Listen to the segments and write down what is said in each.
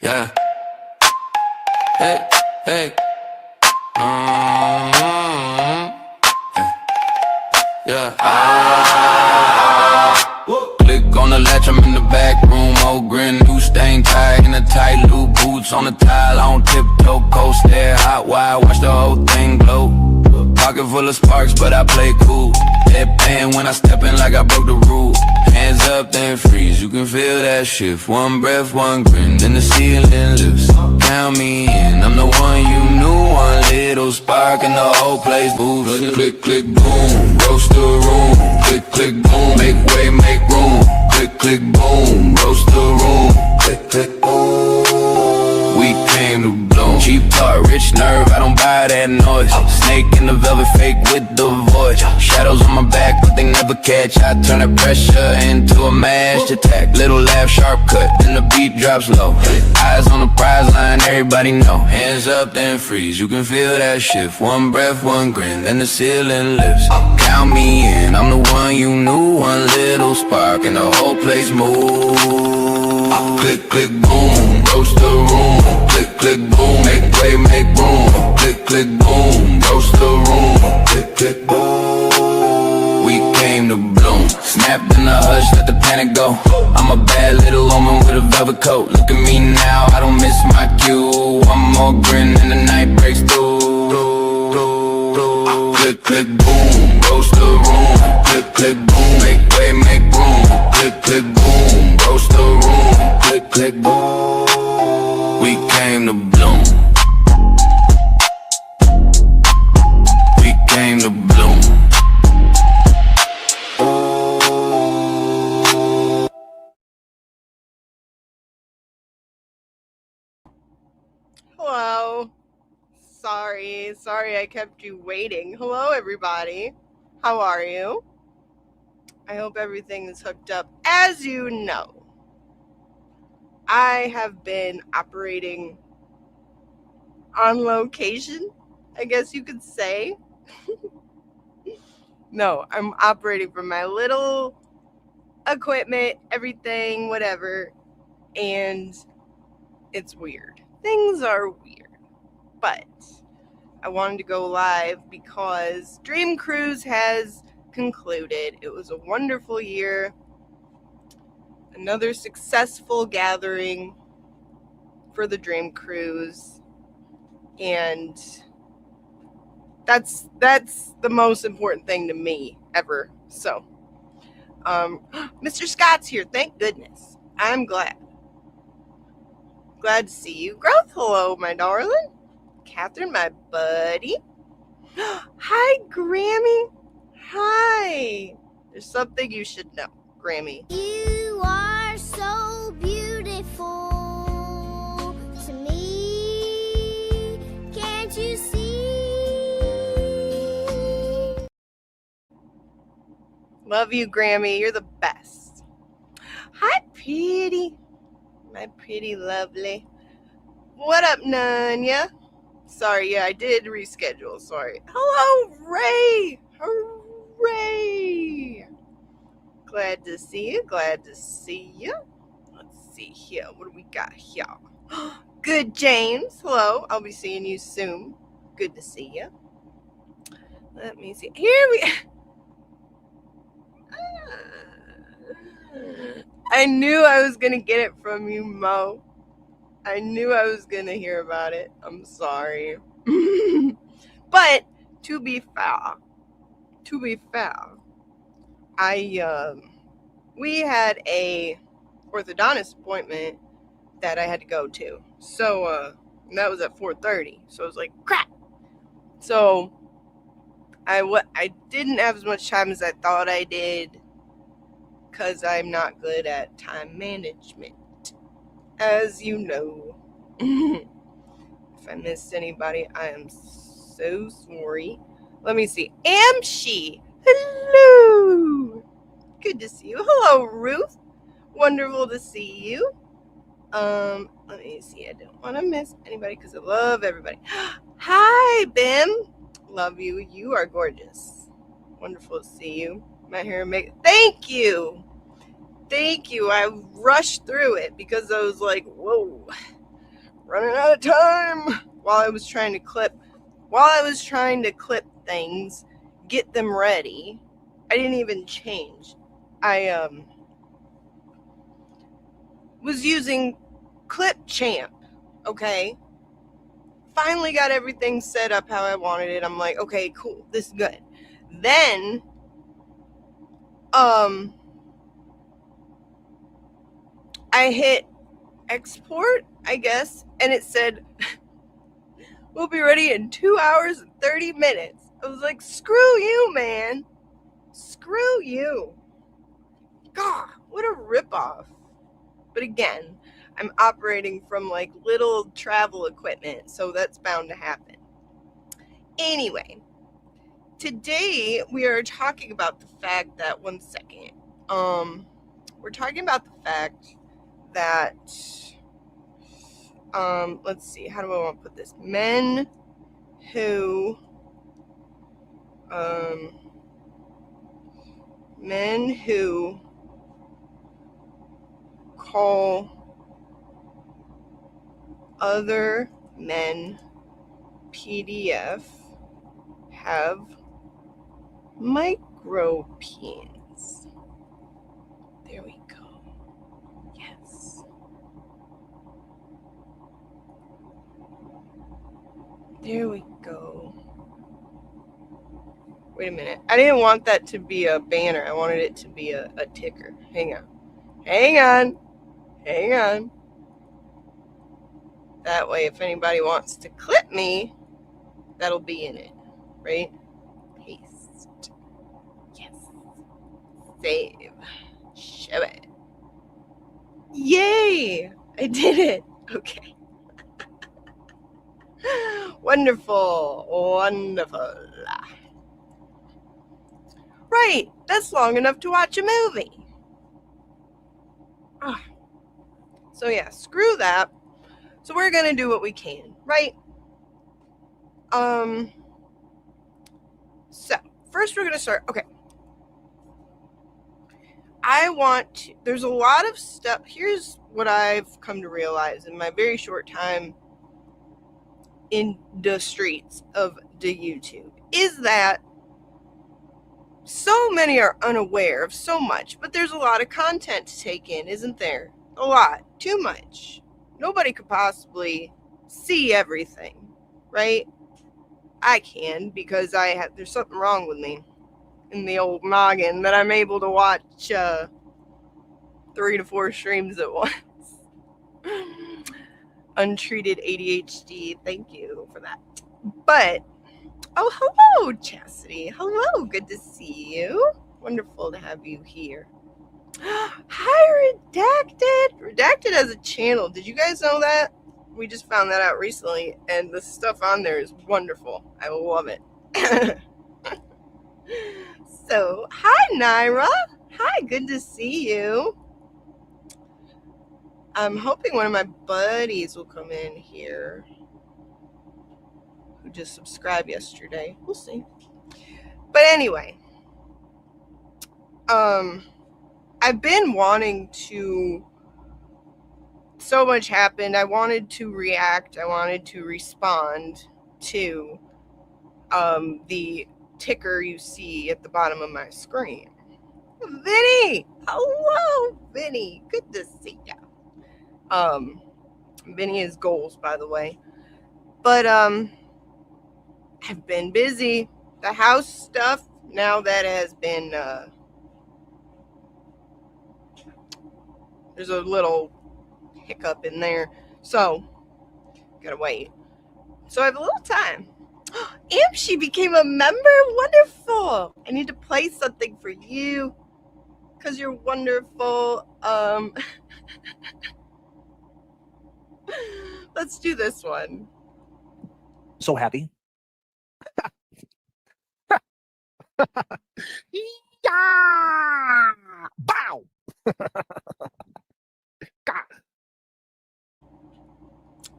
Yeah. Hey, hey. Yeah. Click on the latch, I'm in the back room. Old grin, new stain tie in a tight loop. Boots on the tile, on tiptoe. Cold stare, hot wire, watch the whole thing glow. Pocket full of sparks, but I play cool. Deadpan when I step in like I broke the rule. Hands up, then freeze, you can feel that shift. One breath, one grin, then the ceiling lifts. Count me in, I'm the one you knew. One little spark and the whole place moves. Click, click, click, boom, roast the room. Click, click, boom, make way, make room. Click, click, boom, roast the room. Click, click, boom. We came to bloom. Cheap talk, rich nerve, I don't buy that noise. Snake in the velvet, fake with the voice. Shadows on my back, but they never catch. I turn that pressure into a mashed attack. Little laugh, sharp cut, then the beat drops low. Eyes on the prize line, everybody know. Hands up, then freeze, you can feel that shift. One breath, one grin, then the ceiling lifts. Count me in, I'm the one you knew. One little spark and the whole place moves. Click, click, boom, roast the room. Click, click, boom, make way, make room. Click, click, boom, roast the room. Click, click, boom. We came to bloom. Snapped in the hush, let the panic go. I'm a bad little woman with a velvet coat. Look at me now, I don't miss my cue. One more grin and the night breaks through. Click, click, boom, roast the room. Click, click, boom, make way, make room. Click, click, boom, roast the room. Click, click, boom. We came to bloom. We came to bloom. Hello. Sorry I kept you waiting. Hello, everybody. How are you? I hope everything is hooked up. As you know, I have been operating on location, I guess you could say. No, I'm operating from my little equipment, everything, whatever, and it's weird. Things are weird. But I wanted to go live because Dream Cruise has concluded. It was a wonderful year. Another successful gathering for the Dream Cruise. And that's the most important thing to me ever. So, Mr. Scott's here. Thank goodness. I'm glad. Glad to see you. Growth, hello, my darling. Catherine, my buddy. Hi, Grammy. Hi. There's something you should know, Grammy. You are so beautiful to me. Can't you see? Love you, Grammy. You're the best. Hi, pretty. My pretty lovely. What up, Nanya? Sorry, yeah, I did reschedule. Sorry. Hello, Ray. Hooray. Glad to see you. Glad to see you. Let's see here. What do we got here? Good, James. Hello. I'll be seeing you soon. Good to see you. Let me see. Here we... I knew I was going to get it from you, Mo. I knew I was going to hear about it. I'm sorry. But to be fair, we had a orthodontist appointment that I had to go to. So that was at 4:30. So I was like, crap. So I didn't have as much time as I thought I did because I'm not good at time management, as you know. If I missed anybody, I am so sorry. Let me see. Amshi. Hello. Good to see you. Hello, Ruth. Wonderful to see you. Let me see. I don't want to miss anybody because I love everybody. Hi, Bim. Love you. You are gorgeous. Wonderful to see you. My hair Thank you. I rushed through it because I was like, whoa. running out of time. While I was trying to clip things, get them ready, I didn't even change. I was using Clipchamp, okay? Finally got everything set up how I wanted it. I'm like, okay, cool, this is good. Then, I hit export, I guess, and it said, we'll be ready in 2 hours and 30 minutes. I was like, screw you, man. Screw you. God, what a ripoff. But again, I'm operating from like little travel equipment, so that's bound to happen. Anyway, today we are talking about the fact that, we're talking about the fact that, let's see, how do I want to put this? Men who call other men PDF have micropeens. There we go. Yes. There we go. Wait a minute. I didn't want that to be a banner. I wanted it to be a ticker. Hang on. That way, if anybody wants to clip me, that'll be in it, right? Paste. Yes. Save. Show it. Yay! I did it. Okay. Wonderful. Right. That's long enough to watch a movie. So yeah, screw that. So we're going to do what we can, right? So first we're going to start. Okay. There's a lot of stuff. Here's what I've come to realize in my very short time in the streets of the YouTube is that so many are unaware of so much, but there's a lot of content to take in, isn't there? A lot. Too much. Nobody could possibly see everything, right? I can, because there's something wrong with me in the old noggin that I'm able to watch 3 to 4 streams at once. Untreated ADHD, thank you for that. But, oh, hello, Chastity. Hello, good to see you. Wonderful to have you here. Hi, Redacted. Redacted has a channel. Did you guys know that? We just found that out recently, and the stuff on there is wonderful. I love it. So, hi, Naira. Hi, good to see you. I'm hoping one of my buddies will come in here who just subscribed yesterday. We'll see. But anyway, I've been wanting to, so much happened. I wanted to react. I wanted to respond to the ticker you see at the bottom of my screen. Vinny! Hello, Vinny. Good to see ya. Vinny is goals, by the way. But I've been busy. The house stuff, now that has been there's a little hiccup in there, so gotta wait. So I have a little time. And she became a member. Wonderful. I need to play something for you because you're wonderful. Let's do this one. So happy. Yeah! Bow!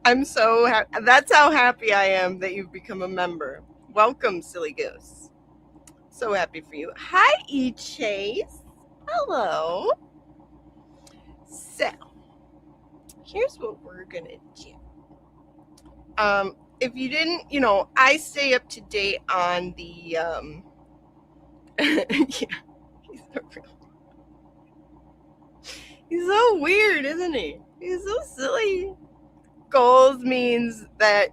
I'm so happy. That's how happy I am that you've become a member. Welcome, Silly Goose. So happy for you. Hi, E-Chase. Hello. So, here's what we're going to do. If you didn't, I stay up to date on the, yeah, he's so weird, isn't he? He's so silly. Goals means that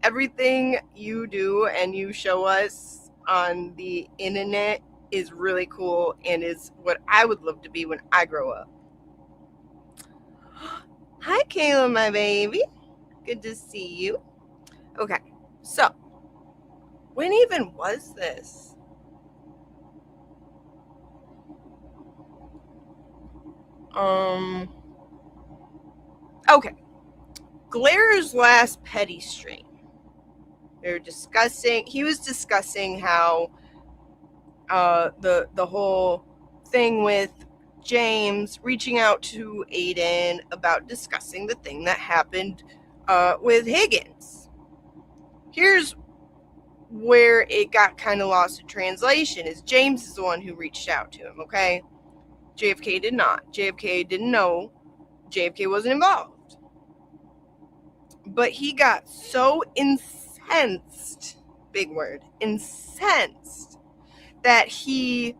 everything you do and you show us on the internet is really cool and is what I would love to be when I grow up. Hi, Kayla, my baby. Good to see you. Okay, so when even was this? Okay. Glare's last petty stream. He was discussing how the whole thing with James reaching out to Aiden about discussing the thing that happened with Higgins. Here's where it got kind of lost in translation, is James is the one who reached out to him, okay? JFK did not. JFK didn't know. JFK wasn't involved. But he got so incensed, big word, incensed, that he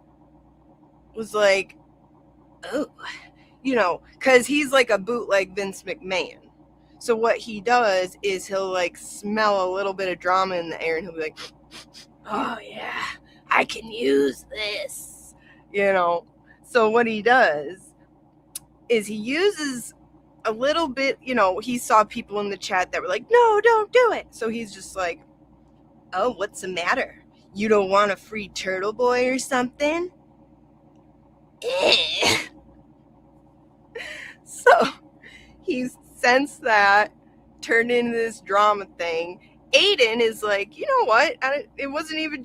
was like, oh, because he's like a bootleg Vince McMahon. So what he does is he'll like smell a little bit of drama in the air and he'll be like, oh yeah, I can use this, So what he does is he uses a little bit, he saw people in the chat that were like, no, don't do it. So he's just like, oh, what's the matter? You don't want a free turtle boy or something? So he sensed that, turned into this drama thing. Aiden is like, you know what? It wasn't even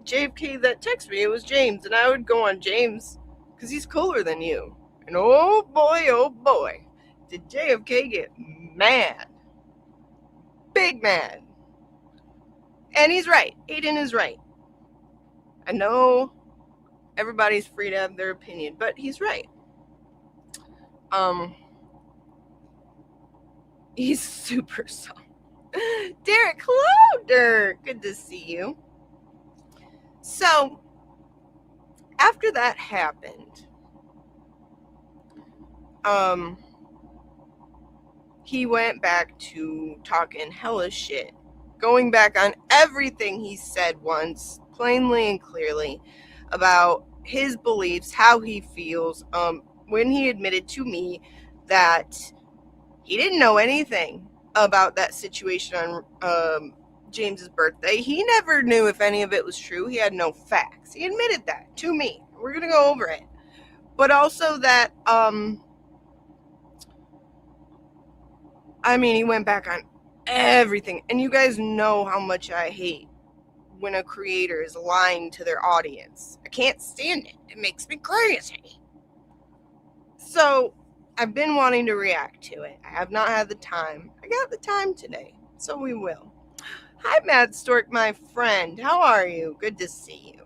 JFK that texted me. It was James. And I would go on James because he's cooler than you. And oh boy, did JFK get mad. Big mad. And he's right. Aiden is right. I know everybody's free to have their opinion, but he's right. He's super soft. Derek, hello, Dirk. Good to see you. So, after that happened, he went back to talking hella shit, going back on everything he said once, plainly and clearly, about his beliefs, how he feels, when he admitted to me that he didn't know anything about that situation on James's birthday. He never knew if any of it was true. He had no facts. He admitted that to me. We're going to go over it. But also that, he went back on everything. And you guys know how much I hate when a creator is lying to their audience. I can't stand it. It makes me crazy. So, I've been wanting to react to it. I have not had the time. I got the time today, so we will. Hi, Mad Stork, my friend. How are you? Good to see you.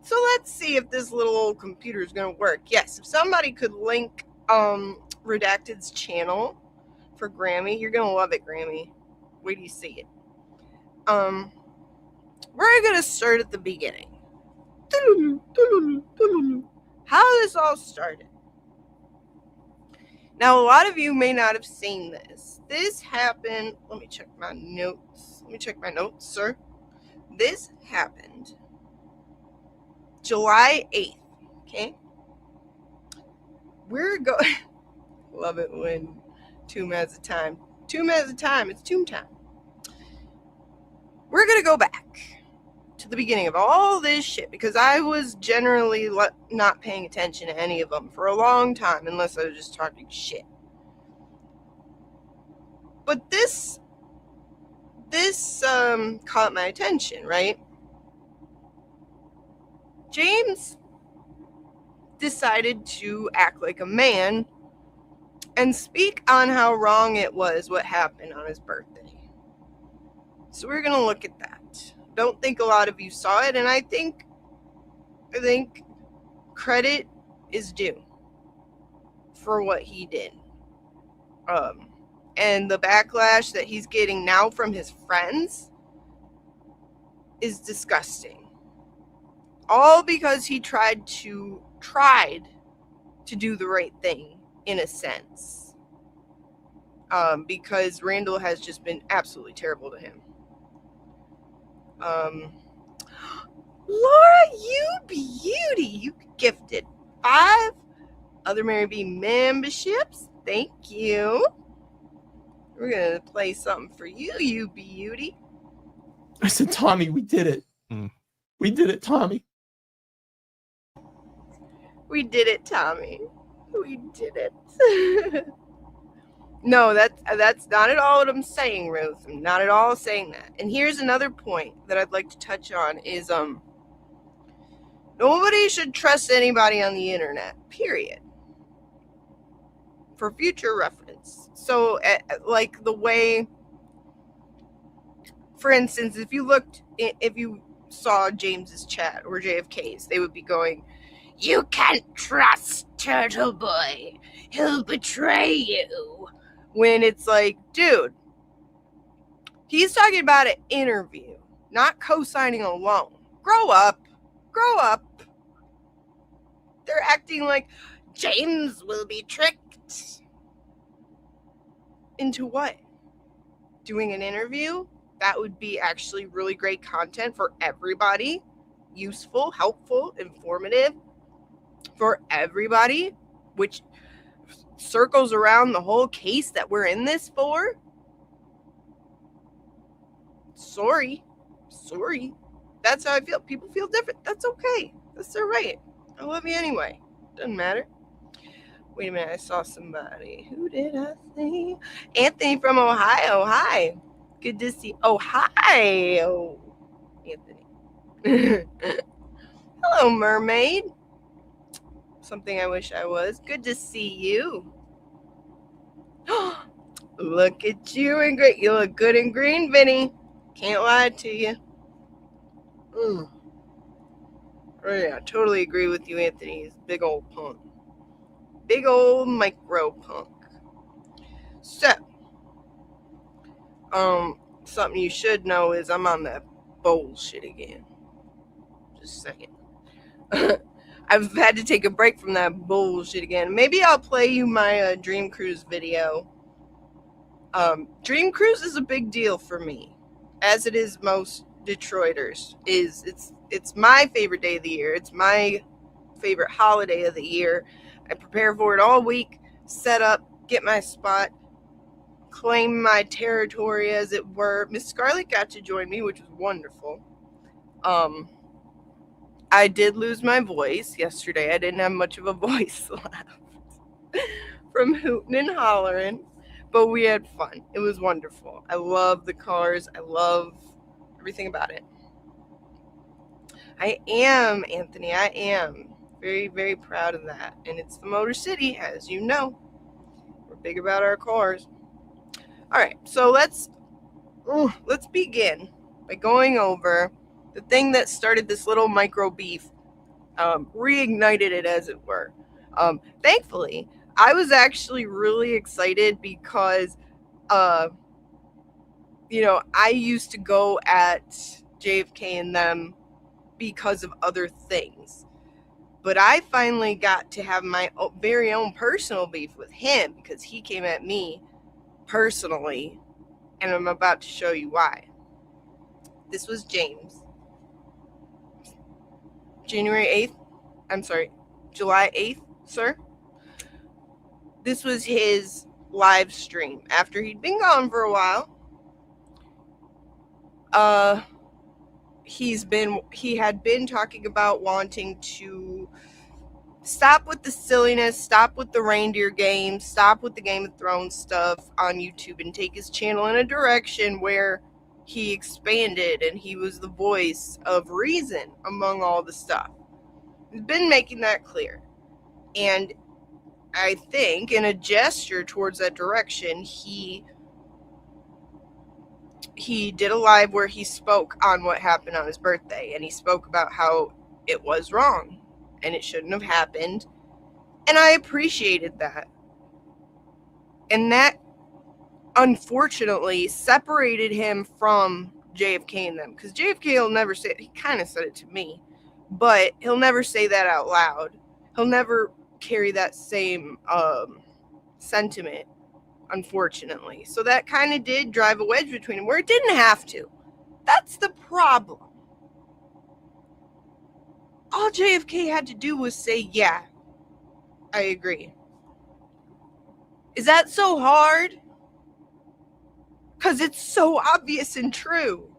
So let's see if this little old computer is going to work. Yes, if somebody could link Redacted's channel for Grammy, you're going to love it, Grammy. Wait till you see it. We're going to start at the beginning. How this all started. Now, a lot of you may not have seen this. This happened, let me check my notes. Sir. This happened July 8th, okay? We're going, love it when Tomb has a time. Tomb has a time, it's Tomb time. We're going to go back to the beginning of all this shit because I was generally not paying attention to any of them for a long time unless I was just talking shit. But this caught my attention, right? James decided to act like a man and speak on how wrong it was what happened on his birthday. So we're going to look at that. Don't think a lot of you saw it, and I think credit is due for what he did. and the backlash that he's getting now from his friends is disgusting. All because he tried to do the right thing, in a sense. Because Randall has just been absolutely terrible to him. Laura, you beauty. You gifted 5 other Mary B memberships. Thank you. We're going to play something for you, you beauty. I said, Tommy, we did it. We did it, Tommy. We did it, Tommy. We did it. No, that's not at all what I'm saying, Ruth. I'm not at all saying that. And here's another point that I'd like to touch on is nobody should trust anybody on the internet, period. For future reference. So, like the way, for instance, if you saw James's chat or JFK's, they would be going, "You can't trust Turtle Boy. He'll betray you." When it's like, dude, he's talking about an interview, not co-signing a loan. Grow up. Grow up. They're acting like James will be tricked. Into what? Doing an interview? That would be actually really great content for everybody. Useful, helpful, informative for everybody, which circles around the whole case that we're in this for. Sorry. That's how I feel. People feel different. That's okay. That's their right. I love you anyway. Doesn't matter. Wait a minute. I saw somebody. Who did I see? Anthony from Ohio. Hi. Good to see. Oh, hi. Oh, Anthony. Hello, mermaid. Something I wish I was. Good to see you. Look at you in green. You look good in green, Vinny. Can't lie to you. Oh yeah, I totally agree with you, Anthony. He's a big old punk. Big old micro punk. So, something you should know is I'm on that bullshit again. Just a second. I've had to take a break from that bullshit again. Maybe I'll play you my Dream Cruise video. Dream Cruise is a big deal for me, as it is most Detroiters. It's my favorite day of the year. It's my favorite holiday of the year. I prepare for it all week, set up, get my spot, claim my territory, as it were. Miss Scarlett got to join me, which was wonderful. I did lose my voice yesterday. I didn't have much of a voice left from hooting and hollering, but we had fun. It was wonderful. I love the cars. I love everything about it. I am, Anthony. I am very, very proud of that. And it's the Motor City, as you know. We're big about our cars. All right, so let's begin by going over the thing that started this little micro beef, reignited it, as it were. Thankfully, I was actually really excited because, I used to go at JFK and them because of other things. But I finally got to have my very own personal beef with him because he came at me personally, and I'm about to show you why. This was James. July 8th, sir. This was his live stream after he'd been gone for a while. He had been talking about wanting to stop with the silliness, stop with the reindeer games, stop with the Game of Thrones stuff on YouTube, and take his channel in a direction where he expanded and he was the voice of reason among all the stuff. He's been making that clear. And I think in a gesture towards that direction, he did a live where he spoke on what happened on his birthday, and he spoke about how it was wrong and it shouldn't have happened. And I appreciated that. And that unfortunately separated him from JFK and them. Because JFK will never say it. He kind of said it to me, but he'll never say that out loud. He'll never carry that same sentiment, unfortunately. So that kind of did drive a wedge between them where it didn't have to. That's the problem. All JFK had to do was say, yeah, I agree. Is that so hard? Because it's so obvious and true.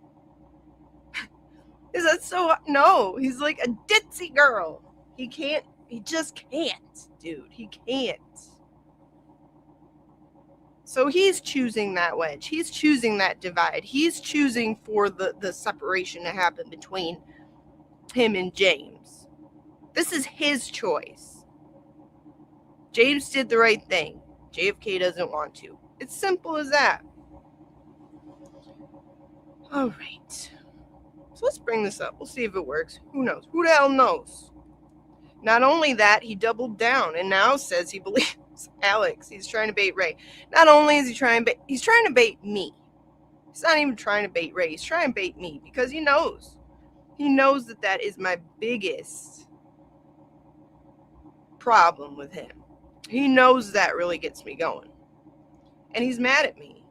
Is that so? No, he's like a ditzy girl. He just can't, dude. He can't. So he's choosing that wedge. He's choosing that divide. He's choosing for the separation to happen between him and James. This is his choice. James did the right thing. JFK doesn't want to. It's simple as that. All right. So let's bring this up. We'll see if it works. Who knows? Who the hell knows? Not only that, he doubled down and now says he believes Alex. He's trying to bait Ray. Not only is he's trying to bait me. He's not even trying to bait Ray. He's trying to bait me because he knows. He knows that is my biggest problem with him. He knows that really gets me going. And he's mad at me.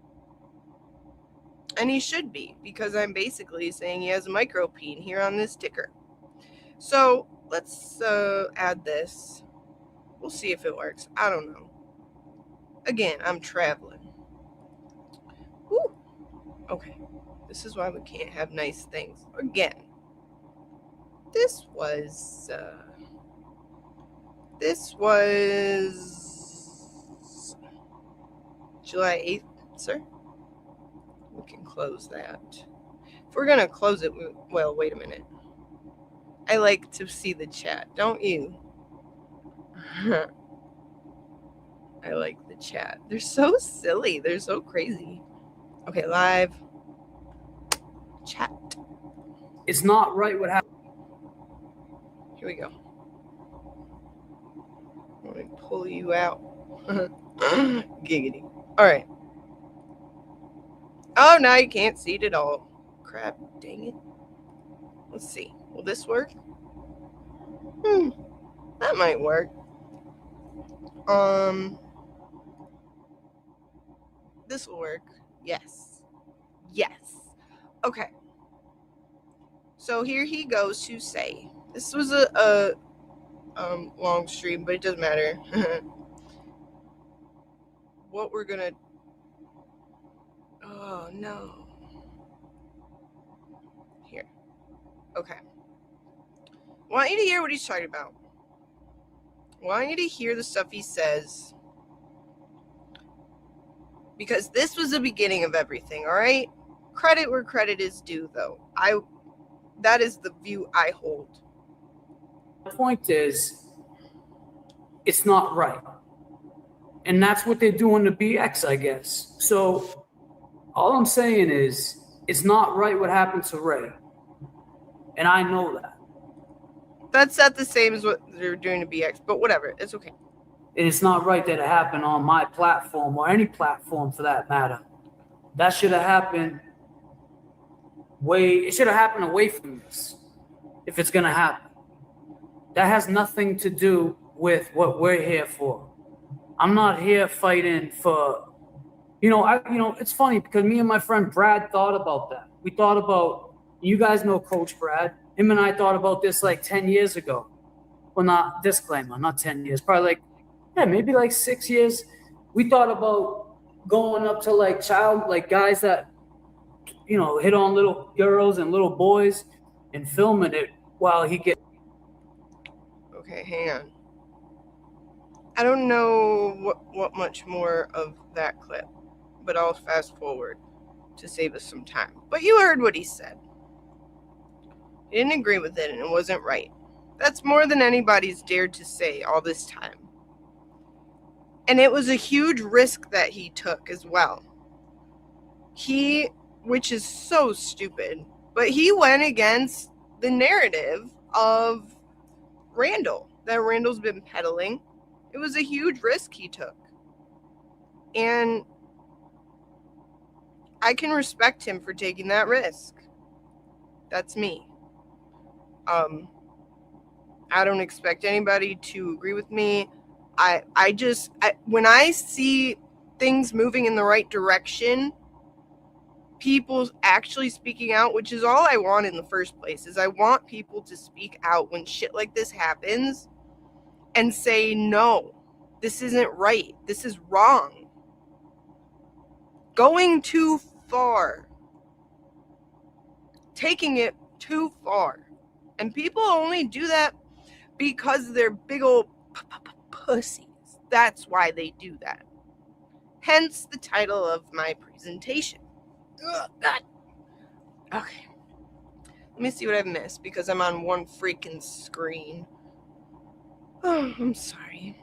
And he should be, because I'm basically saying he has a micropene here on this ticker. So let's add this. We'll see if it works. I don't know. Again, I'm traveling. Woo. Okay. This is why we can't have nice things. Again, this was July 8th, sir. We can close that. If we're going to close it, well, wait a minute. I like to see the chat, don't you? I like the chat. They're so silly. They're so crazy. Okay, live chat. It's not right what happened. Here we go. Let me pull you out. Giggity. All right. Oh, now you can't see it at all. Crap, dang it. Let's see. Will this work? That might work. This will work. Yes. Yes. Okay. So here he goes to say, this was a long stream, but it doesn't matter. What we're gonna, oh no. Here. Okay. I want you to hear what he's talking about. I want you to hear the stuff he says. Because this was the beginning of everything, all right? Credit where credit is due, though. That is the view I hold. The point is, it's not right. And that's what they're doing to BX, I guess. So all I'm saying is, it's not right what happened to Ray. And I know that. That's not the same as what they're doing to BX, but whatever. It's okay. And it's not right that it happened on my platform or any platform for that matter. That should have happened it should have happened away from this, if it's going to happen. That has nothing to do with what we're here for. I'm not here fighting for, it's funny because me and my friend Brad thought about that. We thought about, you guys know Coach Brad. Him and I thought about this like 10 years ago. Well, not 10 years, probably maybe like 6 years. We thought about going up to guys that, hit on little girls and little boys and filming it while he gets. Okay, hang on. I don't know what much more of that clip, but I'll fast forward to save us some time. But you heard what he said. He didn't agree with it and it wasn't right. That's more than anybody's dared to say all this time. And it was a huge risk that he took as well. Which is so stupid, but he went against the narrative of Randall, that Randall's been peddling. It was a huge risk he took. And I can respect him for taking that risk. That's me. I don't expect anybody to agree with me. When I see things moving in the right direction, people actually speaking out, which is all I want in the first place, is I want people to speak out when shit like this happens and say, no, this isn't right. This is wrong. Going too far. Taking it too far. And people only do that because they're big old pussies. That's why they do that. Hence the title of my presentation. Ugh, God. Okay. Let me see what I've missed because I'm on one freaking screen. Oh, I'm sorry.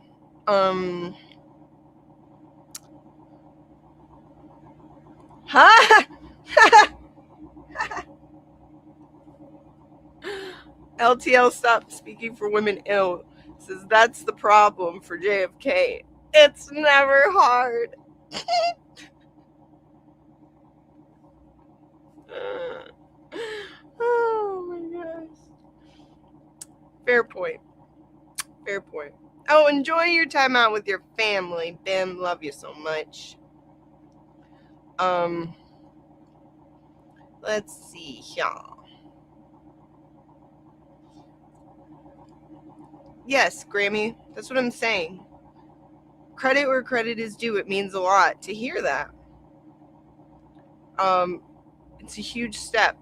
Ha! LTL stopped speaking for women ill. Says that's the problem for JFK. It's never hard. Oh my gosh. Fair point. Fair point. Oh, enjoy your time out with your family. Bim, love you so much. Let's see here. Yes, Grammy, that's what I'm saying. Credit where credit is due. It means a lot to hear that. It's a huge step.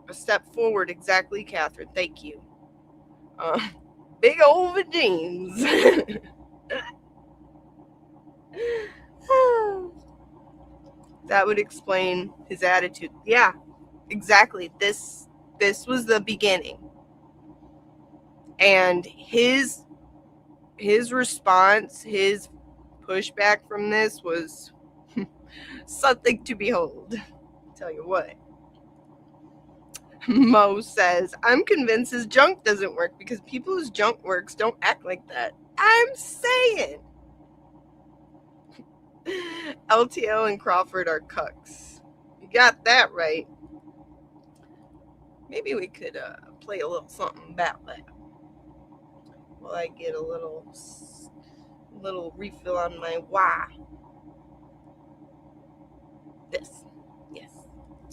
A step forward, exactly, Catherine. Thank you. Big old jeans. That would explain his attitude. Yeah, exactly. This was the beginning. And his response, his pushback from this was something to behold. I'll tell you what. Mo says, I'm convinced his junk doesn't work because people whose junk works don't act like that. I'm saying. LTL and Crawford are cucks. You got that right. Maybe we could play a little something about that. Will I get a little refill on my why? This. Yes.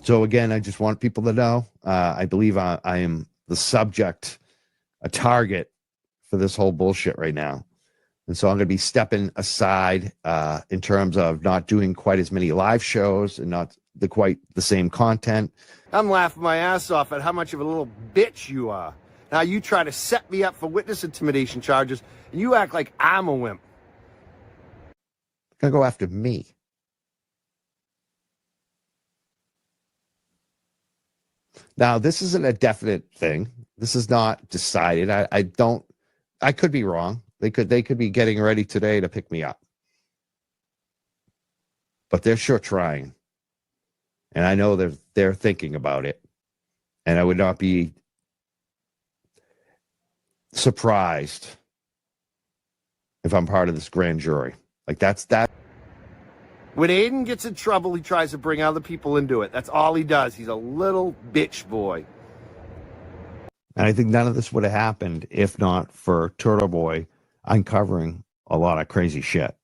So again, I just want people to know, I believe I am the subject, a target for this whole bullshit right now. And so I'm going to be stepping aside in terms of not doing quite as many live shows and not quite the same content. I'm laughing my ass off at how much of a little bitch you are. Now you try to set me up for witness intimidation charges, and you act like I'm a wimp. Gonna go after me. Now, this isn't a definite thing. This is not decided. I could be wrong. They could be getting ready today to pick me up. But they're sure trying. And I know they're thinking about it. And I would not be surprised if I'm part of this grand jury. Like that's that. When Aiden gets in trouble, he tries to bring other people into it. That's all he does. He's a little bitch boy. And I think none of this would have happened if not for Turtle Boy uncovering a lot of crazy shit.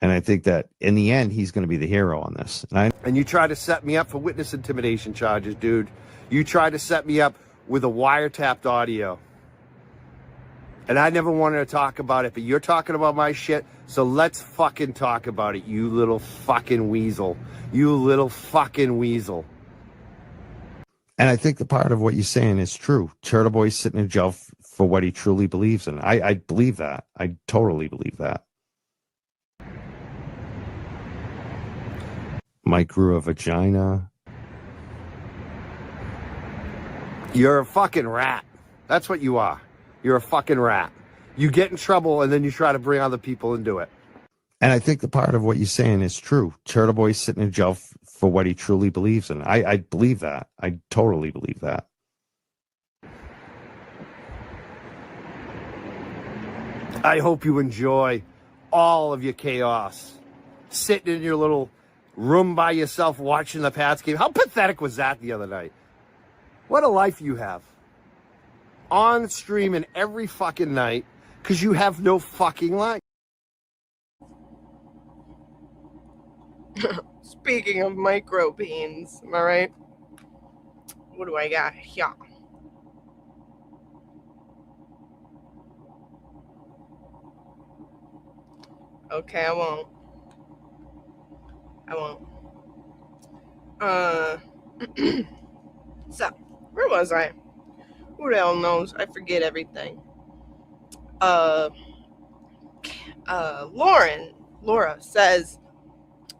And I think that in the end, he's going to be the hero on this. And you try to set me up for witness intimidation charges, dude. You try to set me up with a wiretapped audio. And I never wanted to talk about it, but you're talking about my shit, so let's fucking talk about it, you little fucking weasel. You little fucking weasel. And I think the part of what you're saying is true. Turtle Boy's sitting in jail for what he truly believes in. I believe that. I totally believe that. Mike grew a vagina. You're a fucking rat. That's what you are. You're a fucking rat. You get in trouble and then you try to bring other people into it. And I think the part of what you're saying is true. Turtle Boy's sitting in jail for what he truly believes in. I believe that. I totally believe that. I hope you enjoy all of your chaos. Sitting in your little room by yourself watching the Pats game. How pathetic was that the other night? What a life you have. On streaming every fucking night because you have no fucking life. Speaking of micro beans, am I right? What do I got here? Okay, I won't. So, where was I? Who the hell knows? I forget everything. Laura says,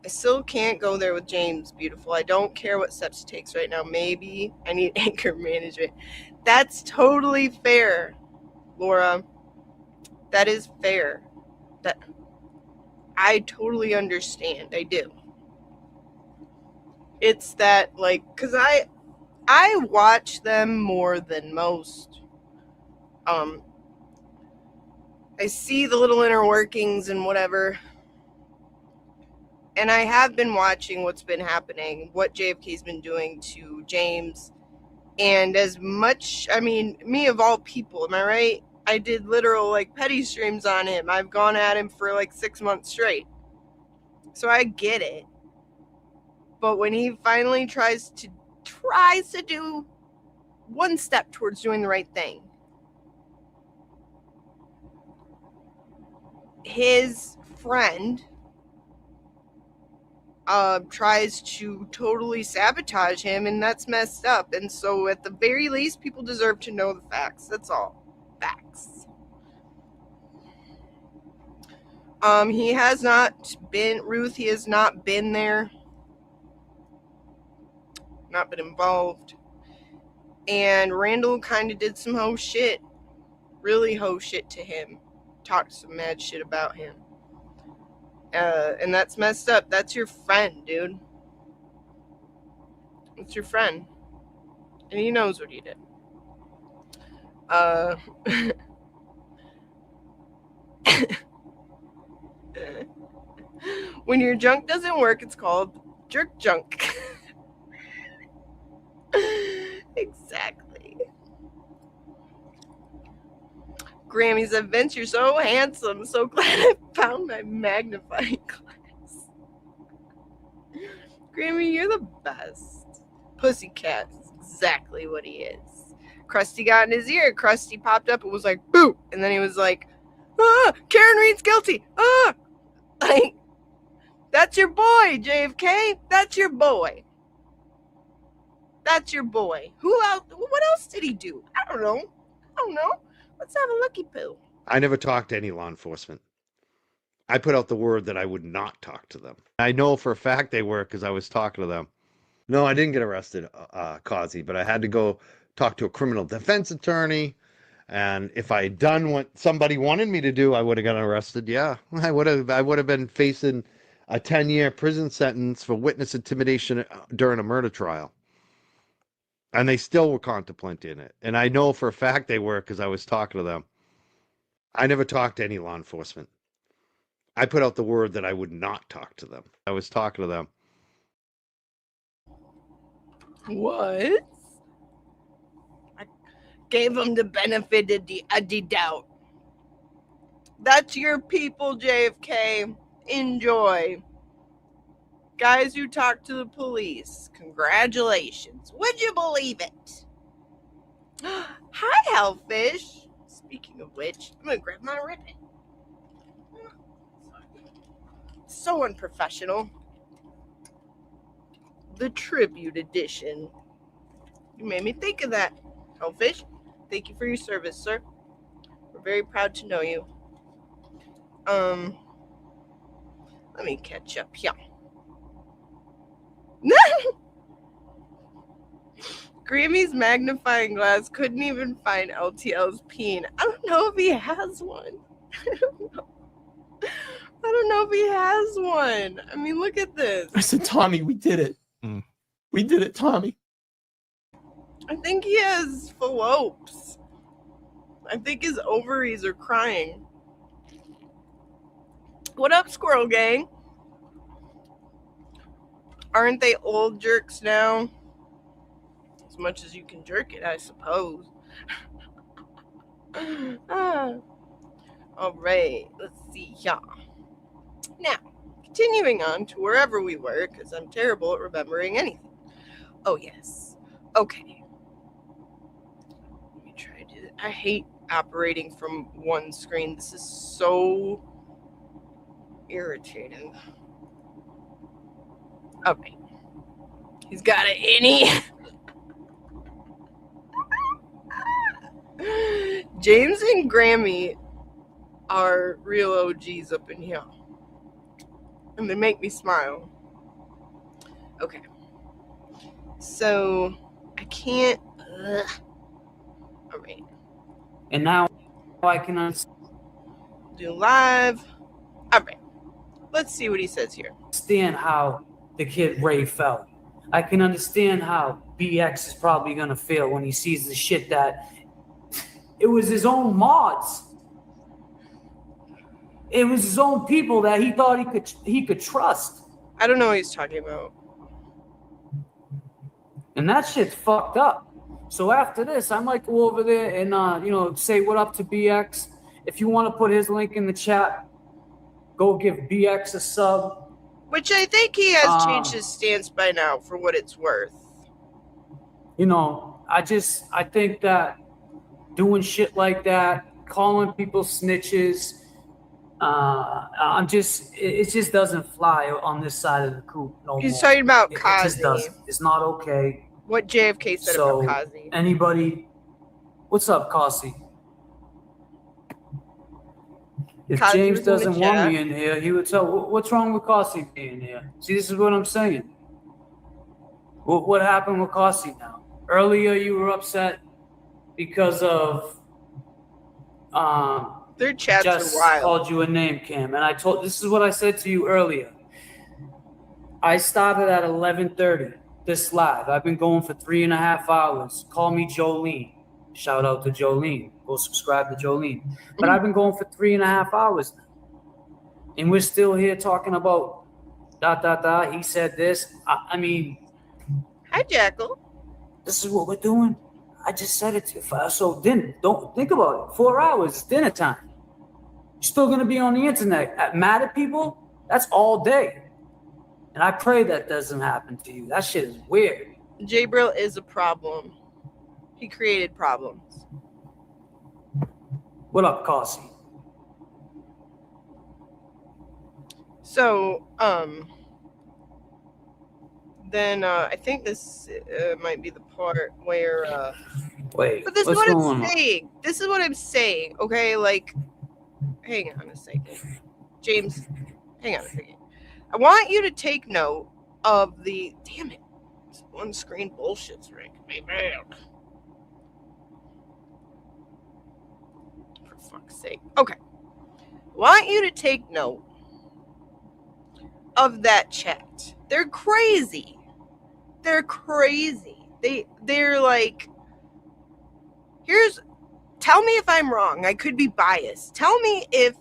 I still can't go there with James, beautiful. I don't care what steps he takes right now. Maybe I need anger management. That's totally fair, Laura. That is fair. That I totally understand. I do. It's that, like, because I watch them more than most. I see the little inner workings and whatever. And I have been watching what's been happening, what JFK's been doing to James. And as much, I mean, me of all people, am I right? I did literal, like, petty streams on him. I've gone at him for, like, 6 months straight. So I get it. But when he finally tries to do one step towards doing the right thing, his friend tries to totally sabotage him, and that's messed up. And so at the very least, people deserve to know the facts. That's all. Facts. He has not been there, not been involved. And Randall kind of did some hoe shit, really hoe shit to him, talked some mad shit about him. And that's messed up. That's your friend, dude. It's your friend. And he knows what he did. When your junk doesn't work, it's called jerk junk. Exactly. Grammy said, Vince, you're so handsome. So glad I found my magnifying glass. Grammy, you're the best. Pussycat is exactly what he is. Krusty got in his ear. Krusty popped up and was like, boo! And then he was like, Karen Reed's guilty. Like, that's your boy, JFK. That's your boy. That's your boy. Who else? What else did he do? I don't know. Let's have a looky poo. I never talked to any law enforcement. I put out the word that I would not talk to them. I know for a fact they were because I was talking to them. No, I didn't get arrested, Causey, but I had to go talk to a criminal defense attorney. And if I had done what somebody wanted me to do, I would have gotten arrested. Yeah, I would have been facing a 10-year prison sentence for witness intimidation during a murder trial. And they still were contemplating it. And I know for a fact they were because I was talking to them. I never talked to any law enforcement. I put out the word that I would not talk to them. I was talking to them. What? I gave him the benefit of the doubt. That's your people, JFK. Enjoy. Guys who talk to the police, congratulations. Would you believe it? Hi, Hellfish. Speaking of which, I'm going to grab my ribbon. So unprofessional. The tribute edition. You made me think of that, Hellfish. Thank you for your service, sir. We're very proud to know you. Let me catch up here. Grammy's magnifying glass couldn't even find LTL's peen. I don't know if he has one. I don't know if he has one. I mean, look at this. I said, Tommy, we did it. We did it, Tommy. I think he has phallopes. I think his ovaries are crying. What up, Squirrel Gang? Aren't they old jerks now? As much as you can jerk it, I suppose. Ah. All right, let's see here. Now, continuing on to wherever we were, because I'm terrible at remembering anything. Oh, yes. Okay. Let me try to do that. I hate operating from one screen. This is so irritating. Okay. He's got an innie. James and Grammy are real OGs up in here. And they make me smile. Okay. So, I can't... Alright. And now I can Do live. Alright. Let's see what he says here. understand how the kid Ray felt. I can understand how BX is probably going to feel when he sees the shit that... It was his own mods. It was his own people that he thought he could trust. I don't know what he's talking about. And that shit's fucked up. So after this, I might go over there and say what up to BX. If you want to put his link in the chat, go give BX a sub. Which I think he has changed his stance by now, for what it's worth. I think that doing shit like that, calling people snitches, it just doesn't fly on this side of the coop no more. He's talking about It just Kazi. doesn't. It's not okay. What JFK said So, about Kazi. anybody, what's up, Kasi? If Kazi James was in the doesn't want chat. me in here, he would tell, what's wrong with Kasi being here? See, this is what I'm saying. What happened with Kasi now? Earlier, you were upset because of Their chats Jess are wild. called you a name, Cam, and this is what I said to you earlier. I started at 11:30 this live. I've been going for 3.5 hours. Call me Jolene. Shout out to Jolene. Go subscribe to Jolene. But I've been going for 3.5 hours now. And we're still here talking about ... He said this. I mean, Hi, Jackal. this is what we're doing. I just said it to you. So then, don't think about it. 4 hours, it's dinner time. You're still going to be on the internet. Mad at people? That's all day. And I pray that doesn't happen to you. That shit is weird. Jabril is a problem. He created problems. What up, Kasi? So, then I think this might be the part where... Wait, But this is what's what going I'm on? saying. This is what I'm saying, okay? Like, hang on a second. James, hang on a second. I want you to take note of the... Damn it. This one-screen bullshit's ranking me down. For fuck's sake. Okay. I want you to take note of that chat. They're crazy. They're crazy. They're like... Tell me if I'm wrong. I could be biased. Tell me if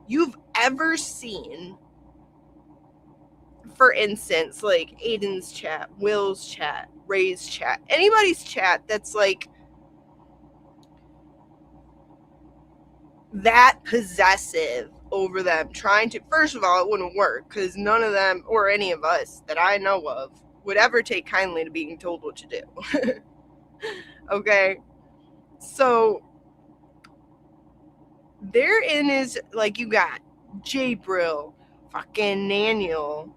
you've ever seen, for instance, like Aiden's chat, Will's chat, Ray's chat, anybody's chat that's like that possessive over them, trying to... First of all, it wouldn't work because none of them or any of us that I know of would ever take kindly to being told what to do. Okay? So, therein is, like, you got Jabril, fucking Naniel,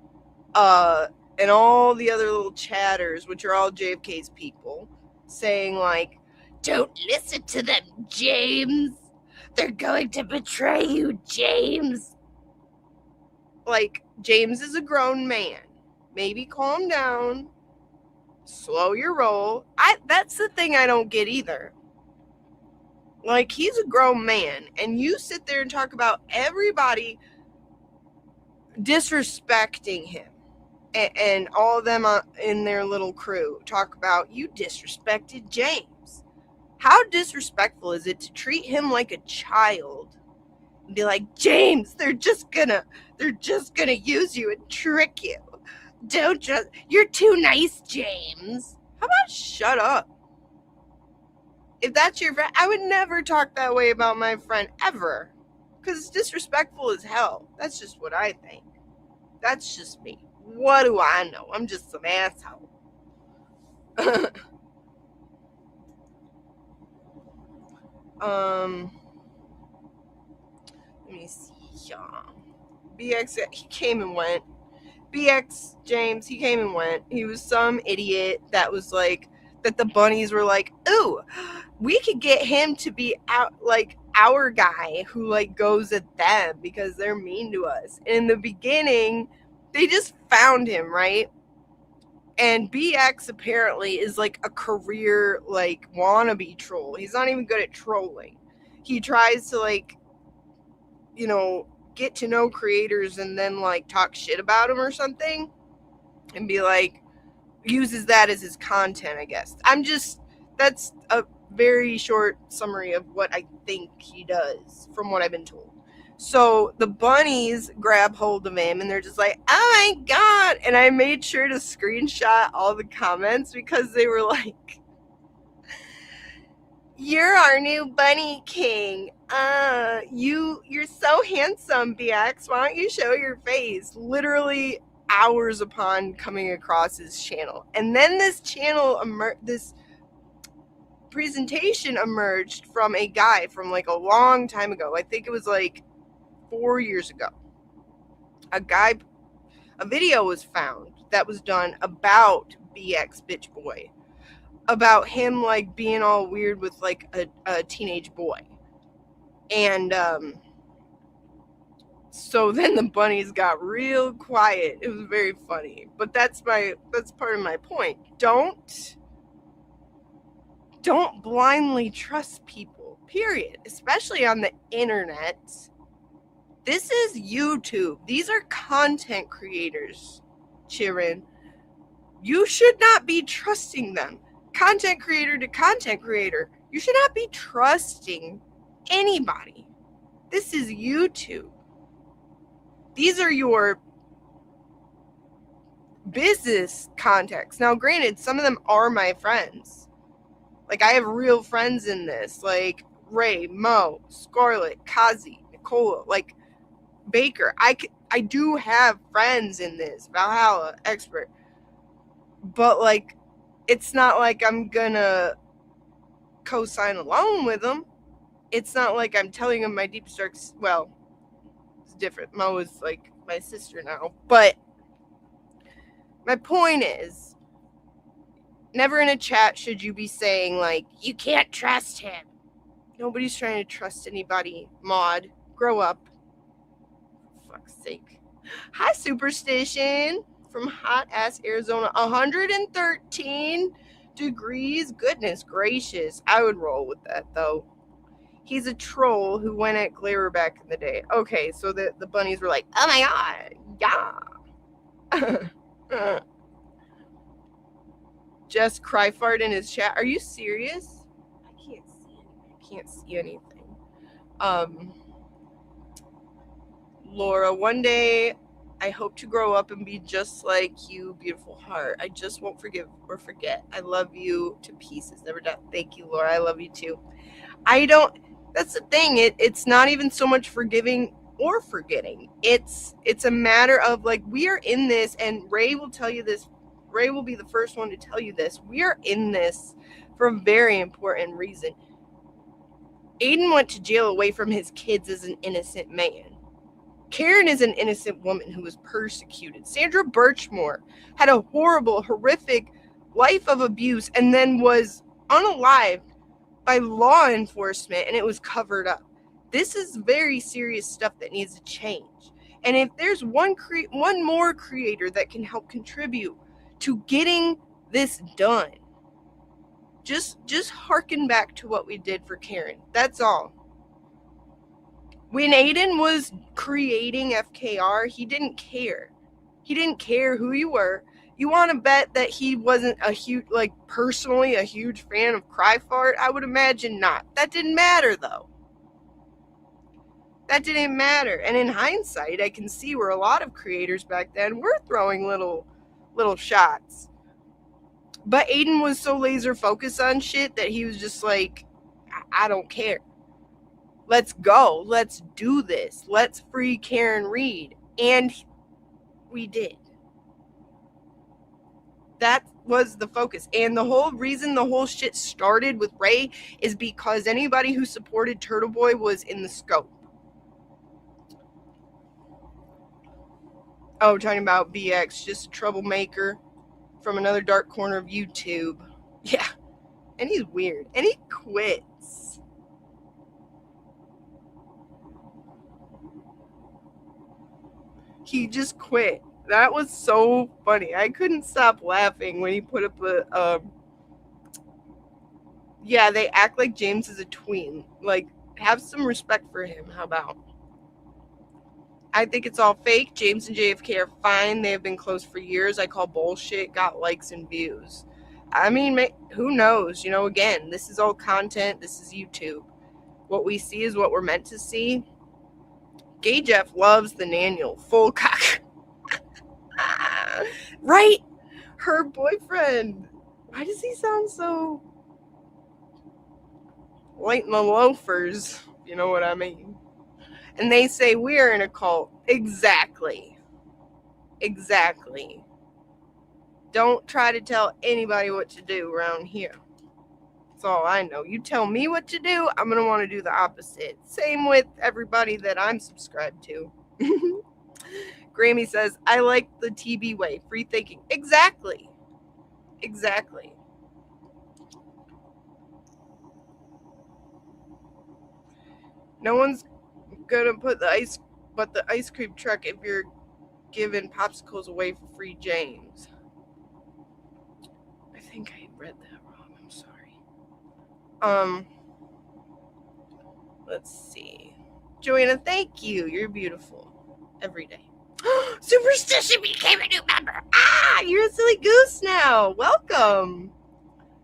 and all the other little chatters, which are all JFK's people, saying, like, don't listen to them, James. They're going to betray you, James. Like, James is a grown man. Maybe calm down. Slow your roll. That's the thing I don't get either. Like, he's a grown man, and you sit there and talk about everybody disrespecting him, and all of them in their little crew talk about, you disrespected James. How disrespectful is it to treat him like a child and be like, James, they're just gonna use you and trick you. Don't trust. You're too nice, James. How about shut up? If that's your friend, I would never talk that way about my friend ever. Because it's disrespectful as hell. That's just what I think. That's just me. What do I know? I'm just some asshole. Let me see. BX, he came and went. BX James, he came and went. He was some idiot that was like, that the bunnies were like, ooh, we could get him to be out, like, our guy who like goes at them because they're mean to us. And in the beginning, they just found him, right? And BX apparently is like a career like wannabe troll. He's not even good at trolling. He tries to like, you know, get to know creators and then like talk shit about them or something and be like, uses that as his content, I guess. That's a very short summary of what I think he does from what I've been told. So the bunnies grab hold of him and they're just like, oh my God. And I made sure to screenshot all the comments because they were like, you're our new bunny king. You're so handsome, BX. Why don't you show your face? Literally hours upon coming across his channel. And then this channel, this presentation emerged from a guy from like a long time ago. I think it was like 4 years ago. A video was found that was done about BX Bitch Boy, about him like being all weird with like a teenage boy. And so then the bunnies got real quiet. It was very funny. But that's part of my point. Don't blindly trust people, period, especially on the internet. This is YouTube. These are content creators, Chirin. You should not be trusting them. Content creator to content creator. You should not be trusting anybody. This is YouTube. These are your business contacts. Now, granted, some of them are my friends. Like, I have real friends in this. Like, Ray, Mo, Scarlett, Kazi, Nicola, like, Baker. I do have friends in this. Valhalla, Expert. But, like, it's not like I'm gonna co-sign along with them. It's not like I'm telling them my deepest dark... Well, it's different. Mo is, like, my sister now. But my point is, never in a chat should you be saying, like, you can't trust him. Nobody's trying to trust anybody. Maud, grow up. For fuck's sake. Hi, Superstition. From hot-ass Arizona. 113 degrees. Goodness gracious. I would roll with that, though. He's a troll who went at Glare back in the day. Okay, so the bunnies were like, oh my God. Yeah. Jess Cryfart in his chat. Are you serious? I can't see anything. Laura, one day I hope to grow up and be just like you, beautiful heart. I just won't forgive or forget. I love you to pieces. Never done. Thank you, Laura. I love you too. That's the thing. It's not even so much forgiving or forgetting. It's a matter of, like, we are in this, and Ray will tell you this. Ray will be the first one to tell you this. We are in this for a very important reason. Aiden went to jail away from his kids as an innocent man. Karen is an innocent woman who was persecuted. Sandra Birchmore had a horrible, horrific life of abuse and then was unalived by law enforcement, and it was covered up. This is very serious stuff that needs to change. And if there's one more creator that can help contribute to getting this done, just harken back to what we did for Karen. That's all. When Aiden was creating FKR, he didn't care. He didn't care who you were. You want to bet that he wasn't personally a huge fan of Cryfart? I would imagine not. That didn't matter, though. That didn't matter. And in hindsight, I can see where a lot of creators back then were throwing little little shots. But Aiden was so laser focused on shit that he was just like, I don't care. Let's go. Let's do this. Let's free Karen Reed. And we did. That was the focus. And the whole reason the whole shit started with Ray is because anybody who supported Turtle Boy was in the scope. Oh, talking about BX, just a troublemaker from another dark corner of YouTube. Yeah. And he's weird. And he quits. He just quit. That was so funny. I couldn't stop laughing when he put up a yeah, they act like James is a tween. Like, have some respect for him. How about? I think it's all fake. James and JFK are fine. They have been close for years. I call bullshit. Got likes and views. I mean, who knows? You know, again, this is all content. This is YouTube. What we see is what we're meant to see. Gay Jeff loves the Naniel. Full cock. Right? Her boyfriend. Why does he sound so light in the loafers? You know what I mean? And they say we're in a cult. Exactly. Exactly. Don't try to tell anybody what to do around here. That's all I know. You tell me what to do, I'm going to want to do the opposite. Same with everybody that I'm subscribed to. Grammy says, I like the TB way. Free thinking. Exactly. Exactly. No one's gonna put the ice cream truck if you're giving popsicles away for free, James. I think I read that wrong. I'm sorry. Let's see. Joanna, thank you. You're beautiful every day. Superstition became a new member. You're a silly goose now. Welcome.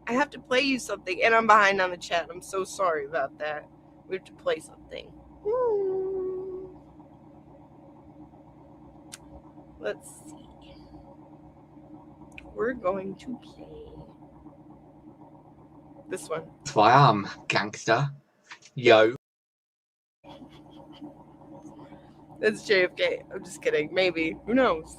I have to play you something, and I'm behind on the chat. I'm so sorry about that. We have to play something. Let's see. We're going to play this one. That's why I'm gangster. Yo. That's JFK. I'm just kidding. Maybe. Who knows?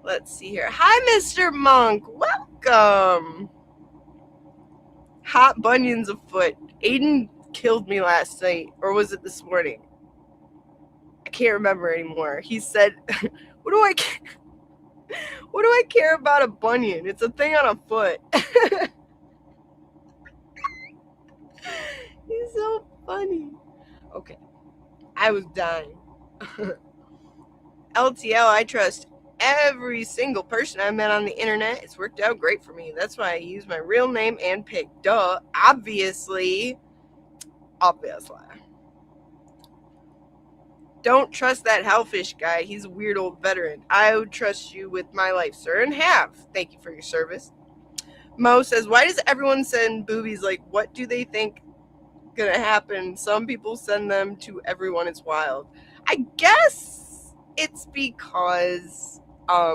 Let's see here. Hi, Mr. Monk. Welcome. Hot bunions afoot. Aiden killed me last night. Or was it this morning? I can't remember anymore. He said, what do I care about a bunion? It's a thing on a foot. He's so funny. Okay. I was dying. LTL, I trust every single person I met on the internet. It's worked out great for me. That's why I use my real name and pick. Duh. Obviously. Don't trust that hellfish guy. He's a weird old veteran. I would trust you with my life, sir, and have. Thank you for your service. Mo says, why does everyone send boobies? Like, what do they think gonna happen? Some people send them to everyone. It's wild. I guess it's because I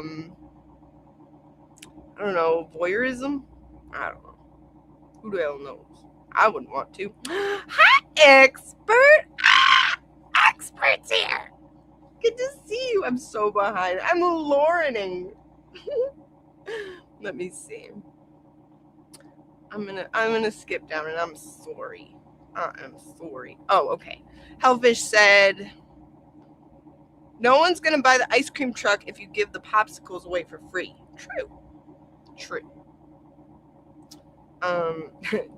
don't know, voyeurism. I don't know. Who the hell knows? I wouldn't want to. Hi, expert. Experts here. Good to see you. I'm so behind. I'm Laurening. Let me see. I'm gonna skip down, and I'm sorry. I'm sorry. Oh, okay. Hellfish said, no one's gonna buy the ice cream truck if you give the popsicles away for free. True.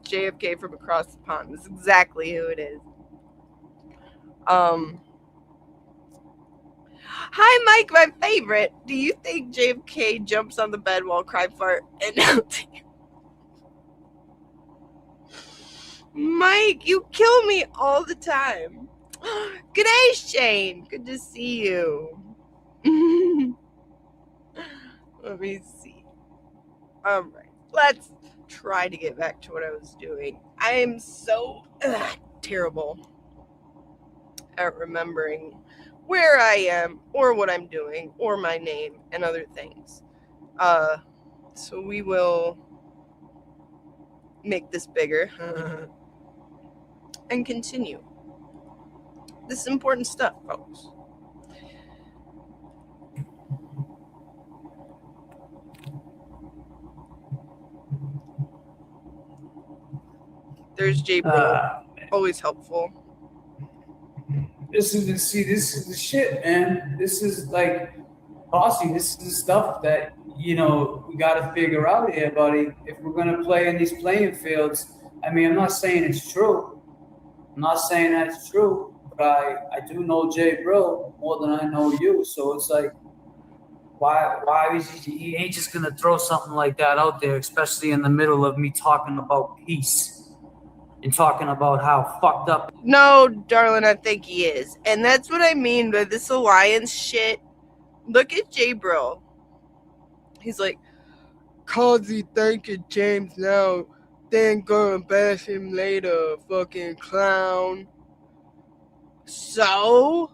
JFK from across the pond. That's exactly who it is. Hi, Mike, my favorite. Do you think JFK jumps on the bed while cry fart and Mike, you kill me all the time. Good day, Shane. Good to see you. Let me see. All right. Let's try to get back to what I was doing. I am so terrible at remembering where I am or what I'm doing or my name and other things. So we will make this bigger and continue. This is important stuff, folks. There's J Bro, always helpful. This is the shit, man. This is like, bossy. This is the stuff that, you know, we got to figure out here, buddy. If we're gonna play in these playing fields, I mean, I'm not saying it's true. I'm not saying that's true, but I do know Jay Bro more than I know you. So it's like, why is he ain't just gonna throw something like that out there, especially in the middle of me talking about peace and talking about how fucked up. No, darling, I think he is. And that's what I mean by this alliance shit. Look at J Bro. He's like, Kazi thanking James now, then go and bash him later, fucking clown. So,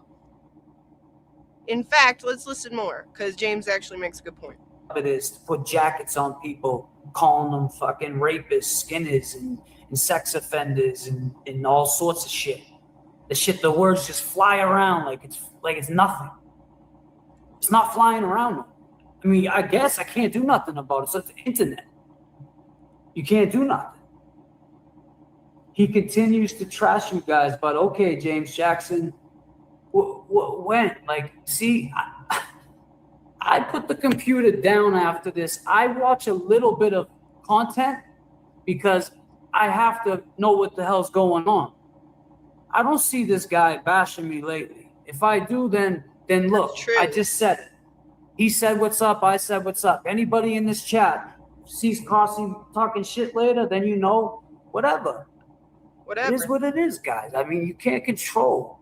in fact, let's listen more, because James actually makes a good point. It is to put jackets on people, calling them fucking rapists, skinners, and sex offenders, and all sorts of shit. The words just fly around like it's nothing. It's not flying around. I mean, I guess I can't do nothing about it. So it's the internet. You can't do nothing. He continues to trash you guys, but okay, James Jackson, when? Like, see, I put the computer down after this. I watch a little bit of content because I have to know what the hell's going on. I don't see this guy bashing me lately. If I do, then look, I just said it. He said what's up, I said what's up. Anybody in this chat sees Crossy talking shit later, then you know, whatever. It is what it is, guys. I mean, you can't control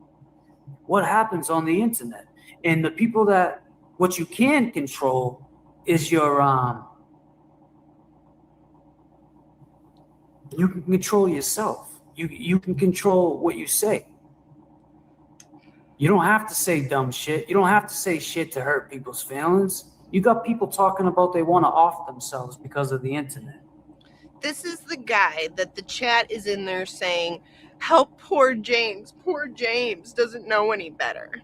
what happens on the internet. And the people that, what you can control is your, you can control yourself. You can control what you say. You don't have to say dumb shit. You don't have to say shit to hurt people's feelings. You got people talking about they want to off themselves because of the internet. This is the guy that the chat is in there saying, help poor James. Poor James doesn't know any better.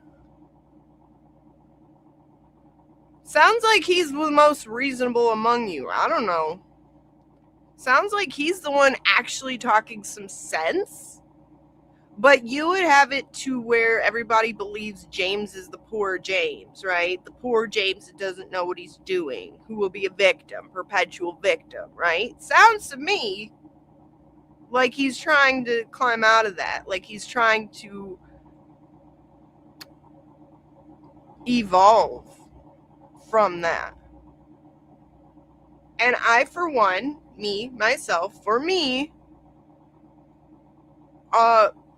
Sounds like he's the most reasonable among you. I don't know. Sounds like he's the one actually talking some sense. But you would have it to where everybody believes James is the poor James, right? The poor James that doesn't know what he's doing, who will be a victim, perpetual victim, right? Sounds to me like he's trying to climb out of that. Like he's trying to evolve from that. And I, for one, for me,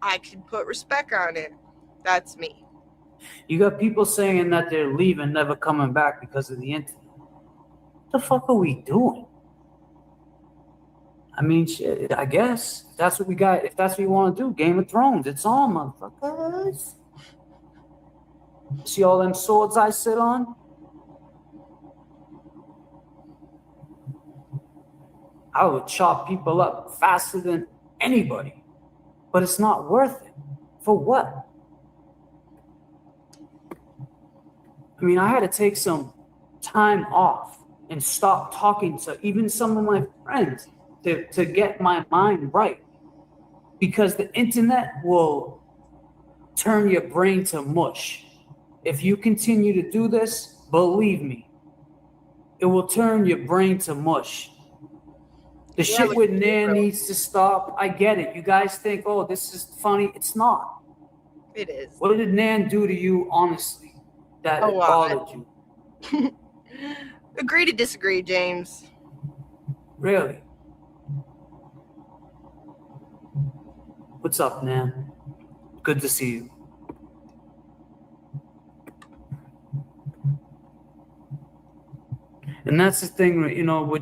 I can put respect on it. That's me. You got people saying that they're leaving, never coming back because of the internet. What the fuck are we doing? I mean, shit, I guess that's what we got. If that's what you want to do, Game of Thrones, it's on, motherfuckers. See all them swords I sit on? I would chop people up faster than anybody. But it's not worth it. For what? I mean, I had to take some time off and stop talking to even some of my friends to get my mind right. Because the internet will turn your brain to mush. If you continue to do this, believe me, it will turn your brain to mush. The shit with Nan needs to stop. I get it. You guys think, oh, this is funny. It's not. It is. What did Nan do to you, honestly, that bothered you? Agree to disagree, James. Really? What's up, Nan? Good to see you. And that's the thing, you know,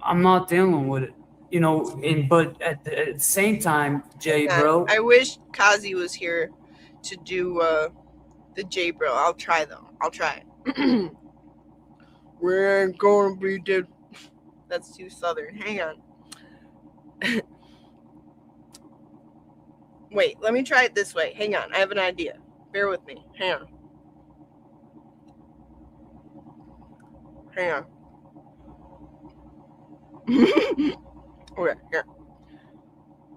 I'm not dealing with it, you know, but at the same time, Jay, bro. I wish Kazi was here to do the J Bro. I'll try though. I'll try it. We ain't gonna be dead. That's too southern. Hang on. Wait, let me try it this way. Hang on. I have an idea. Bear with me. Hang on. Hang on. Okay, here.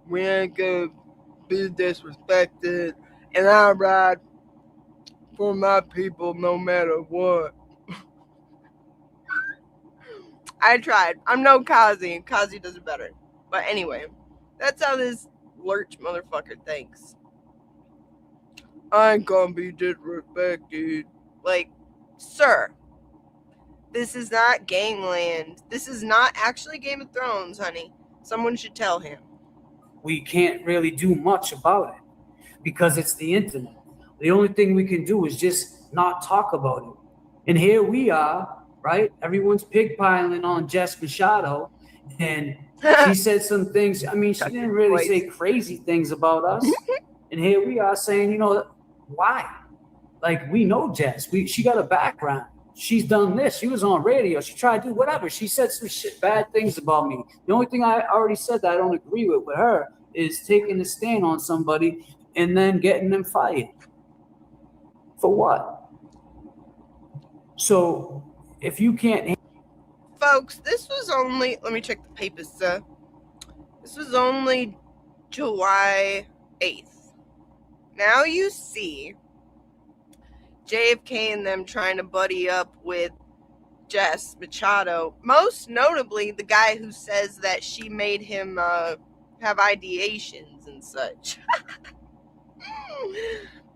We ain't gonna be disrespected, and I ride for my people no matter what. I tried. I'm no Kazi. Kazi does it better. But anyway, that's how this lurch motherfucker thinks. I ain't gonna be disrespected. Like, sir, this is not gangland. This is not actually Game of Thrones, honey. Someone should tell him. We can't really do much about it because it's the internet. The only thing we can do is just not talk about it. And here we are, right? Everyone's pigpiling on Jess Machado, and she said some things. I mean, she didn't really say crazy things about us. And here we are saying, you know, why? Like, we know Jess. She got a background. She's done this. She was on radio. She tried to do whatever. She said some bad things about me. The only thing I already said that I don't agree with her is taking a stand on somebody and then getting them fired. For what? So if you can't... Folks, this was only... Let me check the papers, sir. This was only July 8th. Now you see JFK and them trying to buddy up with Jess Machado. Most notably, the guy who says that she made him have ideations and such.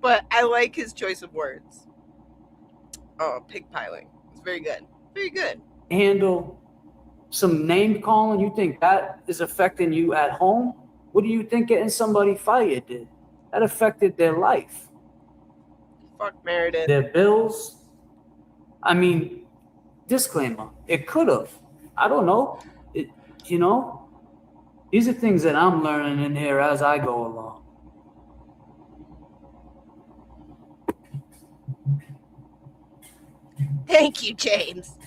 But I like his choice of words. Oh, pigpiling. It's very good. Very good. Handle some name calling. You think that is affecting you at home? What do you think getting somebody fired did? That affected their life. Fuck Meredith. Their bills. I mean, disclaimer, it could have. I don't know. You know, these are things that I'm learning in here as I go along. Thank you, James.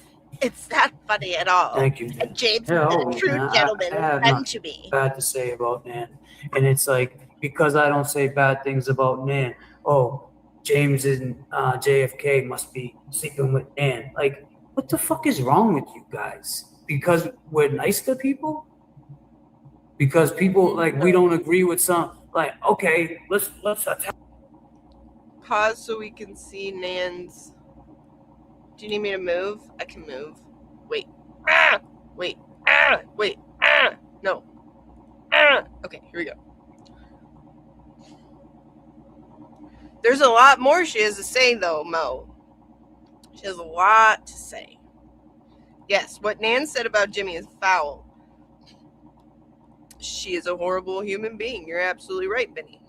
It's not funny at all. Thank you. And James Yeah, is a true gentleman and friend to me. Bad to say about Nan. And it's like, because I don't say bad things about Nan, oh, James and JFK must be sleeping with Nan. Like, what the fuck is wrong with you guys? Because we're nice to people? Because people, like, we don't agree with some, like, okay, let's attack. Pause so we can see Nan's. Do you need me to move? I can move. Wait. Wait. Wait. No. Okay, here we go. There's a lot more she has to say, though, Mo. She has a lot to say. Yes, what Nan said about Jimmy is foul. She is a horrible human being. You're absolutely right, Benny.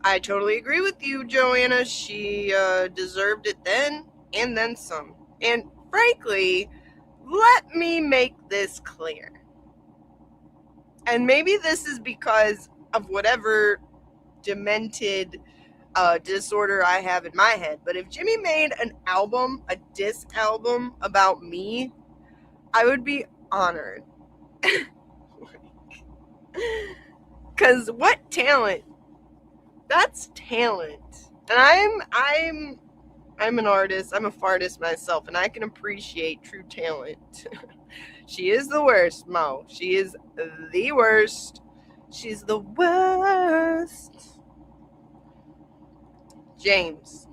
I totally agree with you, Joanna. She deserved it then and then some. And frankly, let me make this clear. And maybe this is because of whatever demented disorder I have in my head. But if Jimmy made an album, a diss album about me, I would be honored. Because what talent? That's talent. And I'm an artist. I'm a fartist myself, and I can appreciate true talent. She is the worst, Mo. She is the worst. She's the worst. James.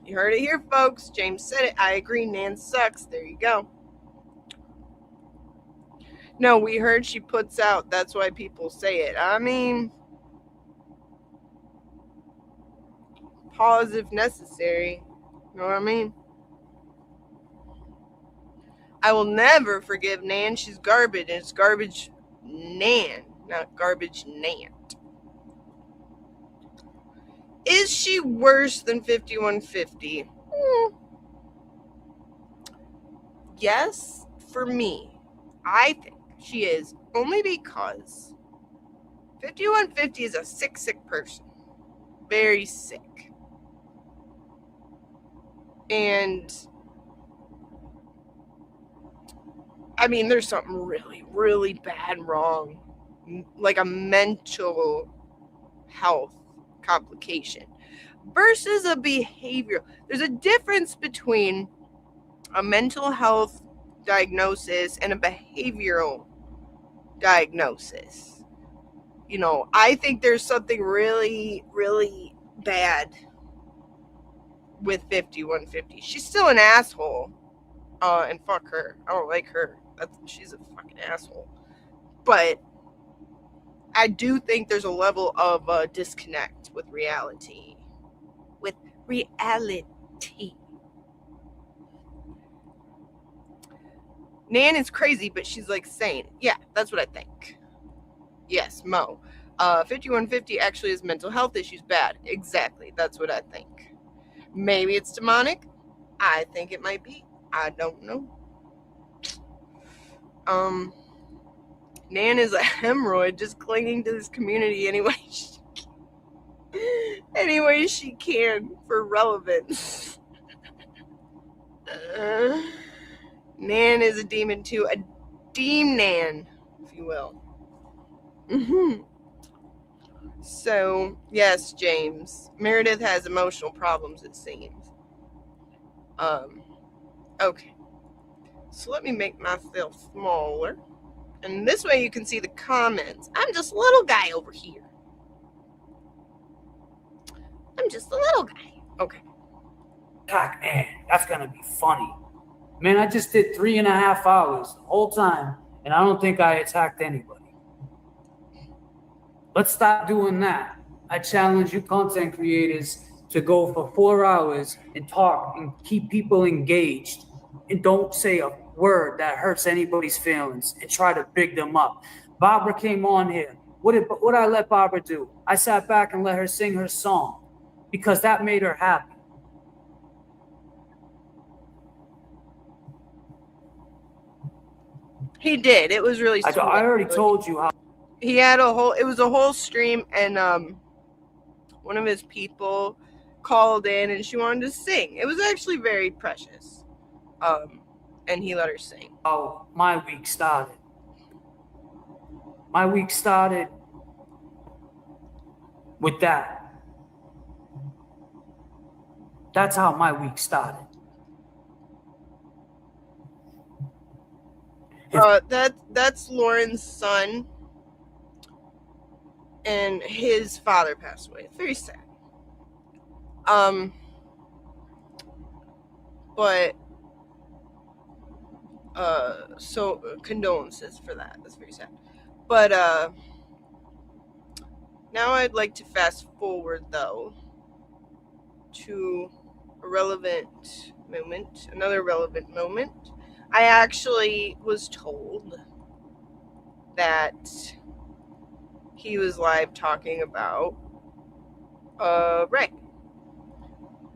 You heard it here, folks. James said it. I agree. Nan sucks. There you go. No, we heard she puts out. That's why people say it. I mean, pause if necessary. You know what I mean? I will never forgive Nan. She's garbage, and it's garbage Nan, not garbage Nant. Is she worse than 5150? Yes, for me. I think she is, only because 5150 is a sick person. Very sick. And I mean, there's something really, really bad wrong. Like a mental health complication versus a behavioral. There's a difference between a mental health diagnosis and a behavioral diagnosis. You know, I think there's something really, really bad with 5150. She's still an asshole. And fuck her. I don't like her. She's a fucking asshole. But I do think there's a level of disconnect with reality. With reality. Nan is crazy, but she's like sane. Yeah, that's what I think. Yes, Mo. 5150 actually has mental health issues bad. Exactly. That's what I think. Maybe it's demonic. I think it might be. I don't know. Nan is a hemorrhoid just clinging to this community anyway she can for relevance. Nan is a demon too. A demon Nan, if you will. So, yes, James. Meredith has emotional problems, it seems. Okay. So let me make myself smaller. And this way you can see the comments. I'm just a little guy over here. I'm just a little guy. Okay. Attack, man, that's gonna be funny. Man, I just did 3.5 hours the whole time, and I don't think I attacked anybody. Let's stop doing that. I challenge you content creators to go for 4 hours and talk and keep people engaged, and don't say a word that hurts anybody's feelings and try to big them up. Barbara came on here. What did I let Barbara do? I sat back and let her sing her song because that made her happy. He did. It was really sweet. I already told you how. He had it was a whole stream, and one of his people called in and she wanted to sing. It was actually very precious. And he let her sing. How my week started. My week started with that. That's how my week started. That's Lauren's son, and his father passed away. It's very sad. But so condolences for that. That's very sad. But now I'd like to fast forward though to a relevant moment, another relevant moment. I actually was told that he was live talking about Ray.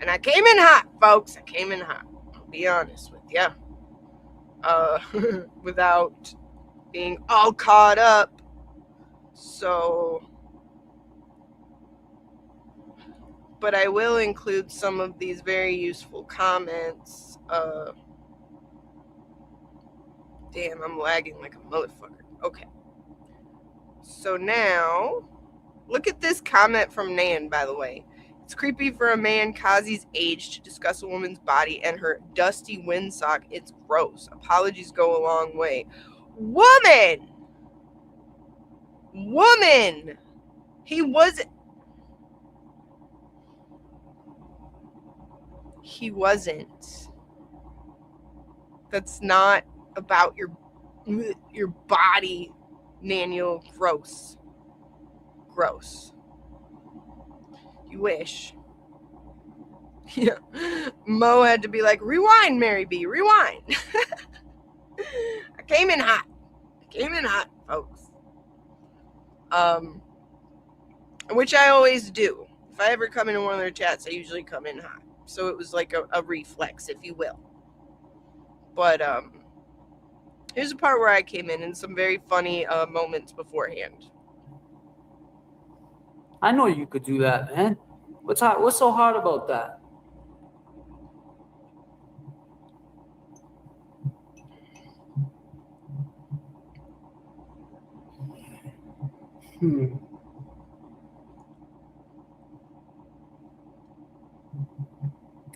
And I came in hot, folks. I came in hot. I'll be honest with you. Without being all caught up. So, but I will include some of these very useful comments. Damn, I'm lagging like a motherfucker. Okay. So now, look at this comment from Nan, by the way. It's creepy for a man Kazi's age to discuss a woman's body and her dusty windsock. It's gross. Apologies go a long way. Woman! He wasn't. That's not about your body, Naniel. Gross. You wish. Yeah. Mo had to be like, rewind, Mary B, rewind. I came in hot, folks. Which I always do. If I ever come into one of their chats, I usually come in hot. So it was like a reflex, if you will. But here's a part where I came in and some very funny moments beforehand. I know you could do that, man. What's so hard about that?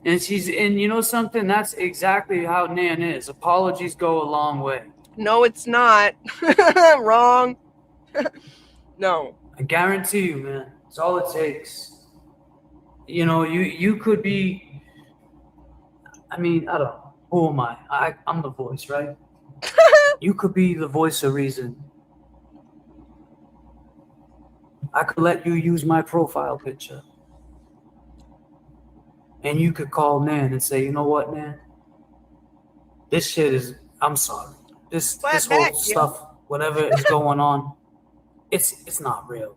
And you know something? That's exactly how Nan is. Apologies go a long way. No, it's not. Wrong. No. I guarantee you, man. It's all it takes. You know, you could be. I mean, I don't know. Who am I? I'm the voice, right? You could be the voice of reason. I could let you use my profile picture. And you could call Nan and say, you know what, Nan? This shit is, I'm sorry. This whole stuff, whatever is going on, it's not real.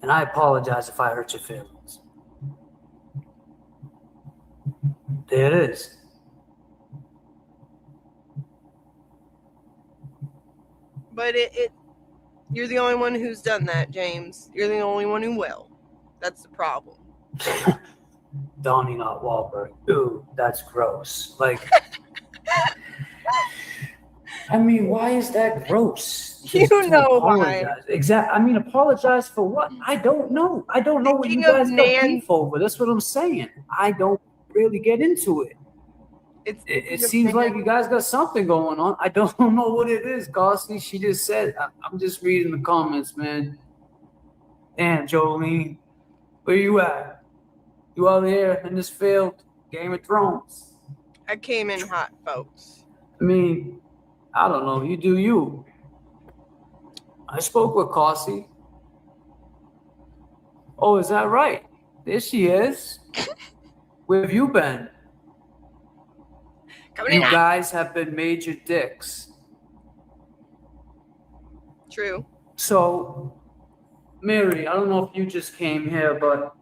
And I apologize if I hurt your feelings. There it is. But you're the only one who's done that, James. You're the only one who will. That's the problem. Donnie, not Wahlberg. Ooh, that's gross. Like, I mean, why is that gross? You know why. Exactly. I mean, apologize for what? I don't know. I don't know what you guys got beef over. That's what I'm saying. I don't really get into it. It seems like you guys got something going on. I don't know what it is, Gosley. She just said, I'm just reading the comments, man. Damn, Jolene, where you at? You out there in this field, Game of Thrones? I came in hot, folks. I mean, I don't know. You do you. I spoke with Cassie. Oh, is that right? There she is. Where have you been? You guys have been major dicks. True. So, Mary, I don't know if you just came here, but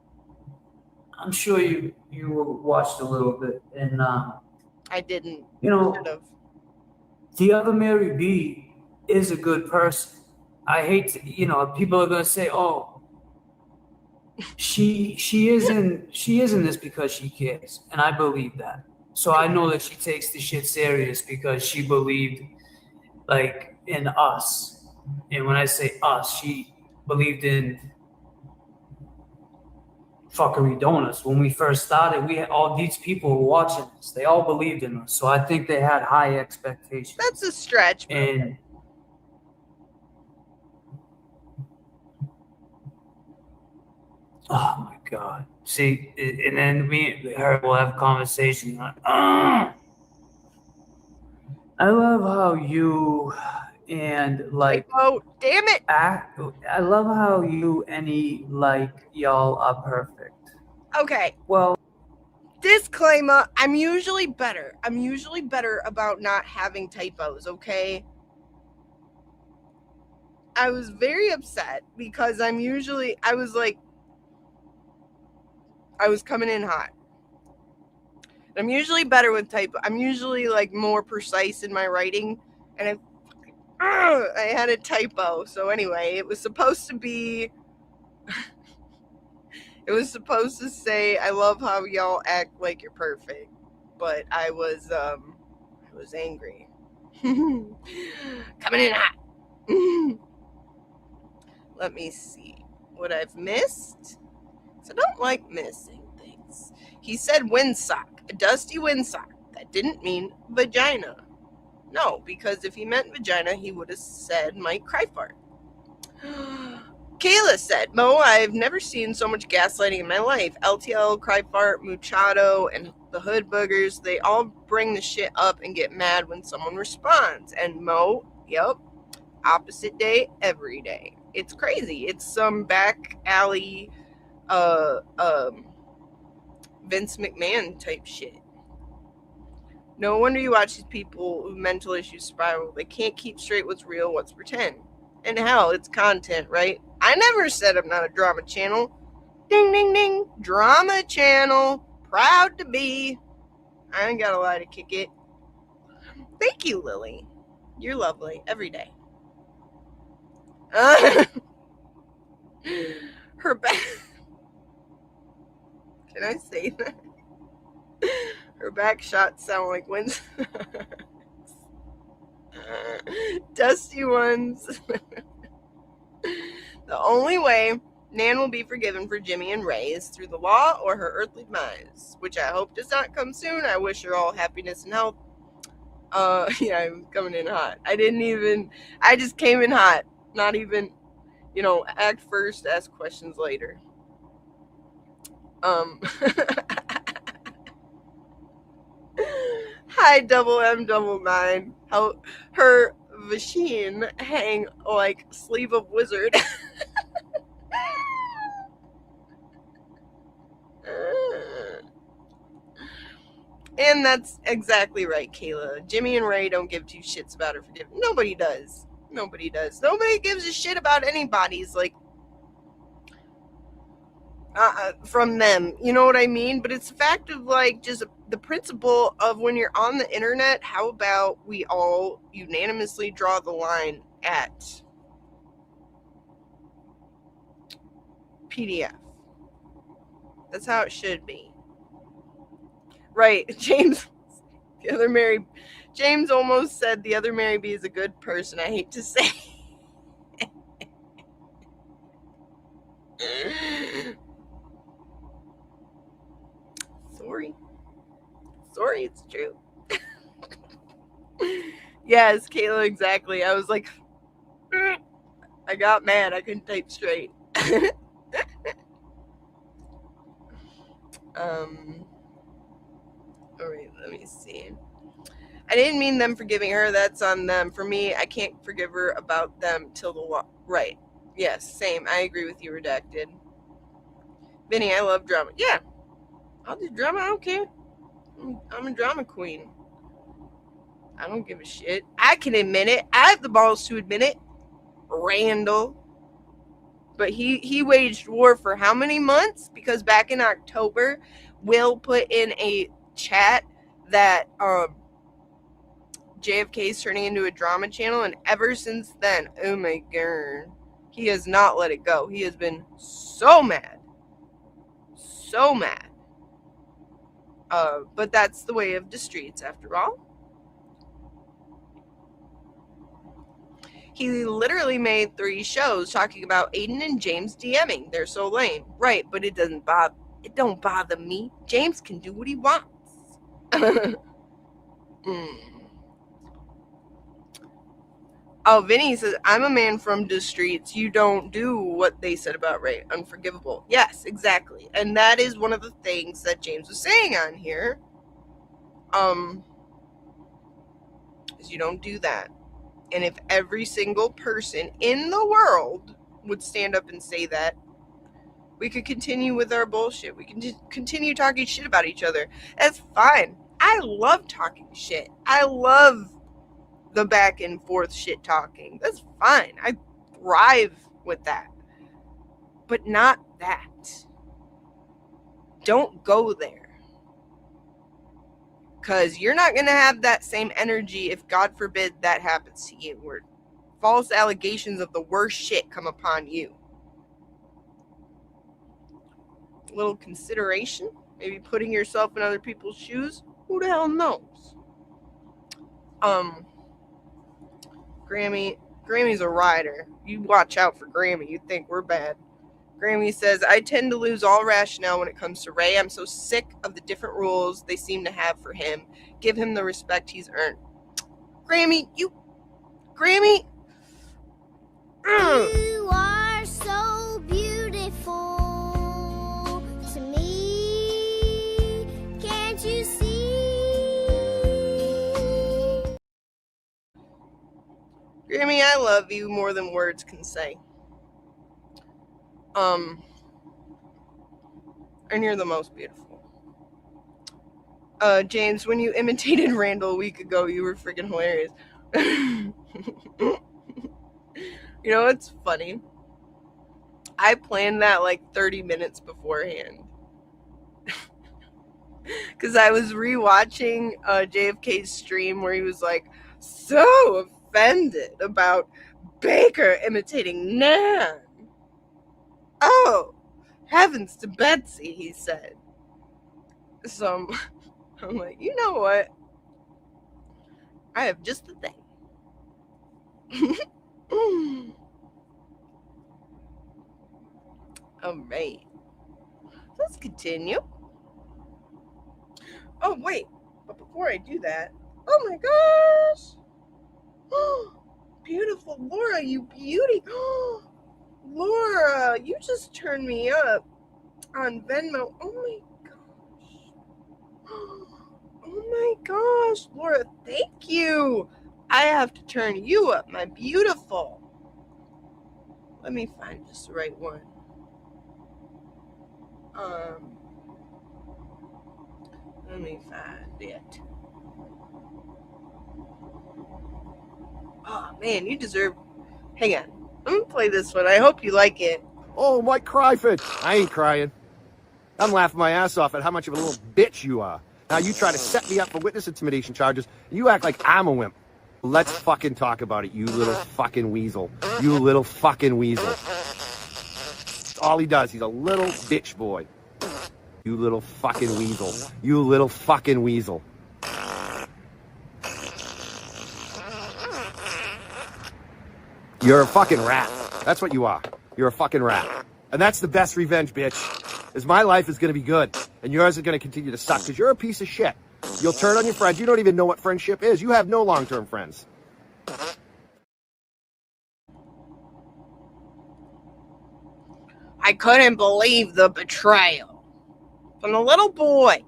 I'm sure you watched a little bit. And I didn't. You know, the other Mary B is a good person. I hate to, people are gonna say, "Oh, she isn't this because she cares," and I believe that. So I know that she takes the shit serious because she believed, like, in us. And when I say us, she believed in fuckery donuts. When we first started, we had all these people were watching us. They all believed in us. So I think they had high expectations. That's a stretch. And oh my God. See, and then her will have a conversation. I love how you and like, oh damn it, I love how you and y'all are perfect. Okay. Well, disclaimer, I'm usually better about not having typos, okay? I was very upset because I was coming in hot. I'm usually better with typo. I'm usually like more precise in my writing, and I had a typo. So anyway, it was supposed to be. It was supposed to say, "I love how y'all act like you're perfect," but I was angry. Coming in hot. Let me see what I've missed. So I don't like missing things. He said windsock, a dusty windsock. That didn't mean vagina. No, because if he meant vagina, he would have said Mike Cryfart. Kayla said, Mo, I've never seen so much gaslighting in my life. LTL, Cryfart, Muchacho, and the Hood Boogers, they all bring the shit up and get mad when someone responds. And Mo, yep, opposite day every day. It's crazy. It's some back alley Vince McMahon type shit. No wonder you watch these people with mental issues spiral. They can't keep straight what's real, what's pretend. And hell, it's content, right? I never said I'm not a drama channel. Ding, ding, ding. Drama channel. Proud to be. I ain't got a lie to kick it. Thank you, Lily. You're lovely every day. Her back. Can I say that? Her back shots sound like winds. Dusty ones. The only way Nan will be forgiven for Jimmy and Ray is through the law or her earthly demise, which I hope does not come soon. I wish her all happiness and health. Yeah, I'm coming in hot. I just came in hot. Not even, act first, ask questions later. Hi, double M, double 9. How her machine hang like sleeve of wizard. And that's exactly right, Kayla. Jimmy and Ray don't give two shits about her forgiveness. Nobody does. Nobody does. Nobody gives a shit about anybody's, from them. You know what I mean? But it's a fact of, just the principle of when you're on the internet, how about we all unanimously draw the line at PDF? That's how it should be. Right, James almost said the other Mary B is a good person. I hate to say. Sorry, it's true. Yes, Kayla, exactly. I was like, I got mad. I couldn't type straight. All right, let me see. I didn't mean them forgiving her. That's on them. For me, I can't forgive her about them till the law. Right. Yes, same. I agree with you, Redacted. Vinny, I love drama. Yeah, I'll do drama. I don't care. I'm a drama queen. I don't give a shit. I can admit it. I have the balls to admit it. Randall. But he waged war for how many months? Because back in October, Will put in a chat that JFK is turning into a drama channel, and ever since then, oh my god, he has not let it go. He has been so mad. But that's the way of the streets, after all. He literally made 3 shows talking about Aiden and James DMing. They're so lame. Right, but it don't bother me. James can do what he wants. Oh, Vinny says, I'm a man from the streets. You don't do what they said about Ray. Unforgivable. Yes, exactly. And that is one of the things that James was saying on here. Is you don't do that. And if every single person in the world would stand up and say that, we could continue with our bullshit. We can just continue talking shit about each other. That's fine. I love talking shit. I love the back and forth shit talking. That's fine. I thrive with that. But not that. Don't go there. Because you're not going to have that same energy if, God forbid, that happens to you. Where false allegations of the worst shit come upon you. A little consideration. Maybe putting yourself in other people's shoes. Who the hell knows? Grammy's a rider. You watch out for Grammy. You think we're bad. Grammy says, I tend to lose all rationale when it comes to Ray. I'm so sick of the different rules they seem to have for him. Give him the respect he's earned. Grammy. You are so beautiful to me. Can't you see? Grammy, I love you more than words can say. And you're the most beautiful. James, when you imitated Randall a week ago, you were freaking hilarious. You know what's funny? I planned that 30 minutes beforehand. Because I was rewatching JFK's stream where he was so offended about Baker imitating Nan. Oh, heavens to Betsy, he said. So I'm like, you know what? I have just the thing. All right. Let's continue. Oh, wait. But before I do that, oh my gosh. Beautiful Laura, you beauty. Laura, you just turned me up on Venmo. Oh my gosh. Oh my gosh. Laura, thank you. I have to turn you up, my beautiful. Let me find just the right one. Let me find it. Oh man, you deserve. Hang on. I'm gonna play this one. I hope you like it. Oh, Mike Cryford. I ain't crying. I'm laughing my ass off at how much of a little bitch you are. Now you try to set me up for witness intimidation charges, and you act like I'm a wimp. Let's fucking talk about it, you little fucking weasel. You little fucking weasel. That's all he does. He's a little bitch boy. You little fucking weasel. You little fucking weasel. You're a fucking rat. That's what you are. You're a fucking rat. And that's the best revenge, bitch. Is my life is gonna be good, and yours is gonna continue to suck, because you're a piece of shit. You'll turn on your friends. You don't even know what friendship is. You have no long-term friends. I couldn't believe the betrayal from the little boy.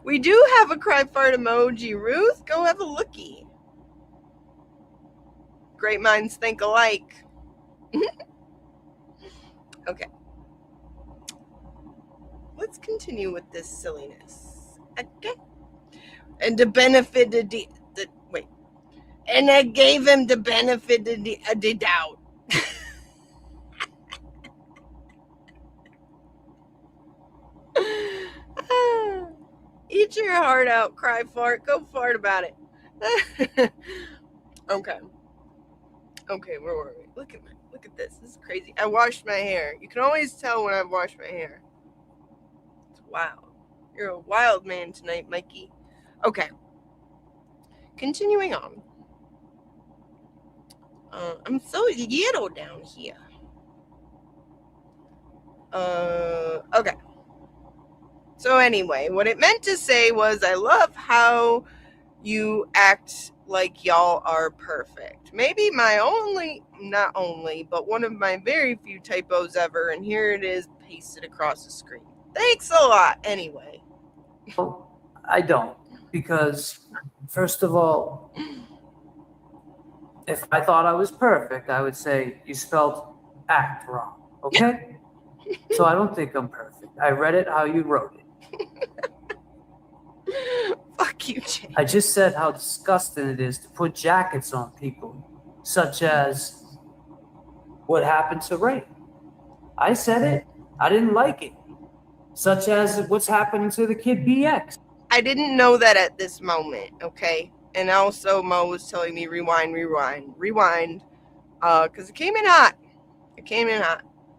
We do have a cry fart emoji, Ruth. Go have a lookie. Great minds think alike. Okay. Let's continue with this silliness. Okay. And the benefit of the wait. And I gave him the benefit of the doubt. Eat your heart out, cry fart. Go fart about it. Okay. Okay, where were we? Look at this. This is crazy. I washed my hair. You can always tell when I've washed my hair. It's wild. You're a wild man tonight, Mikey. Okay. Continuing on. I'm so little down here. Okay. So anyway, what it meant to say was, I love how you act like y'all are perfect. Maybe my not only, but one of my very few typos ever, and here it is pasted across the screen. Thanks a lot, anyway. Well, I don't, because first of all, if I thought I was perfect, I would say you spelled act wrong, okay? So I don't think I'm perfect. I read it how you wrote it. Fuck you, Jay. I just said how disgusting it is to put jackets on people, such as what happened to Ray. I said it. I didn't like it. Such as what's happening to the kid BX. I didn't know that at this moment, okay? And also Mo was telling me rewind, because it came in hot.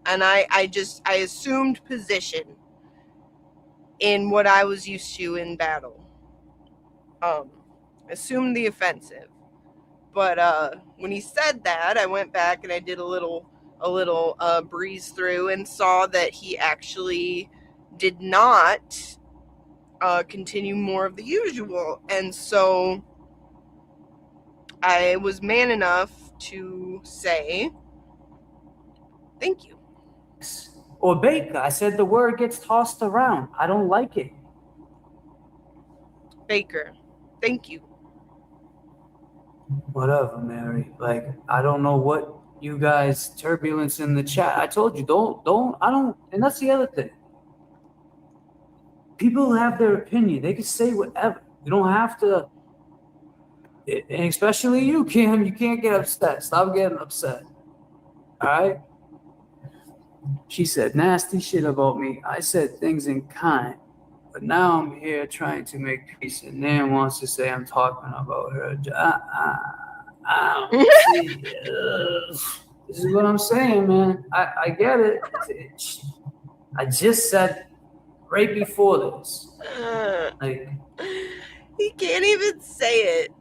And I assumed position in what I was used to in battle. Assumed the offensive. But when he said that, I went back and I did a little breeze through and saw that he actually did not continue more of the usual. And so I was man enough to say thank you. Or Baker. I said the word gets tossed around. I don't like it. Baker, thank you. Whatever, Mary. Like, I don't know what you guys turbulence in the chat. I told you, and that's the other thing. People have their opinion. They can say whatever. You don't have to, and especially you, Kim, you can't get upset. Stop getting upset. All right? She said nasty shit about me. I said things in kind. But now I'm here trying to make peace, and Nan wants to say I'm talking about her. See, this is what I'm saying, man. I get it. I just said right before this. Like, he can't even say it.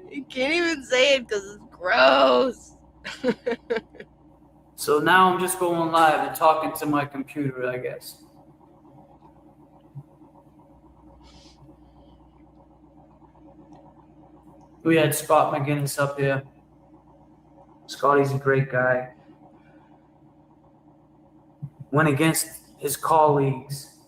He can't even say it because it's gross. so now I'm just going live and talking to my computer, I guess. We had Scott McGinnis up here. Scotty's a great guy. Went against his colleagues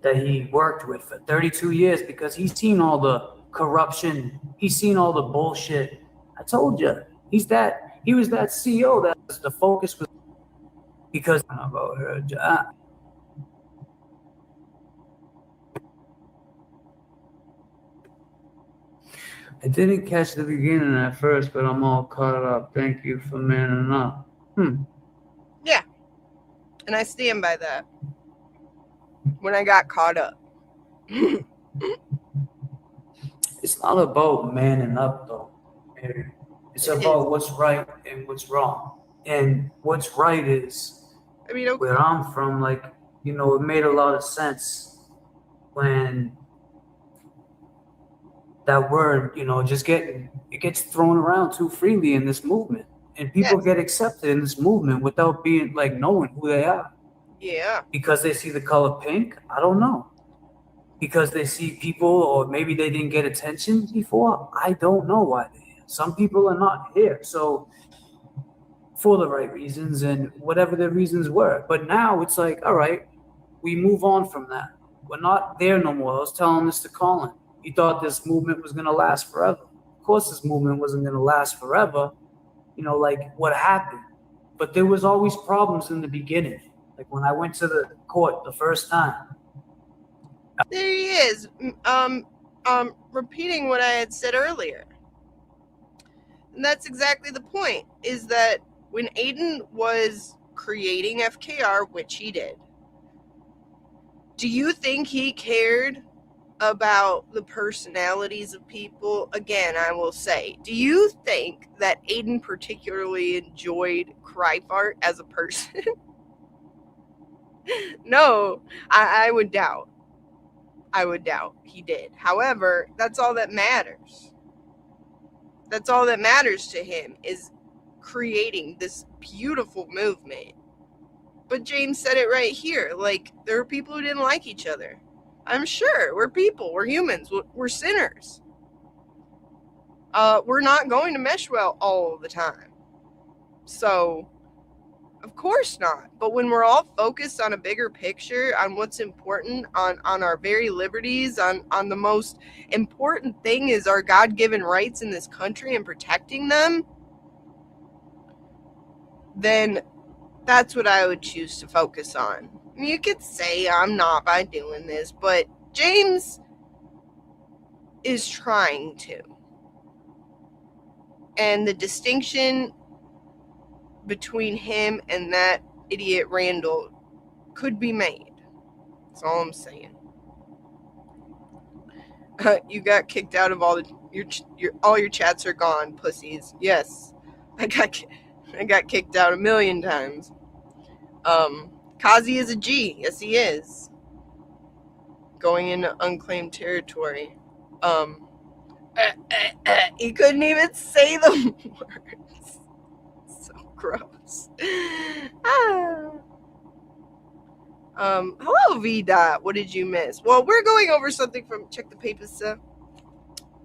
that he worked with for 32 years because he's seen all the corruption. He's seen all the bullshit. I told you, he was that CEO that was the focus was because about her job. I didn't catch the beginning at first, but I'm all caught up. Thank you for manning up. Yeah. And I stand by that. When I got caught up. It's not about manning up, though, Mary. It's about what's right and what's wrong. And what's right is, where I'm from, like, you know, it made a lot of sense when that word, you know, it gets thrown around too freely in this movement. And people get accepted in this movement without being, like, knowing who they are. Yeah. Because they see the color pink? I don't know. Because they see people, or maybe they didn't get attention before? I don't know why they're here. Some people are not here. So, for the right reasons and whatever their reasons were. But now it's like, all right, we move on from that. We're not there no more. I was telling Mr. Collin, he thought this movement was going to last forever. Of course, this movement wasn't going to last forever. You know, like what happened. But there was always problems in the beginning. Like when I went to the court the first time. There he is. Repeating what I had said earlier. And that's exactly the point, is that when Aiden was creating FKR, which he did, do you think he cared about the personalities of people? Again, I will say, do you think that Aiden particularly enjoyed Cryfart as a person? No, I would doubt. I would doubt he did. However, that's all that matters. That's all that matters to him, is creating this beautiful movement. But James said it right here. Like, there are people who didn't like each other. I'm sure. We're people. We're humans. We're sinners. We're not going to mesh well all the time. So, of course not. But when we're all focused on a bigger picture, on what's important, on our very liberties, on the most important thing is our God-given rights in this country and protecting them, then that's what I would choose to focus on. You could say I'm not by doing this, but James is trying to. And the distinction between him and that idiot Randall could be made. That's all I'm saying. You got kicked out of all your chats are gone, pussies. Yes, I got kicked out 1,000,000 times. Kazi is a G. Yes, he is. Going into unclaimed territory. He couldn't even say the words. So gross. Hello, V-Dot. What did you miss? Well, we're going over something from Check the Papers, sir.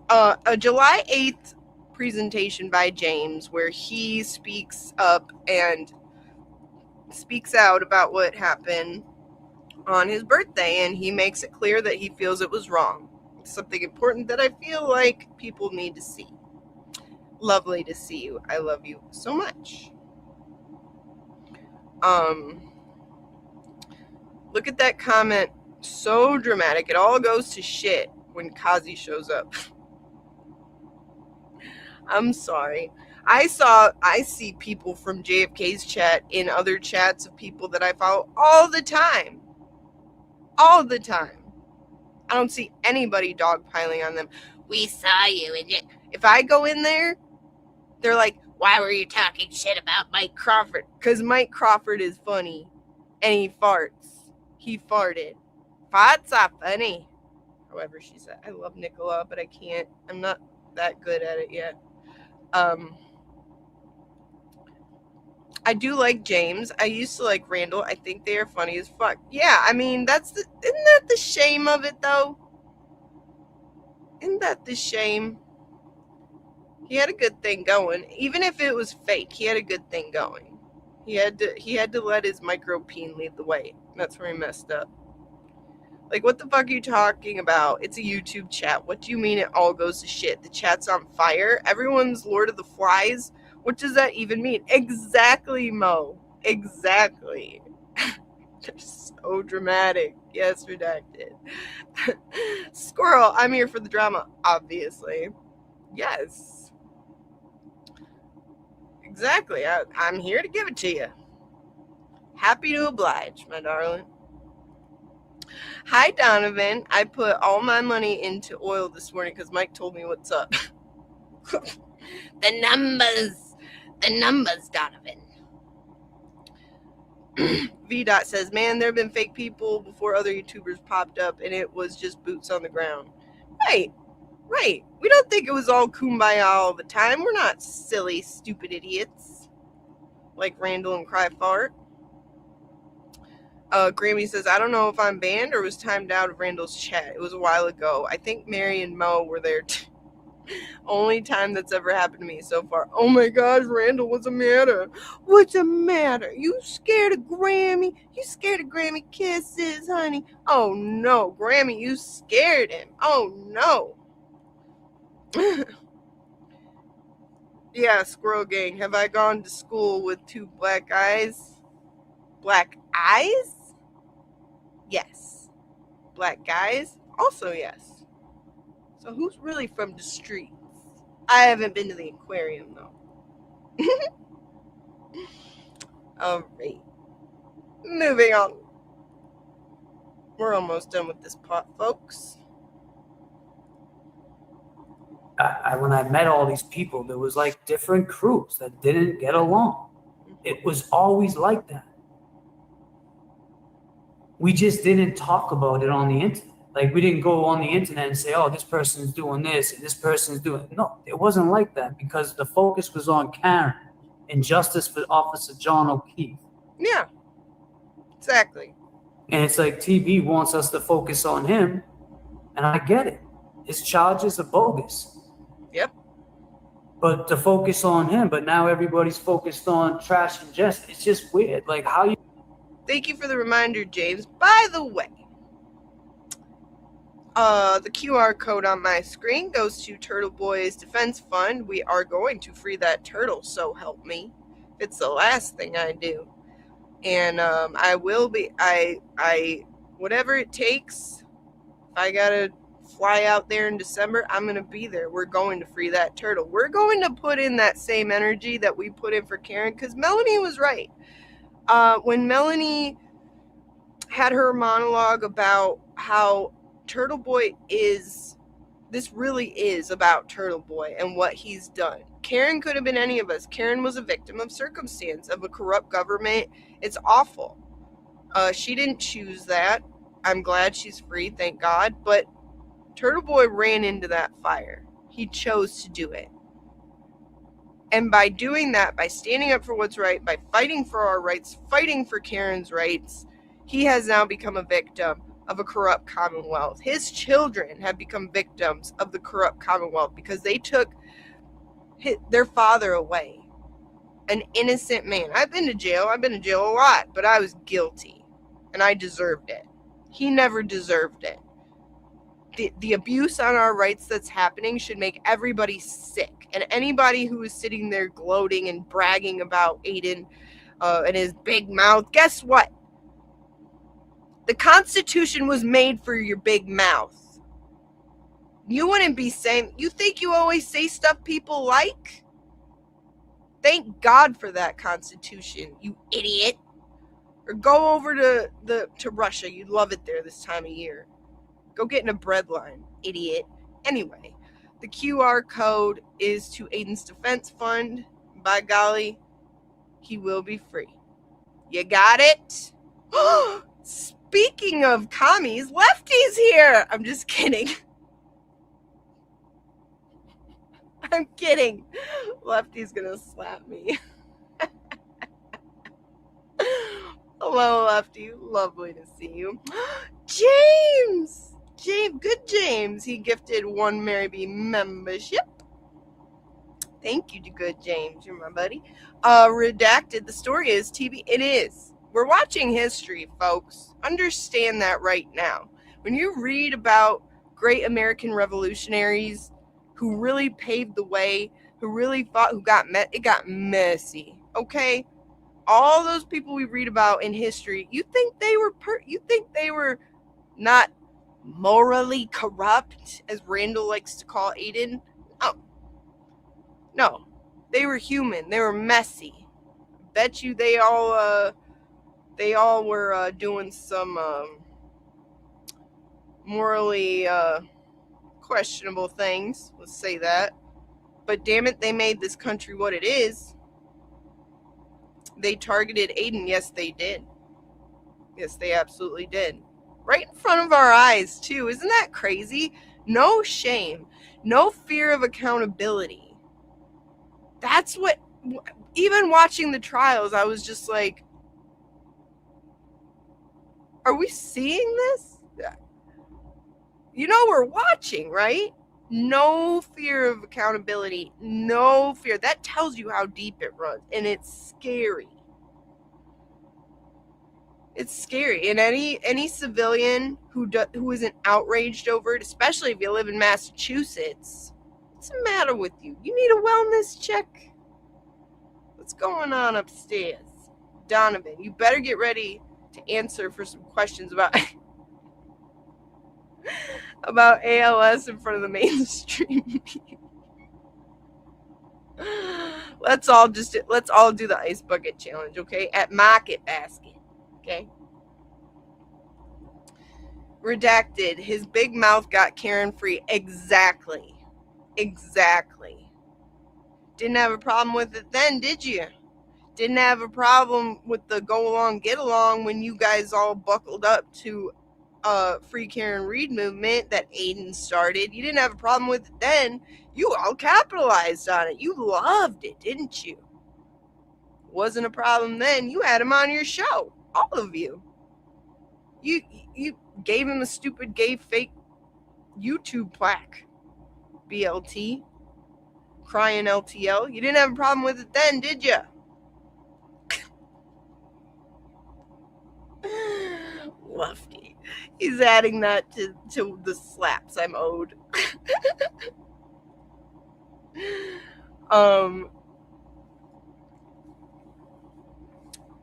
A July 8th presentation by James where he speaks up and speaks out about what happened on his birthday, and he makes it clear that he feels it was wrong. It's something important that I feel like people need to see. Lovely to see you. I love you so much. Look at that comment. So dramatic. It all goes to shit when Kazi shows up. I'm sorry. I see people from JFK's chat in other chats of people that I follow all the time. All the time. I don't see anybody dogpiling on them. We saw you, and if I go in there, they're like, why were you talking shit about Mike Crawford? Because Mike Crawford is funny, and he farts. He farted. Farts are funny. However she said. I love Nicola, but I can't. I'm not that good at it yet. I do like James. I used to like Randall. I think they are funny as fuck. Yeah, I mean, isn't that the shame of it, though? Isn't that the shame? He had a good thing going. Even if it was fake, he had a good thing going. He had to let his micro-peen lead the way. That's where he messed up. Like, what the fuck are you talking about? It's a YouTube chat. What do you mean it all goes to shit? The chat's on fire? Everyone's Lord of the Flies? What does that even mean? Exactly, Mo. Exactly. They're so dramatic. Yes, redacted. Squirrel, I'm here for the drama, obviously. Yes. Exactly. I'm here to give it to you. Happy to oblige, my darling. Hi, Donovan. I put all my money into oil this morning because Mike told me what's up. The numbers, Donovan. V-Dot says, man, there have been fake people before other YouTubers popped up, and it was just boots on the ground. Right. We don't think it was all kumbaya all the time. We're not silly, stupid idiots like Randall and Cry Fart. Grammy says, I don't know if I'm banned or was timed out of Randall's chat. It was a while ago. I think Mary and Mo were there too. Only time that's ever happened to me so far. Oh my gosh, Randall, what's the matter? What's the matter? You scared of Grammy? You scared of Grammy kisses, honey? Oh no, Grammy, you scared him. Oh no. Yeah, Squirrel Gang. Have I gone to school with two black eyes? Black eyes? Yes. Black guys? Also yes. So who's really from the streets? I haven't been to the aquarium though. Alright. Moving on. We're almost done with this pot, folks. When I met all these people, there was like different crews that didn't get along. It was always like that. We just didn't talk about it on the internet. Like, we didn't go on the internet and say, oh, this person's doing this and this person's doing... No, it wasn't like that because the focus was on Karen and justice for Officer John O'Keefe. Yeah, exactly. And it's like TB wants us to focus on him, and I get it. His charges are bogus. Yep. But to focus on him, but now everybody's focused on Trash and Jess. It's just weird. Like, how you... Thank you for the reminder, James. By the way, the QR code on my screen goes to Turtle Boy's Defense Fund. We are going to free that turtle, so help me. It's the last thing I do. And I will be, whatever it takes, if I gotta fly out there in December, I'm gonna be there. We're going to free that turtle. We're going to put in that same energy that we put in for Karen, because Melanie was right. When Melanie had her monologue about how Turtle Boy this really is about Turtle Boy and what he's done. Karen could have been any of us. Karen was a victim of circumstance, of a corrupt government. It's awful. She didn't choose that. I'm glad she's free, thank God. But Turtle Boy ran into that fire. He chose to do it. And by doing that, by standing up for what's right, by fighting for our rights, fighting for Karen's rights, he has now become a victim of a corrupt Commonwealth. His children have become victims of the corrupt Commonwealth because they took their father away. An innocent man. I've been to jail a lot, but I was guilty. And I deserved it. He never deserved it. The abuse on our rights that's happening should make everybody sick. And anybody who is sitting there gloating and bragging about Aiden and his big mouth, guess what? The Constitution was made for your big mouth. You wouldn't be saying, you think you always say stuff people like? Thank God for that Constitution, you idiot. Or go over to Russia. You'd love it there this time of year. Go get in a bread line, idiot. Anyway, the QR code is to Aiden's Defense Fund. By golly, he will be free. You got it? Speaking of commies, Lefty's here. I'm just kidding. I'm kidding. Lefty's gonna slap me. Hello, Lefty. Lovely to see you. James! Good James. He gifted 1 Mary B membership. Thank you to good James. You're my buddy. Redacted. The story is TV. It is. We're watching history, folks. Understand that right now. When you read about great American revolutionaries who really paved the way, who really fought, it got messy. Okay? All those people we read about in history, you think they were not morally corrupt, as Randall likes to call Aiden? No. They were human. They were messy. Bet you they all were doing some morally questionable things. Let's say that. But damn it, they made this country what it is. They targeted Aiden. Yes, they did. Yes, they absolutely did. Right in front of our eyes, too. Isn't that crazy? No shame. No fear of accountability. That's what... Even watching the trials, I was just like, are we seeing this? You know we're watching, right? No fear of accountability. No fear. That tells you how deep it runs. And it's scary. It's scary. And any civilian who isn't outraged over it, especially if you live in Massachusetts, what's the matter with you? You need a wellness check? What's going on upstairs? Donovan, you better get ready to answer for some questions about ALS in front of the mainstream. Let's all do the ice bucket challenge, okay? At Market Basket, okay? Redacted. His big mouth got Karen free. Exactly. Didn't have a problem with it then, did you? Didn't have a problem with the go along, get along when you guys all buckled up to Free Karen Reed movement that Aiden started. You didn't have a problem with it then. You all capitalized on it. You loved it, didn't you? Wasn't a problem then. You had him on your show. All of you. You gave him a stupid gay fake YouTube plaque. BLT. Crying LTL. You didn't have a problem with it then, did you? Lefty. He's adding that to the slaps I'm owed.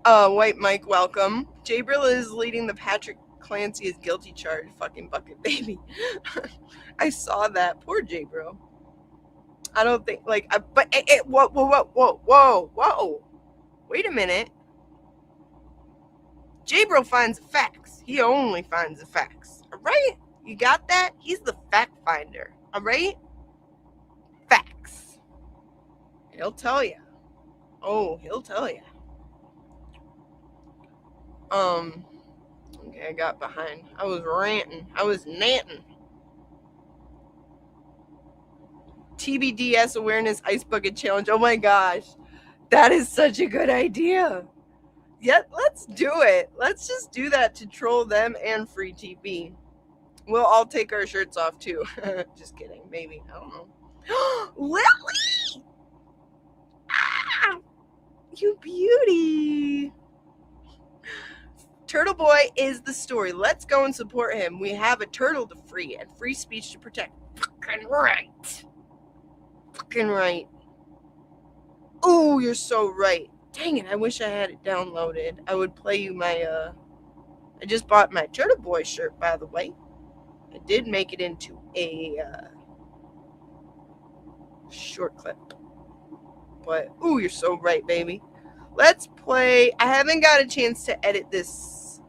White Mike, welcome. Jabril is leading the Patrick Clancy is guilty charge. Fucking bucket baby. I saw that. Poor Jabril. I don't think whoa. Wait a minute. Jabril finds the facts. He only finds the facts. All right? You got that? He's the fact finder. All right? Facts. He'll tell you. Oh, he'll tell you. Okay, I got behind. I was ranting. I was nanting. TBDS Awareness Ice Bucket Challenge. Oh my gosh. That is such a good idea. Yeah, let's do it. Let's just do that to troll them and free TV. We'll all take our shirts off too. Just kidding. Maybe. I don't know. Lily! Ah, you beauty. Turtle Boy is the story. Let's go and support him. We have a turtle to free and free speech to protect. Fucking right. Fucking right. Oh, you're so right. Dang it, I wish I had it downloaded. I would play you my, I just bought my Turtle Boy shirt, by the way. I did make it into a, short clip. But, ooh, you're so right, baby. Let's play. I haven't got a chance to edit this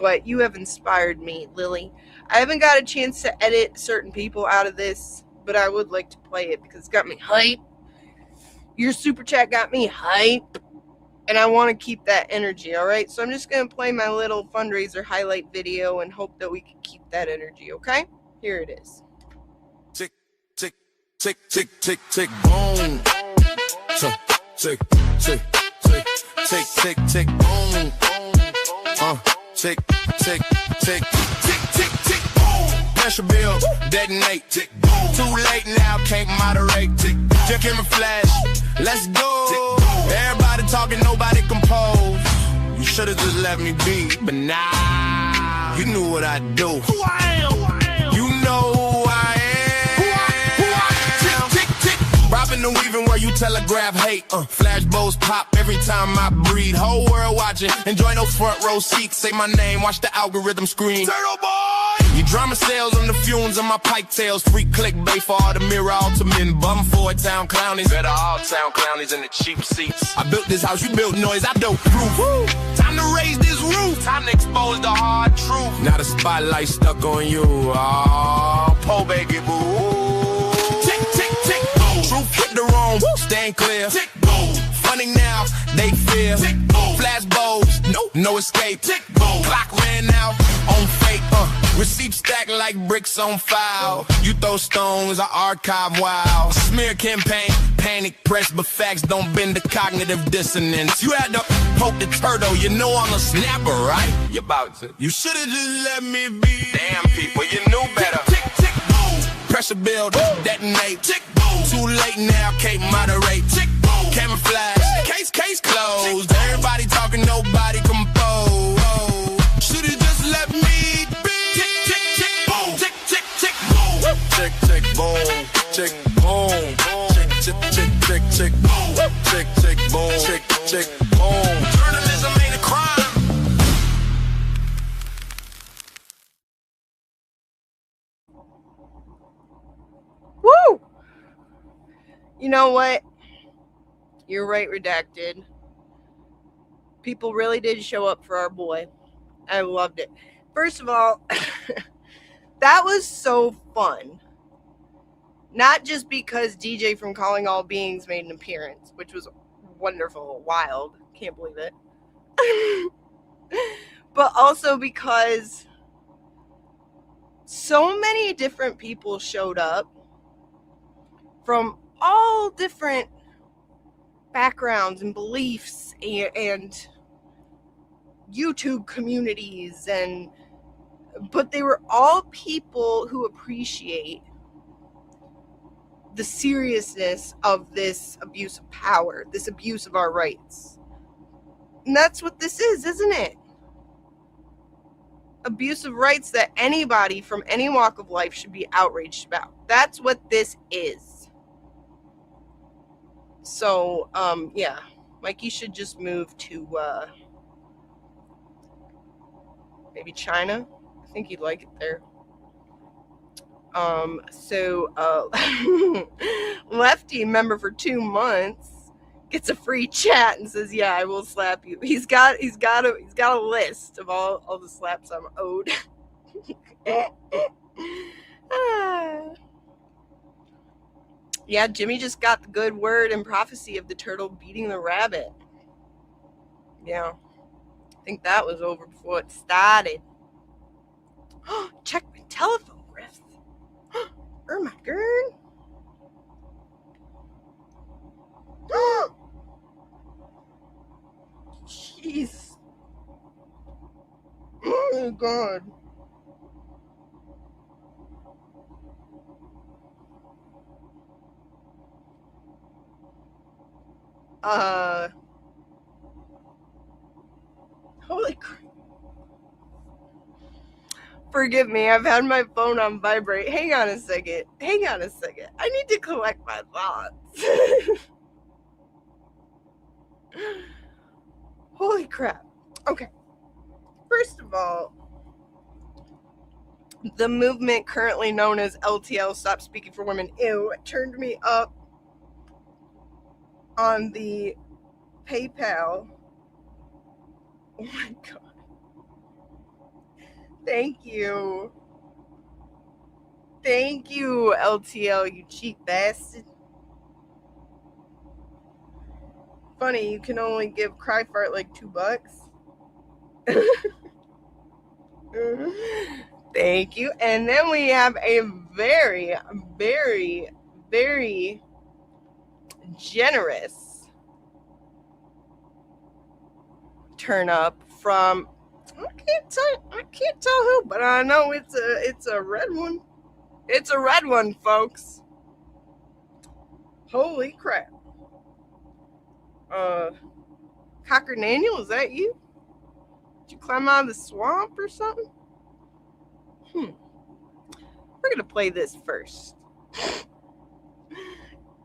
but you have inspired me, Lily. I haven't got a chance to edit certain people out of this, but I would like to play it because it's got me hype. Your super chat got me hype, and I want to keep that energy, all right? So I'm just going to play my little fundraiser highlight video and hope that we can keep that energy, okay? Here it is. Tick, tick, tick, tick, tick, tick, boom. Tick, tick, tick, tick, tick, tick, tick, boom. Tick, tick, tick, tick, tick, tick, boom. Pressure build, detonate, tick, boom. Too late now, can't moderate, tick, just give me flash, let's go. Everybody talking, nobody compose. You should've just let me be, but nah, you knew what I do. Who I am, you know who I am. Tick, tick, tick, robbing and weaving where you telegraph hate. Flash bows pop every time I breathe. Whole world watching, enjoy those front row seats. Say my name, watch the algorithm screen. Turtle boy! You drama sales on the fumes on my pike tails. Free clickbait for all the mirror ultimate bum for town clownies. Better all town clownies in the cheap seats. I built this house, you built noise, I built proof. Woo. Time to raise this roof, time to expose the hard truth. Now the spotlight stuck on you. Oh, po baby boo. Tick, tick, tick, boom. Truth hit the wrong, staying clear. Tick, boom. Funny now, they fear. Tick, boom. Flash bows, no escape. Tick, boom. Clock ran out on fake. Receipts stacked like bricks on file. You throw stones, I archive wild. Smear campaign, panic press, but facts don't bend the cognitive dissonance. You had to poke the turtle, you know I'm a snapper, right? You about to. You should've just let me be. Damn people, you knew better. Tick, tick, boom. Pressure build, detonate. Tick, boom. Too late now, can't moderate. Tick, boom. Camouflage, case closed. Everybody talking, nobody compose. Should've just let me be. Tick, tick, boom, tick, boom, tick, tick, tick, tick, tick, boom, tick, tick, boom, tick, tick, boom. Journalism ain't a crime. Woo! You know what? You're right, Redacted. People really did show up for our boy. I loved it. First of all, that was so fun. Not just because DJ from Calling All Beings made an appearance, which was wonderful, wild, can't believe it. But also because so many different people showed up from all different backgrounds and beliefs and YouTube communities, but they were all people who appreciate the seriousness of this abuse of power, this abuse of our rights. And that's what this is, isn't it? Abuse of rights that anybody from any walk of life should be outraged about. That's what this is. So, yeah, Mikey should just move to maybe China. I think he'd like it there. Lefty, member for 2 months, gets a free chat and says, "Yeah, I will slap you." He's got a list of all the slaps I'm owed. Yeah, Jimmy just got the good word and prophecy of the turtle beating the rabbit. Yeah, I think that was over before it started. Check my telephone. Oh my god. Jeez. Oh my god. Holy crap. Forgive me, I've had my phone on vibrate. Hang on a second. I need to collect my thoughts. Holy crap. Okay. First of all, the movement currently known as LTL, Stop Speaking for Women, it turned me up on the PayPal. Oh my god. Thank you. Thank you, LTL, you cheap bastard. Funny, you can only give Cry Fart like $2. Thank you. And then we have a very, very, very generous turn up from I can't tell who, but I know it's a red one. It's a red one, folks. Holy crap. Cocker Daniel, is that you? Did you climb out of the swamp or something? We're gonna play this first.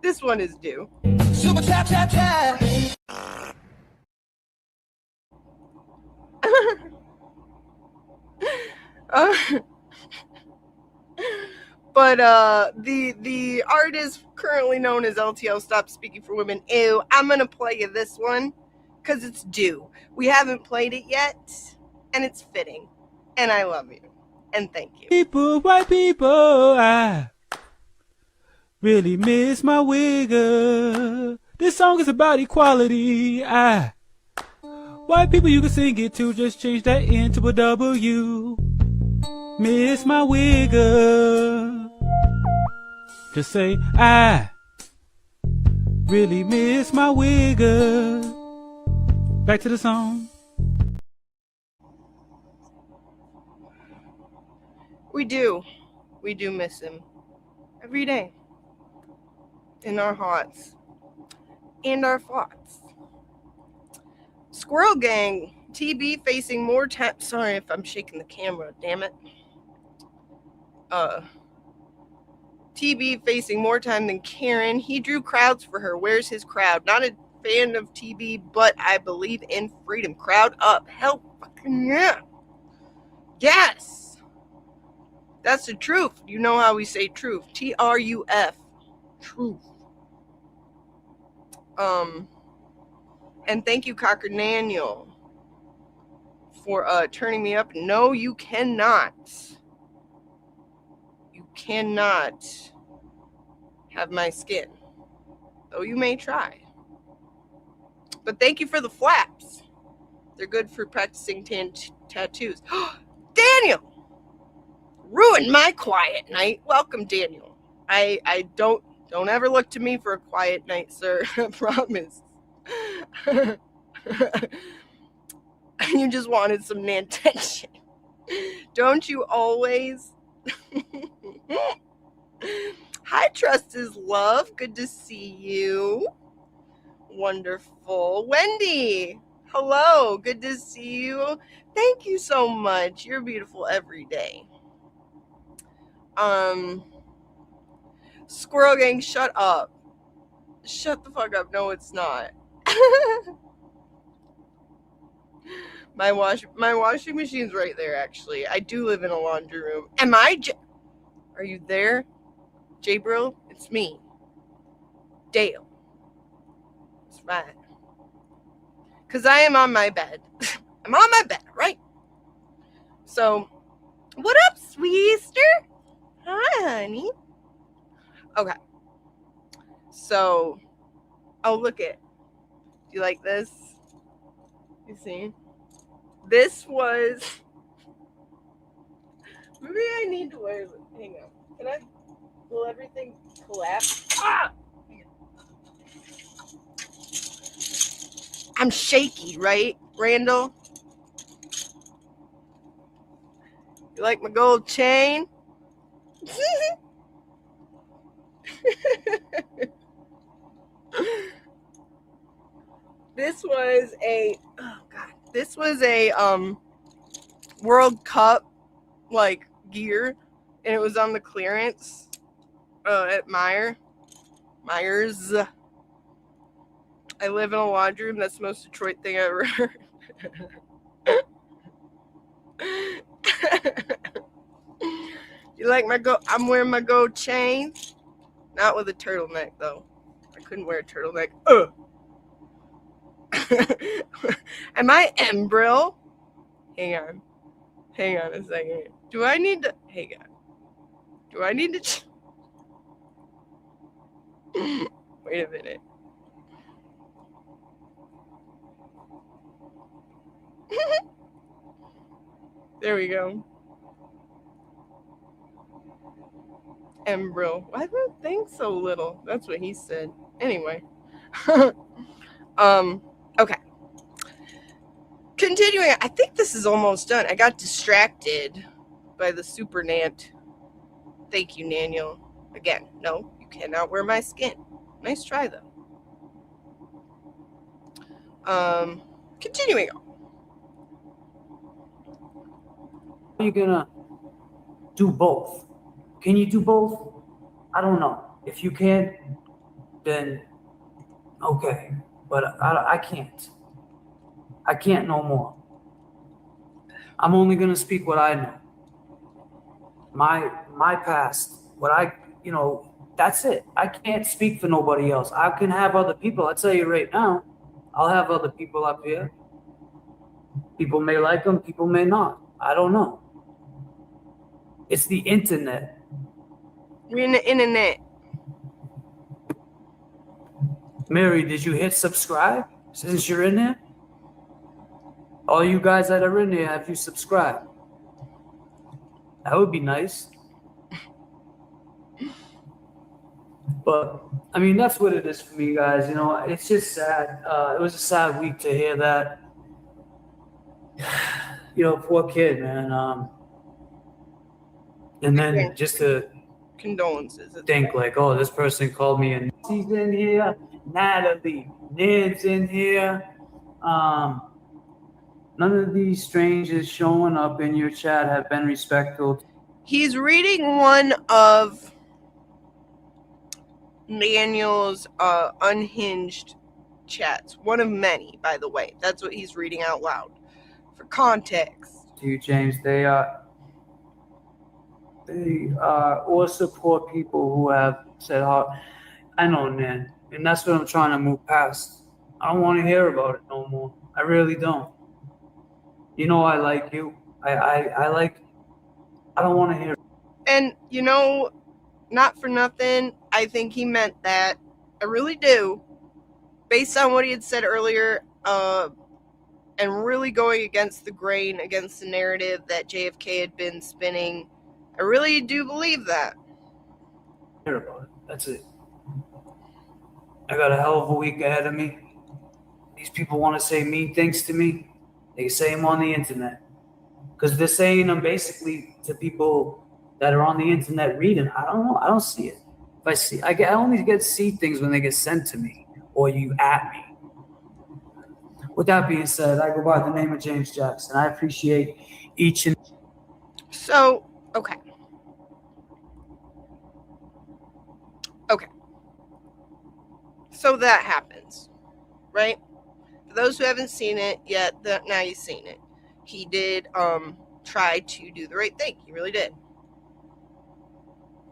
This one is due. Super tap tap tap. But the artist currently known as LTL Stop Speaking for Women. Ew, I'm gonna play you this one because it's due. We haven't played it yet, and it's fitting. And I love you. And thank you. People, white people, I really miss my wigger. This song is about equality. White people, you can sing it too. Just change that into a W. Miss my wigger. Just say, I really miss my wigger. Back to the song. We do miss him every day in our hearts and our thoughts. Squirrel Gang, TB facing more time. Sorry if I'm shaking the camera, damn it. TB facing more time than Karen. He drew crowds for her. Where's his crowd? Not a fan of TB, but I believe in freedom. Crowd up. Hell fucking yeah. Yes. That's the truth. You know how we say truth. TRUF. Truth. And thank you, Cocker Daniel, for turning me up. No, you cannot. You cannot have my skin. Though you may try. But thank you for the flaps. They're good for practicing tattoos. Daniel! Ruined my quiet night. Welcome, Daniel. I don't ever look to me for a quiet night, sir. I promise. You just wanted some attention. Don't you always? Hi, Trust is Love. Good to see you. Wonderful. Wendy. Hello. Good to see you. Thank you so much. You're beautiful every day. Squirrel Gang, shut up. Shut the fuck up. No, it's not. My washing machine's right there, actually. I do live in a laundry room. Are you there? Jabril? It's me. Dale. That's right. Because I am on my bed. I'm on my bed, right? So, what up, sweeester? Hi, honey. Okay. So, oh, look it. Do you like this? You see? This was... Maybe I need to wear... Hang on. Will everything collapse? Ah! I'm shaky, right, Randall? You like my gold chain? This was a World Cup like gear, and it was on the clearance at Myers. I live in a laundry room. That's the most Detroit thing I ever heard. You like my gold? I'm wearing my gold chain. Not with a turtleneck, though. I couldn't wear a turtleneck. Am I Embril? Hang on. Hang on a second. Do I need to? Hang on. Do I need to? Wait a minute. There we go. Embryo. Why the thing so little? That's what he said. Anyway. Okay. Continuing, I think this is almost done. I got distracted by the super Nant. Thank you, Naniel. Again, no, you cannot wear my skin. Nice try, though. Continuing on. Are you gonna do both? Can you do both? I don't know. If you can't, then okay. But I can't. I can't no more. I'm only gonna speak what I know. My past, what I, that's it. I can't speak for nobody else. I can have other people. I'll tell you right now, I'll have other people up here. People may like them, people may not. I don't know. It's the internet. We're in the internet. Mary, did you hit subscribe since you're in there? All you guys that are in there, have you subscribed? That would be nice. But, I mean, that's what it is for me, guys. It's just sad. It was a sad week to hear that. Poor kid, man. And then just to condolences. Think like, oh, this person called me and she's in here, Natalie, Ned's in here. None of these strangers showing up in your chat have been respectful. He's reading one of Daniel's unhinged chats. One of many, by the way. That's what he's reading out loud. For context. To you, James, they or support people who have said how I know, man, and that's what I'm trying to move past. I don't want to hear about it no more. I really don't. I like you. I don't want to hear. And not for nothing, I think he meant that. I really do. Based on what he had said earlier, and really going against the grain, against the narrative that JFK had been spinning. I really do believe that. Hear about it. That's it. I got a hell of a week ahead of me. These people want to say mean things to me. They can say them on the internet. Because they're saying them basically to people that are on the internet reading. I don't know. I don't see it. I only get to see things when they get sent to me or you at me. With that being said, I go by the name of James Jackson. I appreciate each and... So, okay. So that happens, right? For those who haven't seen it yet, now you've seen it. He did try to do the right thing. He really did.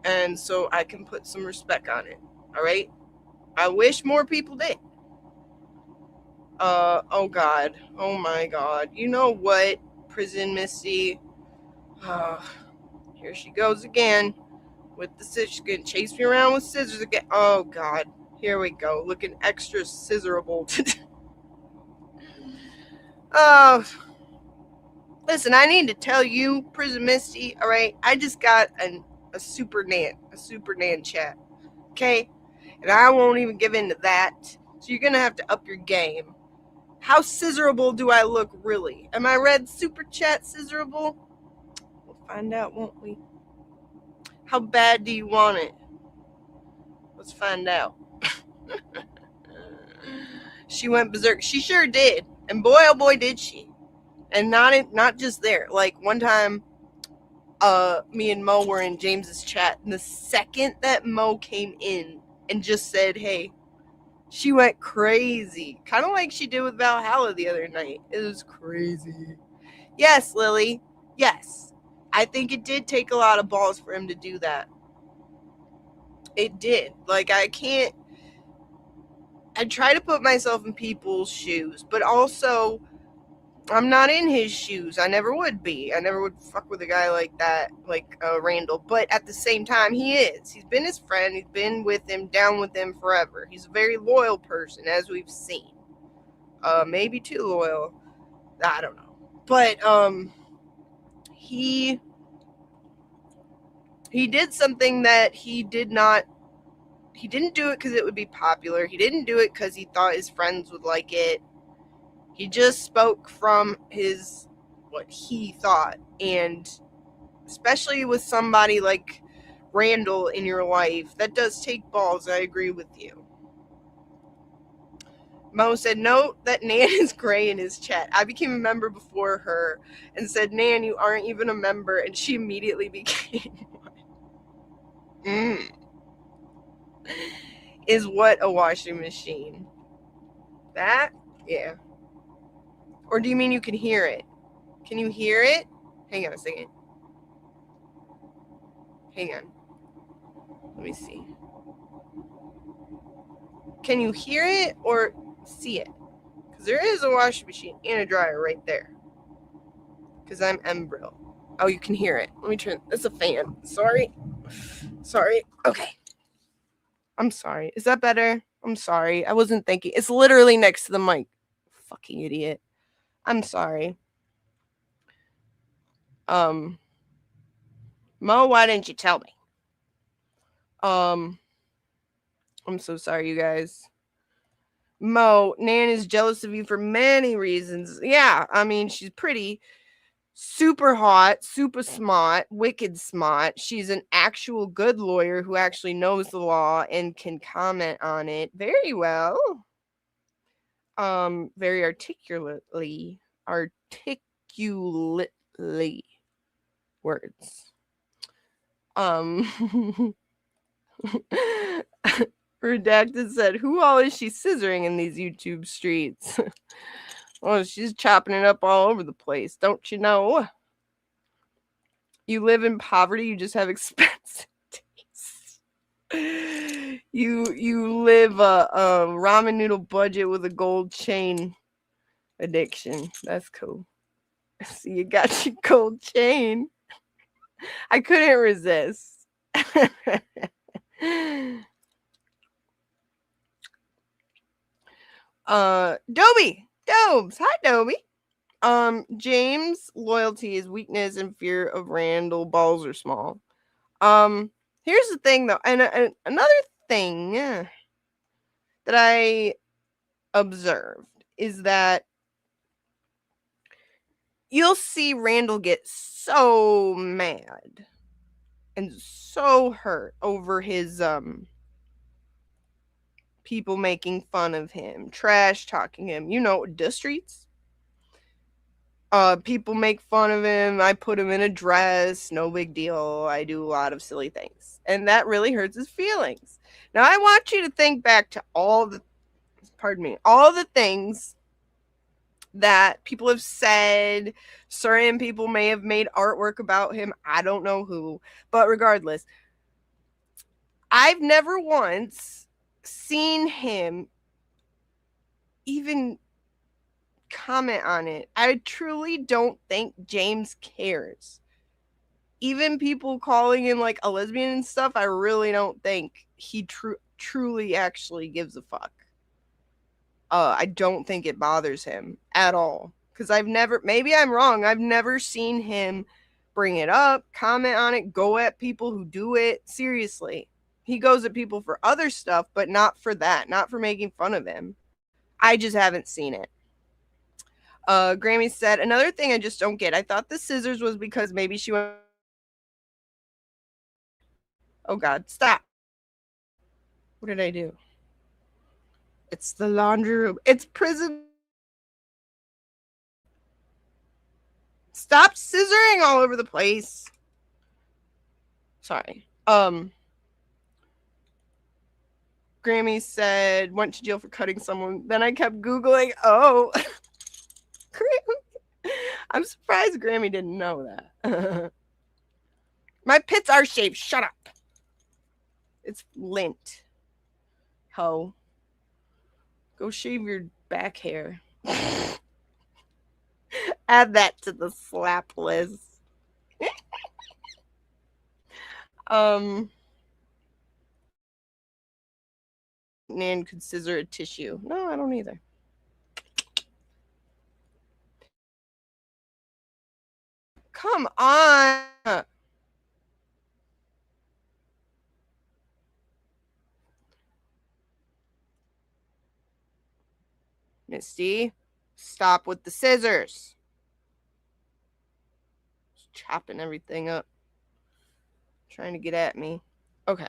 And so I can put some respect on it, all right? I wish more people did. Oh God. Oh my God. You know what, Prison Misty? Here she goes again with the scissors. She's gonna chase me around with scissors again. Oh God. Here we go. Looking extra scissorable. Oh. Listen, I need to tell you, Prison Misty, all right? I just got a super Nan chat, okay? And I won't even give in to that. So you're going to have to up your game. How scissorable do I look, really? Am I red super chat scissorable? We'll find out, won't we? How bad do you want it? Let's find out. She went berserk. She sure did. And boy, oh boy, did she. And not just there. Like, one time, me and Mo were in James's chat, and the second that Mo came in and just said, hey, she went crazy. Kind of like she did with Valhalla the other night. It was crazy. Yes, Lily. Yes. I think it did take a lot of balls for him to do that. It did. Like, I try to put myself in people's shoes, but also I'm not in his shoes. I never would be. I never would fuck with a guy like that, like Randall. But at the same time, he is. He's been his friend. He's been with him, down with him forever. He's a very loyal person, as we've seen. Maybe too loyal. I don't know. But he did something that he didn't do it because it would be popular. He didn't do it because he thought his friends would like it. He just spoke from what he thought. And especially with somebody like Randall in your life, that does take balls. I agree with you. Mo said, note that Nan is gray in his chat. I became a member before her and said, Nan, you aren't even a member. And she immediately became one. Is what a washing machine? That? Yeah. Or do you mean you can hear it? Can you hear it? Hang on a second. Hang on. Let me see. Can you hear it or see it? Because there is a washing machine and a dryer right there. Because I'm Embril. Oh, you can hear it. Let me turn. It's a fan. Sorry. Okay. I'm sorry. Is that better? I'm sorry. I wasn't thinking. It's literally next to the mic. Fucking idiot. I'm sorry. Mo, why didn't you tell me? I'm so sorry, you guys. Mo, Nan is jealous of you for many reasons. Yeah, I mean, she's pretty, super hot, super smart, wicked smart. She's an actual good lawyer who actually knows the law and can comment on it very well. Very articulately words. Redacted said, who all is she scissoring in these YouTube streets? Oh, she's chopping it up all over the place, don't you know? You live in poverty, you just have expensive tastes. You live a ramen noodle budget with a gold chain addiction. That's cool. So you got your gold chain. I couldn't resist. Dobes. Hi, Dobie. James' loyalty is weakness and fear of Randall. Balls are small. Here's the thing, though, and another thing that I observed is that you'll see Randall get so mad and so hurt over his people making fun of him, trash talking him, the streets. People make fun of him. I put him in a dress, no big deal. I do a lot of silly things, and that really hurts his feelings. Now I want you to think back to all the things that people have said. Certain people may have made artwork about him. I don't know who, but regardless, I've never once seen him even comment on it. I truly don't think James cares. Even people calling him like a lesbian and stuff, I really don't think he truly actually gives a fuck. I don't think it bothers him at all. Because maybe I'm wrong, I've never seen him bring it up, comment on it, go at people who do it. Seriously. He goes at people for other stuff, but not for that, not for making fun of him. I just haven't seen it. Grammy said, another thing I just don't get. I thought the scissors was because maybe she went. Oh God, stop. What did I do? It's the laundry room. It's prison. Stop scissoring all over the place. Sorry. Grammy said, went to jail for cutting someone. Then I kept Googling. Oh. I'm surprised Grammy didn't know that. My pits are shaved. Shut up. It's lint. Ho. Go shave your back hair. Add that to the slap list. Nan could scissor a tissue. No, I don't either. Come on. Misty, stop with the scissors. Just chopping everything up. Trying to get at me. Okay.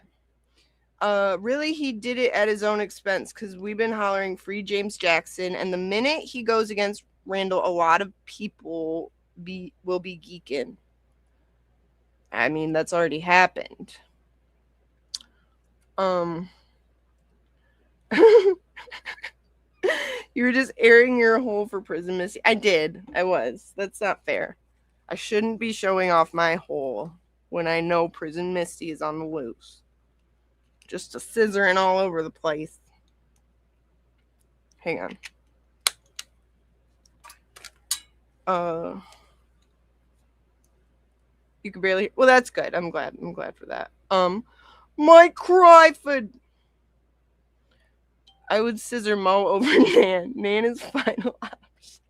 Really, he did it at his own expense because we've been hollering free James Jackson, and the minute he goes against Randall, a lot of people will be geeking. I mean, that's already happened. You were just airing your hole for Prison Misty. I did. I was. That's not fair. I shouldn't be showing off my hole when I know Prison Misty is on the loose. Just a scissoring all over the place. Hang on. You can barely. Well, that's good. I'm glad for that. Mike Cryford. I would scissor Mo over Nan. Nan is final option.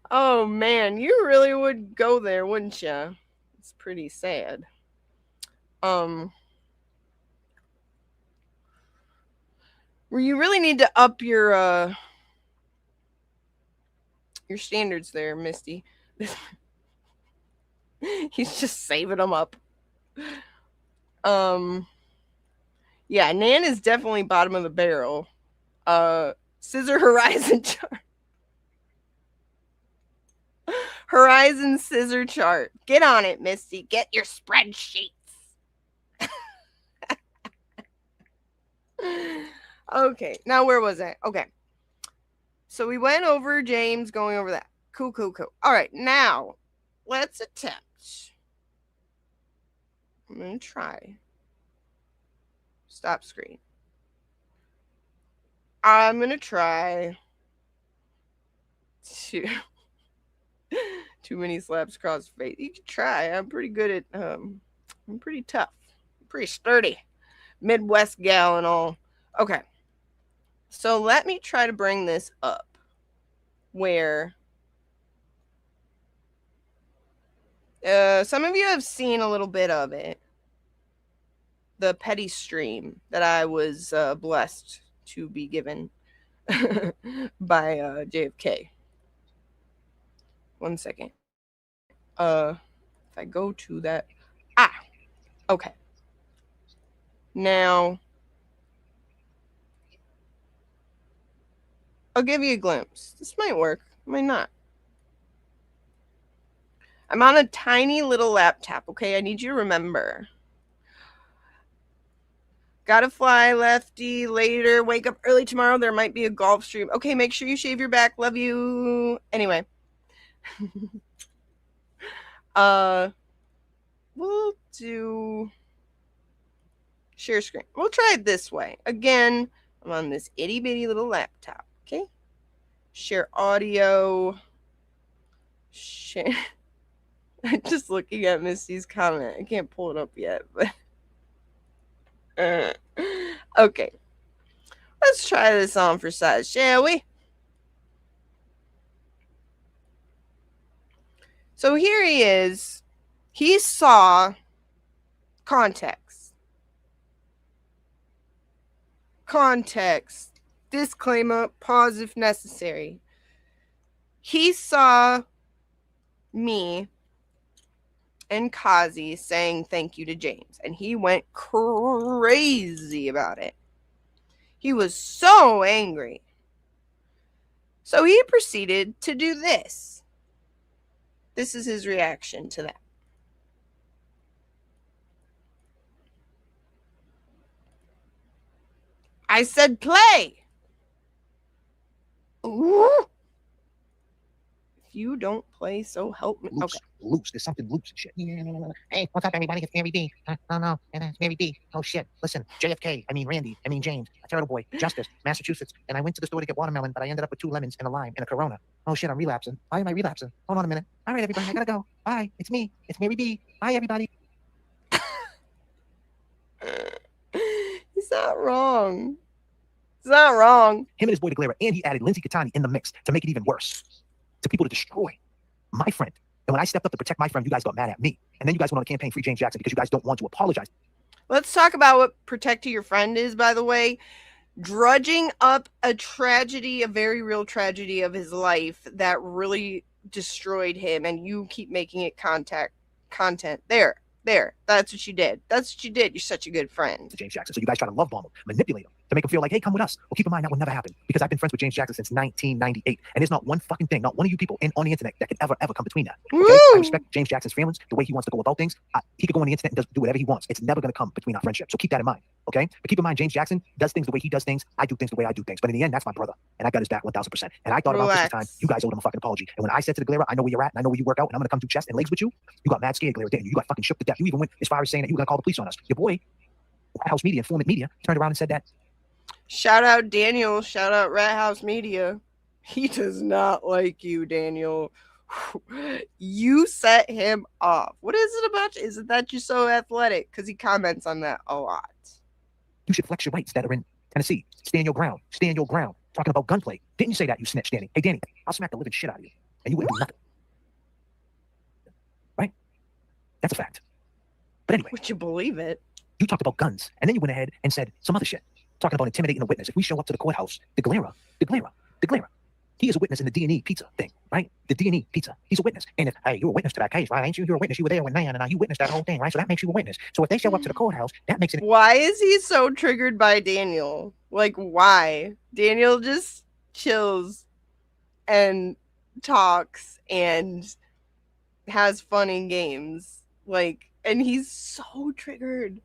Oh man, you really would go there, wouldn't you? It's pretty sad. Where you really need to up your standards there, Misty. He's just saving them up. Yeah, Nan is definitely bottom of the barrel. Scissor Horizon chart. Horizon scissor chart. Get on it, Misty. Get your spreadsheets. Okay, now where was I? Okay. So we went over James, going over that. Cool. All right, now let's attempt. I'm going to try. Stop screen. I'm going to try to... Too many slaps across the face. You can try. I'm pretty good at... I'm pretty tough. I'm pretty sturdy. Midwest gal and all. Okay. So let me try to bring this up where some of you have seen a little bit of it. The petty stream that I was blessed to be given by JFK. 1 second. If I go to that. Okay. Now, I'll give you a glimpse. This might work, might not. I'm on a tiny little laptop, okay? I need you to remember. Gotta fly, lefty, later. Wake up early tomorrow. There might be a golf stream. Okay, make sure you shave your back. Love you. Anyway. We'll do share screen. We'll try it this way. Again, I'm on this itty bitty little laptop. Okay. Share audio. Share. I'm just looking at Misty's comment. I can't pull it up yet, but okay. Let's try this on for size, shall we? So here he is. He saw context. Disclaimer, pause if necessary. He saw me and Kazi saying thank you to James, and he went crazy about it. He was so angry. So he proceeded to do this. This is his reaction to that. I said play. Ooh. If you don't play, so help me. Oops. Okay. loose. There's something loose and shit. Hey, what's up, everybody? It's Mary B. Oh, no. And it's Mary B. Oh, shit. Listen, JFK. I mean, Randy. I mean, James. A turtle boy. Justice. Massachusetts. And I went to the store to get watermelon, but I ended up with 2 lemons and a lime and a Corona. Oh, shit. I'm relapsing. Why am I relapsing? Hold on a minute. All right, everybody. I gotta go. Bye. It's me. It's Mary B. Bye, everybody. He's not wrong. He's not wrong. Him and his boy DeGlera, and he added Lindsay Catani in the mix to make it even worse. To people to destroy my friend. And when I stepped up to protect my friend, you guys got mad at me. And then you guys went on a campaign, Free James Jackson, because you guys don't want to apologize. Let's talk about what protecting your friend is, by the way. Drudging up a tragedy, a very real tragedy of his life that really destroyed him, and you keep making it content. There. That's what you did. That's what you did. You're such a good friend. James Jackson. So you guys try to love bomb him, manipulate him, to make him feel like, hey, come with us. Well, keep in mind, that would never happen. Because I've been friends with James Jackson since 1998. And there's not one fucking thing, not one of you people on the internet that could ever come between that. Okay? I respect James Jackson's feelings, the way he wants to go about things. He could go on the internet and do whatever he wants. It's never going to come between our friendship. So keep that in mind. Okay? But keep in mind, James Jackson does things the way he does things. I do things the way I do things. But in the end, that's my brother. And I got his back 1,000%. And I thought about this time, you guys owed him a fucking apology. And when I said to the Glera, I know where you're at, and I know where you work out, and I'm going to come do chest and legs with you, you got mad scared, Glera, didn't you? You got fucking shook to death. You even went as far as saying that you were going to call the police on us. Your boy, White House Media, Informant Media, turned around and said that. Shout out Daniel. Shout out Rat House Media. He does not like you, Daniel. You set him off. What is it about you? Is it that you're so athletic? Because he comments on that a lot. You should flex your rights that are in Tennessee. Stand your ground. Stand your ground. Talking about gunplay. Didn't you say that, you snitch, Danny? Hey, Danny, I'll smack the living shit out of you. And you wouldn't do nothing. Right? That's a fact. But anyway. Would you believe it? You talked about guns. And then you went ahead and said some other shit. Talking about intimidating a witness. If we show up to the courthouse, DeGlera, he is a witness in the D&E pizza thing, right? The D&E pizza. He's a witness. And if, hey, you're a witness to that case, right? Ain't you? You're a witness. You were there when Nan and you witnessed that whole thing, right? So that makes you a witness. So if they show up to the courthouse, that makes it. Why is he so triggered by Daniel? Like, why? Daniel just chills and talks and has fun in games. Like, and he's so triggered.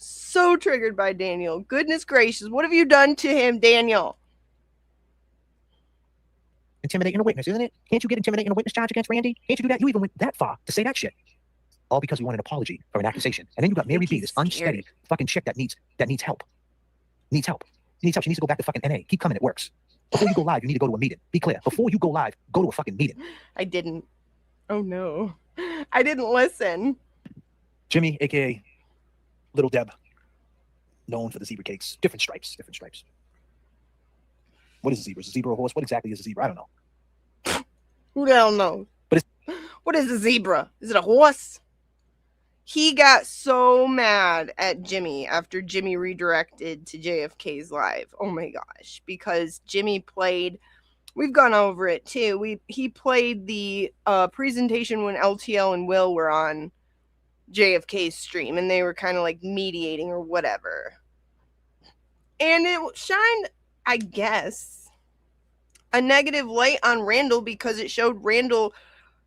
So triggered by Daniel. Goodness gracious. What have you done to him, Daniel? Intimidating a witness, isn't it? Can't you get intimidating a witness charge against Randy? Can't you do that? You even went that far to say that shit. All because we want an apology for an accusation. And then you got Mary B, this unsteady fucking chick that needs help. Needs help. She needs to go back to fucking NA. Keep coming, it works. Before you go live, you need to go to a meeting. Be clear. Before you go live, go to a fucking meeting. I didn't. Oh no. I didn't listen. Jimmy, aka Little Deb, known for the zebra cakes. Different stripes. What is a zebra? Is a zebra a horse? What exactly is a zebra? I don't know. Who the hell knows? But what is a zebra? Is it a horse? He got so mad at Jimmy after Jimmy redirected to JFK's live. Oh my gosh. Because Jimmy played, we've gone over it too. He played the presentation when LTL and Will were on JFK's stream, and they were kind of like mediating or whatever. And it shined, I guess, a negative light on Randall because it showed Randall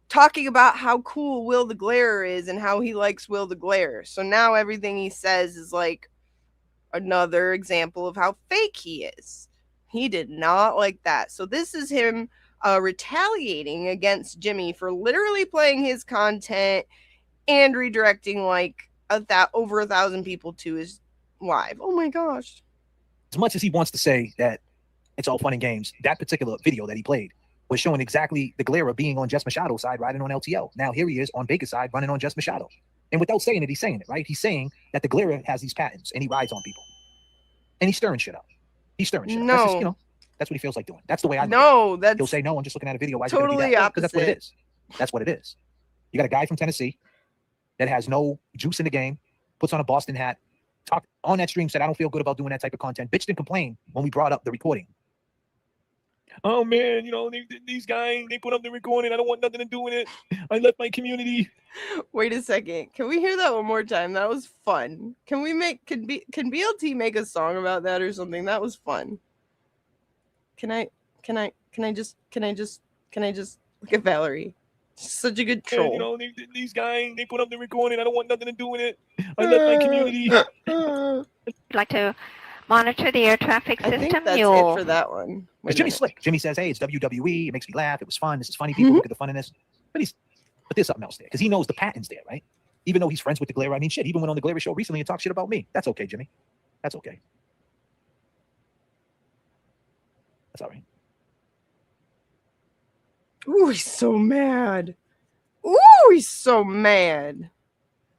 talking about how cool Will the Glare is and how he likes Will the Glare. So now everything he says is like another example of how fake he is. He did not like that. So this is him retaliating against Jimmy for literally playing his content and redirecting like over 1,000 people to his live. Oh my gosh. As much as he wants to say that it's all fun and games, that particular video that he played was showing exactly the Glera being on Jess Machado's side riding on LTL. Now here he is on Baker's side running on Jess Machado. And without saying it, he's saying it, right? He's saying that the Glera has these patents and he rides on people. And he's stirring shit up. That's just, that's what he feels like doing. That's the way I look at it. He'll say, no, I'm just looking at a video. Why is totally be that? Because that's what it is. That's what it is. You got a guy from Tennessee that has no juice in the game, puts on a Boston hat, talked on that stream, said, I don't feel good about doing that type of content. Bitch didn't complain when we brought up the recording. Oh man, these guys, they put up the recording. I don't want nothing to do with it. I left my community. Wait a second. Can we hear that one more time? That was fun. Can BLT make a song about that or something? That was fun. Can I just look at Valerie? Such a good troll. These guys, they put up the recording. I don't want nothing to do with it. I left my community. Like to monitor the air traffic system. I think that's it for that one. It's Jimmy Slick. Jimmy says, hey, it's WWE. It makes me laugh. It was fun. This is funny. People look at the fun in this. But But there's something else there, because he knows the patterns there, right? Even though he's friends with the Glare, I mean, shit, even went on the Glare show recently and talked shit about me. That's okay, Jimmy. That's okay. That's all right. Ooh, he's so mad. Ooh, he's so mad.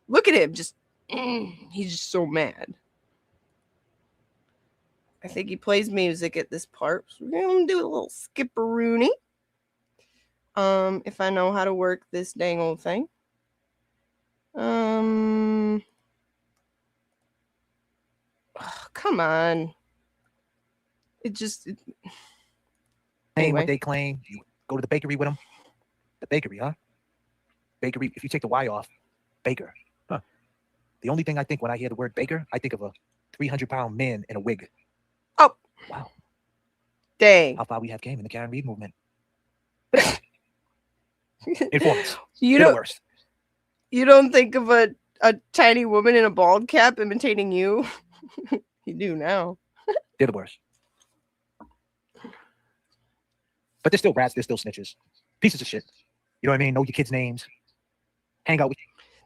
Look at him, just he's just so mad. I think he plays music at this part. So we're gonna do a little skipperoonie. If I know how to work this dang old thing. Oh, come on. Anyway. What they claim, you go to the bakery with them. The bakery, huh? Bakery, if you take the Y off, baker. Huh. The only thing I think when I hear the word baker, I think of a 300-pound man in a wig. Oh. Wow. Dang. How far we have came in the Karen Reed movement. Informants. You They're don't, the worst. You don't think of a tiny woman in a bald cap imitating you? You do now. They're the worst. But they're still rats. They're still snitches. Pieces of shit. You know what I mean? Know your kids' names. Hang out with.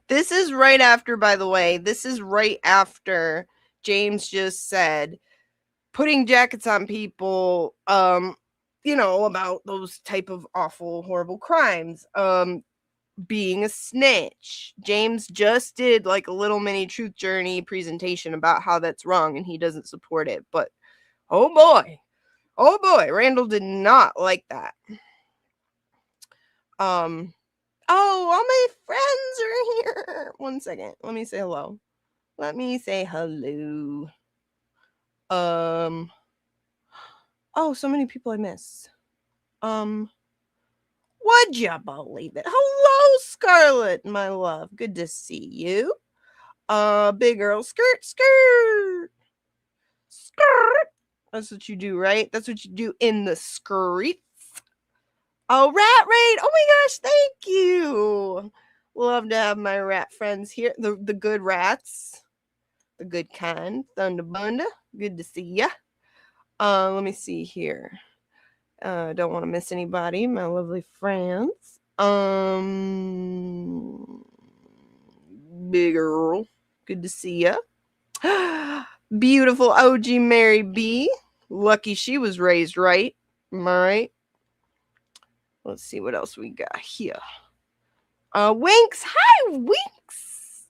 This is right after, by the way, this is right after James just said putting jackets on people, about those type of awful, horrible crimes. Being a snitch. James just did like a little mini truth journey presentation about how that's wrong and he doesn't support it. But oh boy, Randall did not like that. Oh, all my friends are here. 1 second. Let me say hello. Oh, so many people I miss. Would you believe it? Hello, Scarlett, my love. Good to see you. Big girl, skirt. That's what you do, right? That's what you do in the streets. Oh, Rat Raid. Oh my gosh, thank you. Love to have my rat friends here. The good rats. The good kind. Thunderbunda. Good to see ya. Let me see here. Don't want to miss anybody. My lovely friends. Big girl. Good to see ya. Beautiful OG Mary B. Lucky she was raised right. Am I right? Let's see what else we got here. Winks. Hi, Winks.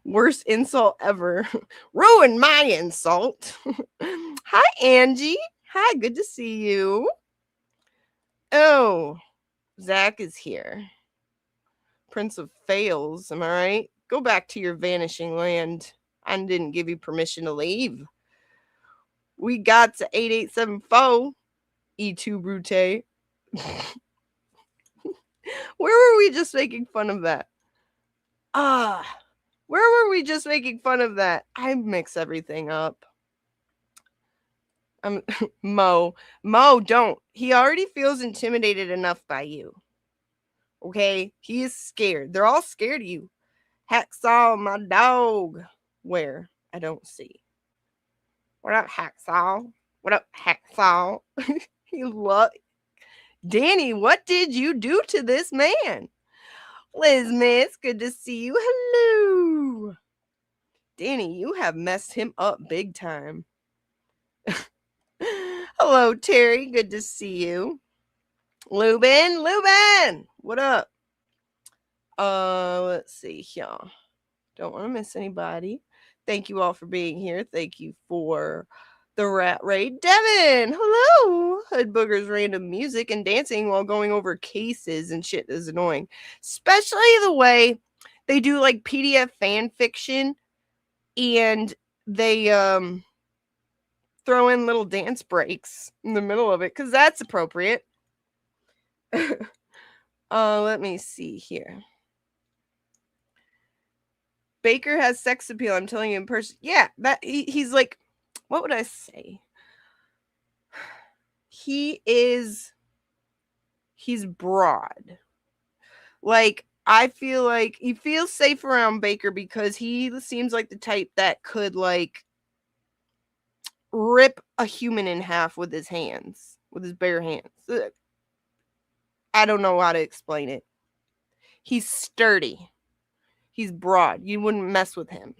Worst insult ever. Ruined my insult. Hi, Angie. Hi, good to see you. Oh, Zach is here. Prince of Fails, am I right? Go back to your vanishing land. I didn't give you permission to leave. We got to 8874. E2 Brute. Where were we just making fun of that? Where were we just making fun of that? I mix everything up. Mo, don't. He already feels intimidated enough by you. Okay? He is scared. They're all scared of you. Hacksaw, my dog. Where? I don't see. What up, Hacksaw? What up, Hacksaw? Danny, what did you do to this man? Liz Miss, good to see you. Hello. Danny, you have messed him up big time. Hello, Terry. Good to see you. Lubin, what up? Let's see here. Don't want to miss anybody. Thank you all for being here. Thank you for the Rat Raid. Devin, hello. Hood Booger's random music and dancing while going over cases and shit is annoying. Especially the way they do like PDF fan fiction and they throw in little dance breaks in the middle of it because that's appropriate. Let me see here. Baker has sex appeal. I'm telling you in person. Yeah, that he's like, what would I say? He's broad. Like, I feel like he feels safe around Baker because he seems like the type that could like rip a human in half with his hands. with his bare hands. I don't know how to explain it. He's sturdy. He's broad. You wouldn't mess with him.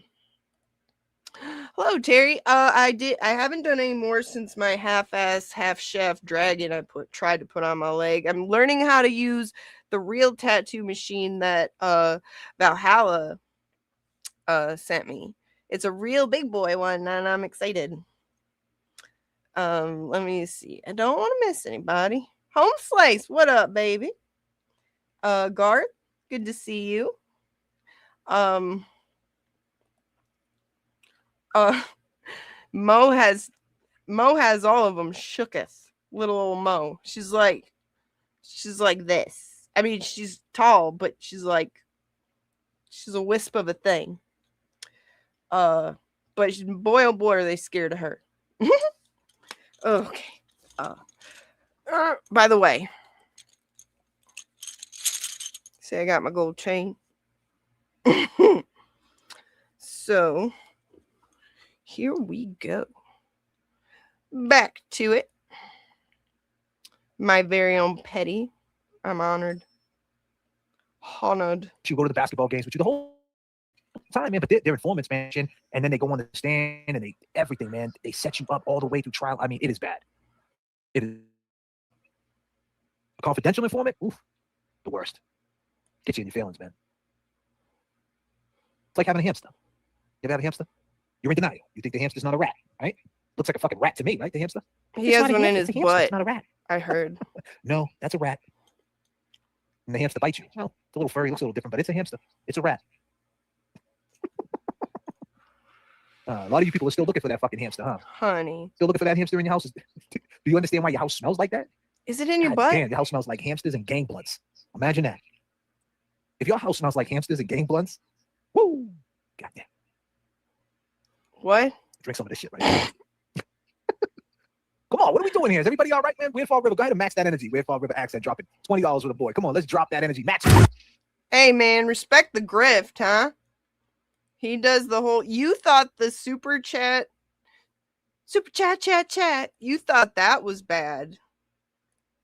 Hello, Terry. I haven't done any more since my half-ass, half-chef dragon I tried to put on my leg. I'm learning how to use the real tattoo machine that Valhalla sent me. It's a real big boy one, and I'm excited. Let me see. I don't want to miss anybody. Home Slice, what up, baby? Garth, good to see you. Mo has all of them shooketh. Little old Mo. She's like this. I mean, she's tall, but she's a wisp of a thing. But boy, oh boy, are they scared of her. Okay. By the way, see, I got my gold chain. So, here we go. Back to it. My very own Petty. I'm honored. You go to the basketball games with you the whole time, man. But they're informants, man. And then they go on the stand and everything, man. They set you up all the way through trial. I mean, it is bad. It is a confidential informant. Oof, the worst. Get you in your feelings, man. It's like having a hamster. You ever have a hamster? You're in denial. You think the hamster's not a rat, right? Looks like a fucking rat to me, right? The hamster. He has one in his butt. It's not a rat. I heard. No, that's a rat. And the hamster bites you. Well, it's a little furry, looks a little different, but it's a hamster. It's a rat. A lot of you people are still looking for that fucking hamster, huh? Honey. Still looking for that hamster in your house? Do you understand why your house smells like that? Is it in your butt? Damn, your house smells like hamsters and gang blunts. Imagine that. If your house smells like hamsters and gang blunts, woo! Goddamn. What? Drink some of this shit right now. Come on, what are we doing here? Is everybody all right, man? Weird Fall River, go ahead and match that energy. Weird Fall River accent, drop it. $20 with a boy. Come on, let's drop that energy. Match it. Hey, man, respect the grift, huh? He does the whole... You thought the super chat, you thought that was bad.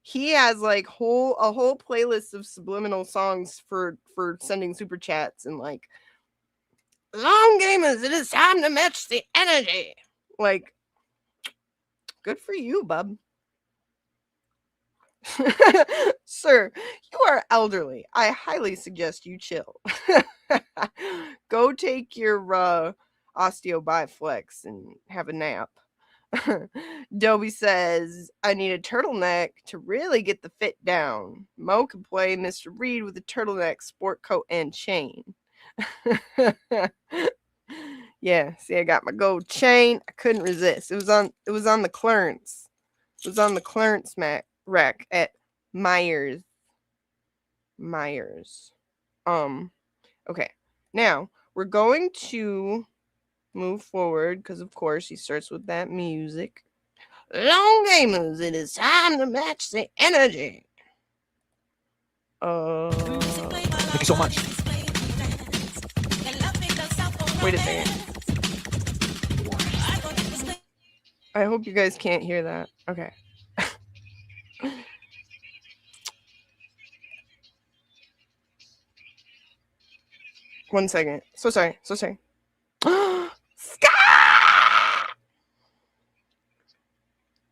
He has like a whole playlist of subliminal songs for sending super chats and like, long gamers, it is time to match the energy. Like, good for you, bub. Sir, you are elderly. I highly suggest you chill. Go take your osteo biflex and have a nap. Dobie says, I need a turtleneck to really get the fit down. Mo can play Mr. Reed with a turtleneck, sport coat, and chain. Yeah, see, I got my gold chain. I couldn't resist. It was on the clearance. It was on the clearance rack at Myers. Okay. Now, we're going to move forward because, of course, he starts with that music. Long gamers, it is time to match the energy. Thank you so much. Wait a second. I hope you guys can't hear that. Okay. 1 second. So sorry.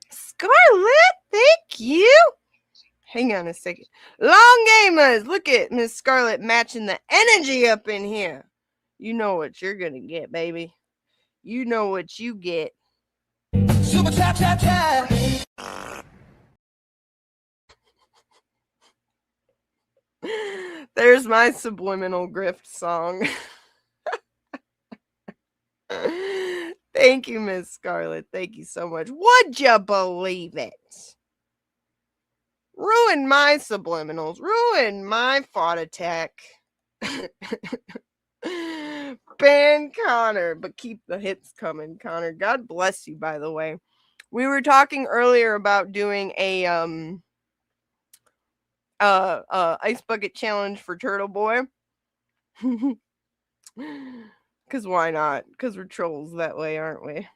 Scarlet, thank you. Hang on a second. Long gamers, look at Miss Scarlet matching the energy up in here. You know what you're gonna get, baby. You know what you get. Super chat. There's my subliminal grift song. Thank you, Miss Scarlet. Thank you so much. Would you believe it? Ruin my subliminals. Ruin my thought attack. Ban Connor, but keep the hits coming, Connor. God bless you, by the way. We were talking earlier about doing a ice bucket challenge for Turtle Boy. Because why not? Because we're trolls that way, aren't we?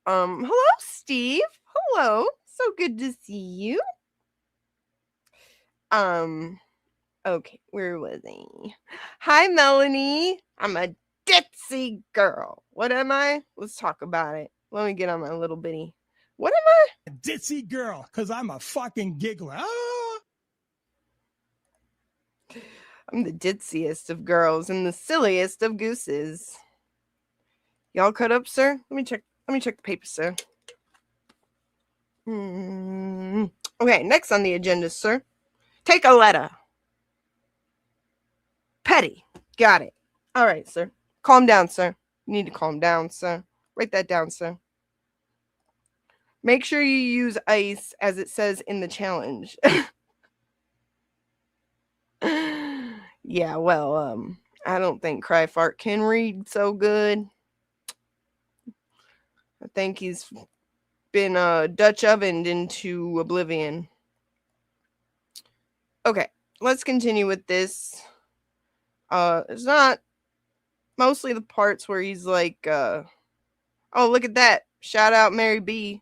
Hello, Steve. Hello. So good to see you. Okay, where was I? Hi, Melanie. I'm a ditzy girl. What am I? Let's talk about it. Let me get on my little bitty. What am I? A ditzy girl, because I'm a fucking giggler. Ah! I'm the ditziest of girls and the silliest of gooses. Y'all cut up, sir? Let me check the papers, sir. Okay, next on the agenda, sir. Take a letter. Petty. Got it. All right, sir. Calm down, sir. You need to calm down, sir. Write that down, sir. Make sure you use ice as it says in the challenge. Yeah, well, I don't think Cry Fart can read so good. I think he's been Dutch ovened into oblivion. Okay, let's continue with this. It's not mostly the parts where he's like, oh, look at that. Shout out Mary B.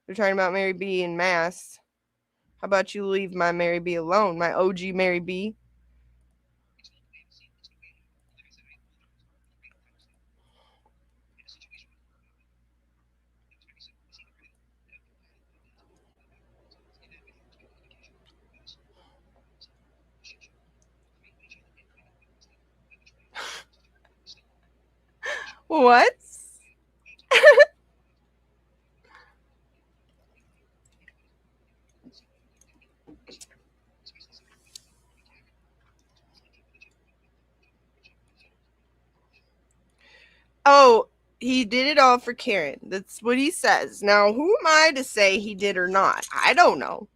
They're talking about Mary B in mass. How about you leave my Mary B alone, my OG Mary B? What? Oh, he did it all for Karen. That's what he says. Now, who am I to say he did or not? I don't know.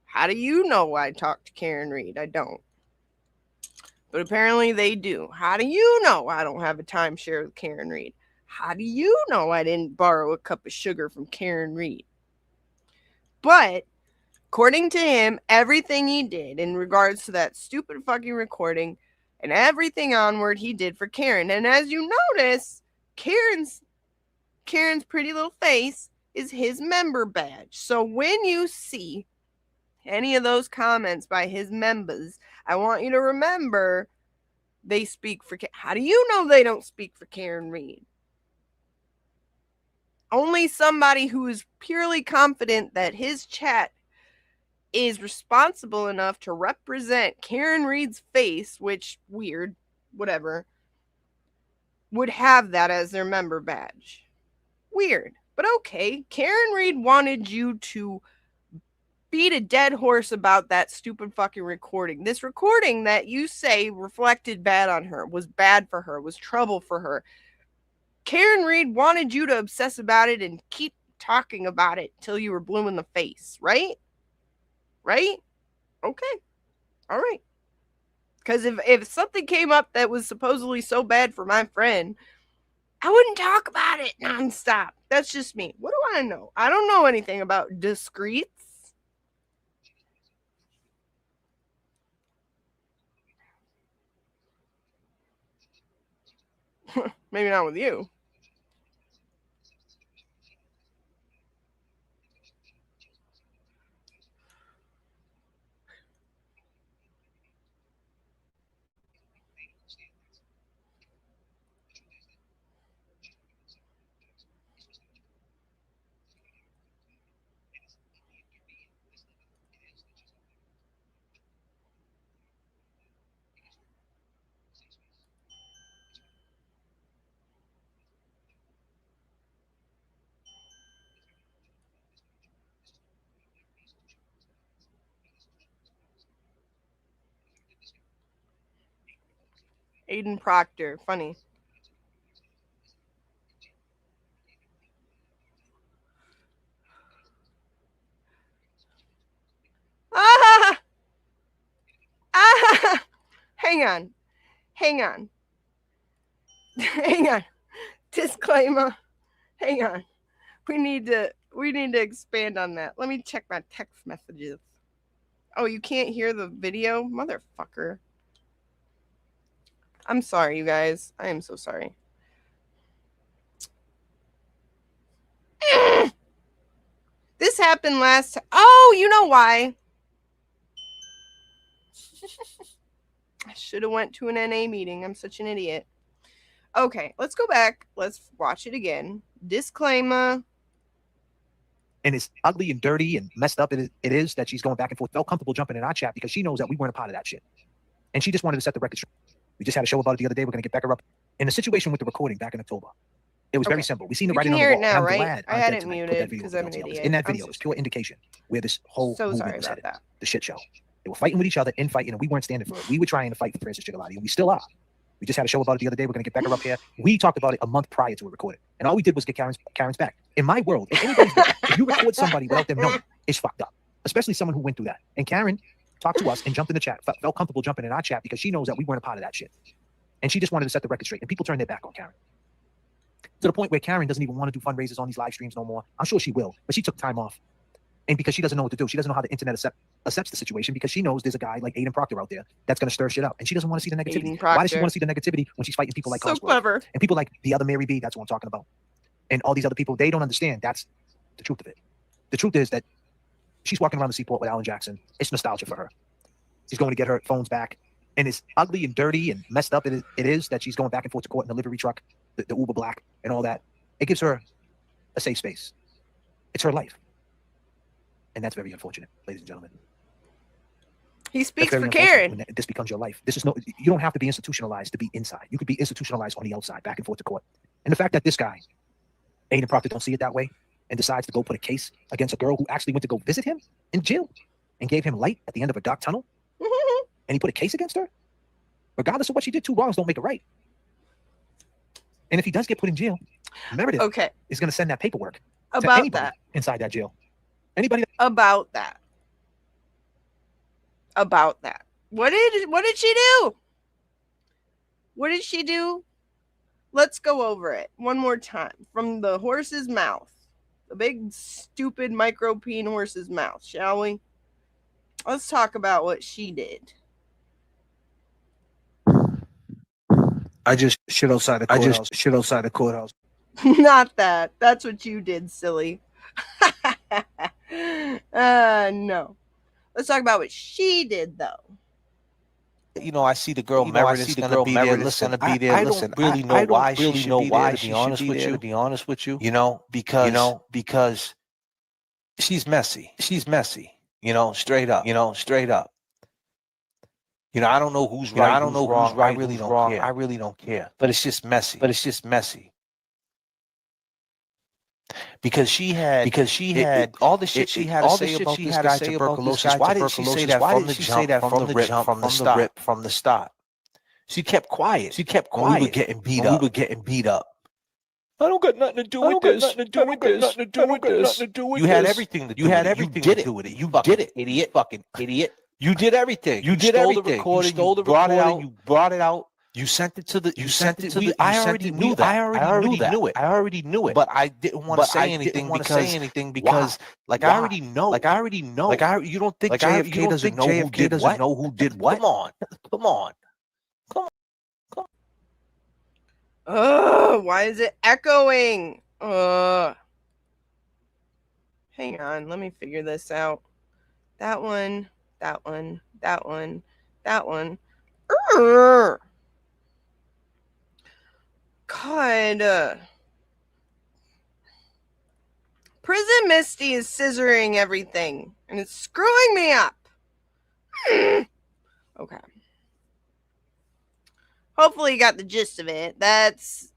How do you know I talked to Karen Reed? I don't. But apparently they do. How do you know I don't have a timeshare with Karen Reed? How do you know I didn't borrow a cup of sugar from Karen Reed? But according to him, everything he did in regards to that stupid fucking recording and everything onward he did for Karen. And as you notice, Karen's pretty little face is his member badge. So when you see any of those comments by his members, I want you to remember they speak for Karen. How do you know they don't speak for Karen Reed? Only somebody who is purely confident that his chat is responsible enough to represent Karen Reed's face, which, weird, whatever, would have that as their member badge. Weird, but okay. Karen Reed wanted you to beat a dead horse about that stupid fucking recording. This recording that you say reflected bad on her, was bad for her, was trouble for her. Karen Reed wanted you to obsess about it and keep talking about it till you were blue in the face, right? Right? Okay. All right. Because if something came up that was supposedly so bad for my friend, I wouldn't talk about it nonstop. That's just me. What do I know? I don't know anything about discreets. Maybe not with you. Aiden Proctor. Funny. Ah! Ah! Hang on. Hang on. Hang on. Disclaimer. Hang on. We need to expand on that. Let me check my text messages. Oh, you can't hear the video? Motherfucker. I'm sorry, you guys. I am so sorry. This happened last time? Oh, you know why? I should have went to an NA meeting. I'm such an idiot. Okay, let's go back. Let's watch it again. Disclaimer. And as ugly and dirty and messed up it is that she's going back and forth, felt comfortable jumping in our chat because she knows that we weren't a part of that shit. And she just wanted to set the record straight. We just had a show about it the other day. We're going to get Becca up. In the situation with the recording back in October, it was very simple. We seen the writing on the wall. Now, I'm right? glad I had it muted because I'm an idiot. In that video, it's pure indication where this whole movement was headed. That. The shit show. They were fighting with each other, infighting, and we weren't standing for it. We were trying to fight for Francis Gigliotti, and we still are. We just had a show about it the other day. We're going to get Becca up here. We talked about it a month prior to it recorded. And all we did was get Karen's back. In my world, in anybody's world, if you record somebody without them knowing, it's fucked up. Especially someone who went through that. And Karen talked to us and jumped in the chat, felt comfortable jumping in our chat because she knows that we weren't a part of that shit. And she just wanted to set the record straight. And people turned their back on Karen. To the point where Karen doesn't even want to do fundraisers on these live streams no more. I'm sure she will, but she took time off. And because she doesn't know what to do, she doesn't know how the internet accepts the situation because she knows there's a guy like Aiden Proctor out there that's going to stir shit up. And she doesn't want to see the negativity. Why does she want to see the negativity when she's fighting people like so Cosgrove? Clever. And people like the other Mary B, that's what I'm talking about. And all these other people, they don't understand. That's the truth of it. The truth is that she's walking around the seaport with Alan Jackson. It's nostalgia for her. She's going to get her phones back. And as ugly and dirty and messed up it is that she's going back and forth to court in the livery truck, the Uber Black and all that. It gives her a safe space. It's her life. And that's very unfortunate, ladies and gentlemen. He speaks for Karen. When this becomes your life. You don't have to be institutionalized to be inside. You could be institutionalized on the outside, back and forth to court. And the fact that this guy, Aiden Proctor, don't see it that way and decides to go put a case against a girl who actually went to go visit him in jail and gave him light at the end of a dark tunnel. And he put a case against her. Regardless of what she did, 2 wrongs don't make it right. And if he does get put in jail, Meredith is going to send that paperwork to anybody inside that jail. Anybody about that. What did she do? What did she do? Let's go over it one more time from the horse's mouth. The big stupid micro-peen horse's mouth, shall we? Let's talk about what she did. I just shit outside the courthouse. Not that. That's what you did, silly. No. Let's talk about what she did, though. You know, I see the girl Meredith's gonna be there. Listen, I don't really know why she should be there, to be honest with you. You know, because she's messy. She's messy. You know, straight up. You know, I don't know who's right. I don't know who's wrong. I really don't care. I really don't care. But it's just messy. Because she had all the shit she had to say about this guy's tuberculosis. Why did she say that from the start? She kept quiet. We were getting beat up. I don't got nothing to do with this. You had everything to do with it. You did it. You did it, idiot. Fucking idiot. You did everything. You did everything. You stole the recording. You brought it out. You sent it to the. I already knew that. I already knew it. But I didn't want to say anything because, like, I already know. You don't think JFK doesn't know who did what? Come on. Oh, why is it echoing? Hang on, let me figure this out. That one. God. Prison Misty is scissoring everything, and it's screwing me up. Okay. Hopefully you got the gist of it. That's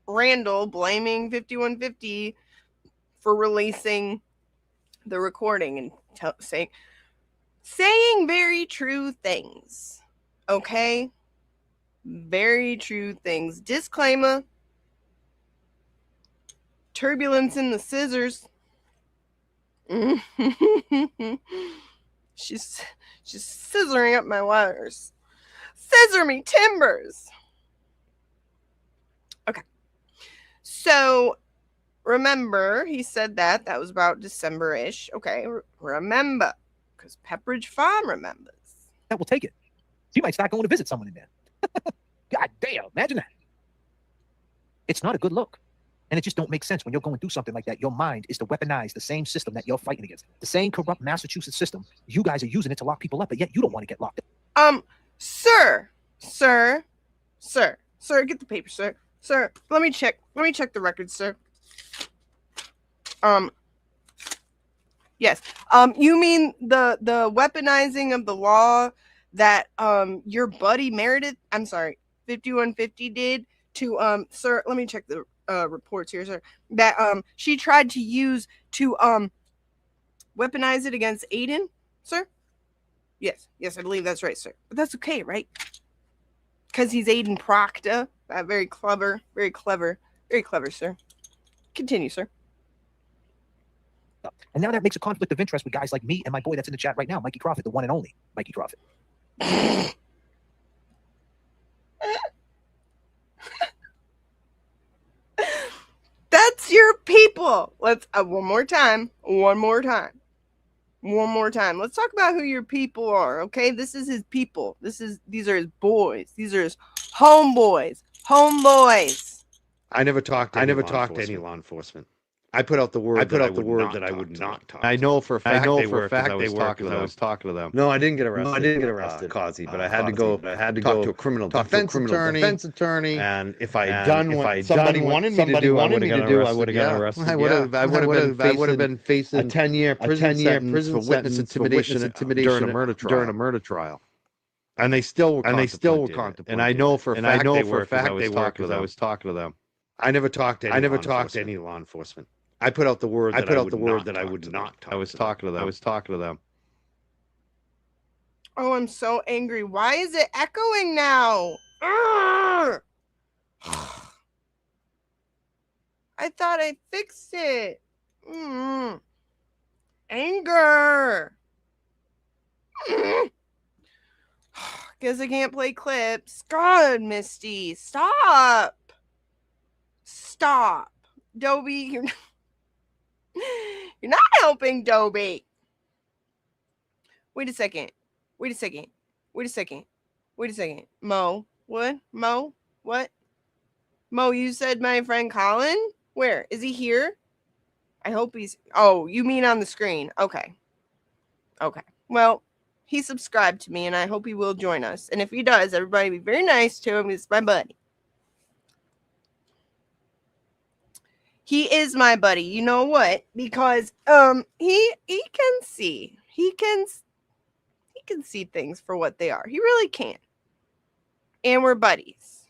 Randall blaming 5150 for releasing the recording and saying very true things. Okay? Very true things. Disclaimer. Turbulence in the scissors. She's scissoring up my wires. Scissor me timbers. Okay. So, remember, he said that was about December-ish. Okay, remember. Because Pepperidge Farm remembers. That will take it. You might start going to visit someone in there. God damn, imagine that. It's not a good look. And it just don't make sense when you're going through something like that. Your mind is to weaponize the same system that you're fighting against. The same corrupt Massachusetts system. You guys are using it to lock people up, but yet you don't want to get locked up. Sir, get the paper, sir. Sir, let me check the records, sir. Yes. You mean the weaponizing of the law that your buddy Meredith, 5150 did to sir, let me check the reports here, sir. That she tried to use to weaponize it against Aiden, sir? Yes, I believe that's right, sir. But that's okay, right? Because he's Aiden Proctor. Very clever, sir. Continue, sir. And now that makes a conflict of interest with guys like me and my boy that's in the chat right now, Mikey Crawford, the one and only Mikey Crawford. That's your people. Let's one more time. Let's talk about who your people are, okay? This is his people. These are his boys. These are his homeboys. I never talked to any law enforcement. I put out the word that I would not talk. I know for a fact they were because I was talking to them. No, I didn't get arrested. Causey, but I had to go talk to a criminal defense attorney. And if I had done what somebody wanted me to do, I would have got arrested. I would have been facing a 10-year prison sentence for witness intimidation during a murder trial. And they still were contemplating. And I know for a fact they were because I was talking to them. I never talked to any law enforcement. I put out the word that I would not talk. I was talking to them. Oh, I'm so angry. Why is it echoing now? I thought I fixed it. Anger. Guess I can't play clips. God, Misty, stop. Dobie, you're not helping, Dobie. Wait a second. Mo, what? What? Mo, you said my friend Colin? Where? Is he here? I hope he's... Oh, you mean on the screen. Okay. Well, he subscribed to me, and I hope he will join us. And if he does, everybody be very nice to him. He's my buddy. He is my buddy. You know what? Because he can see. He can see things for what they are. He really can. And we're buddies.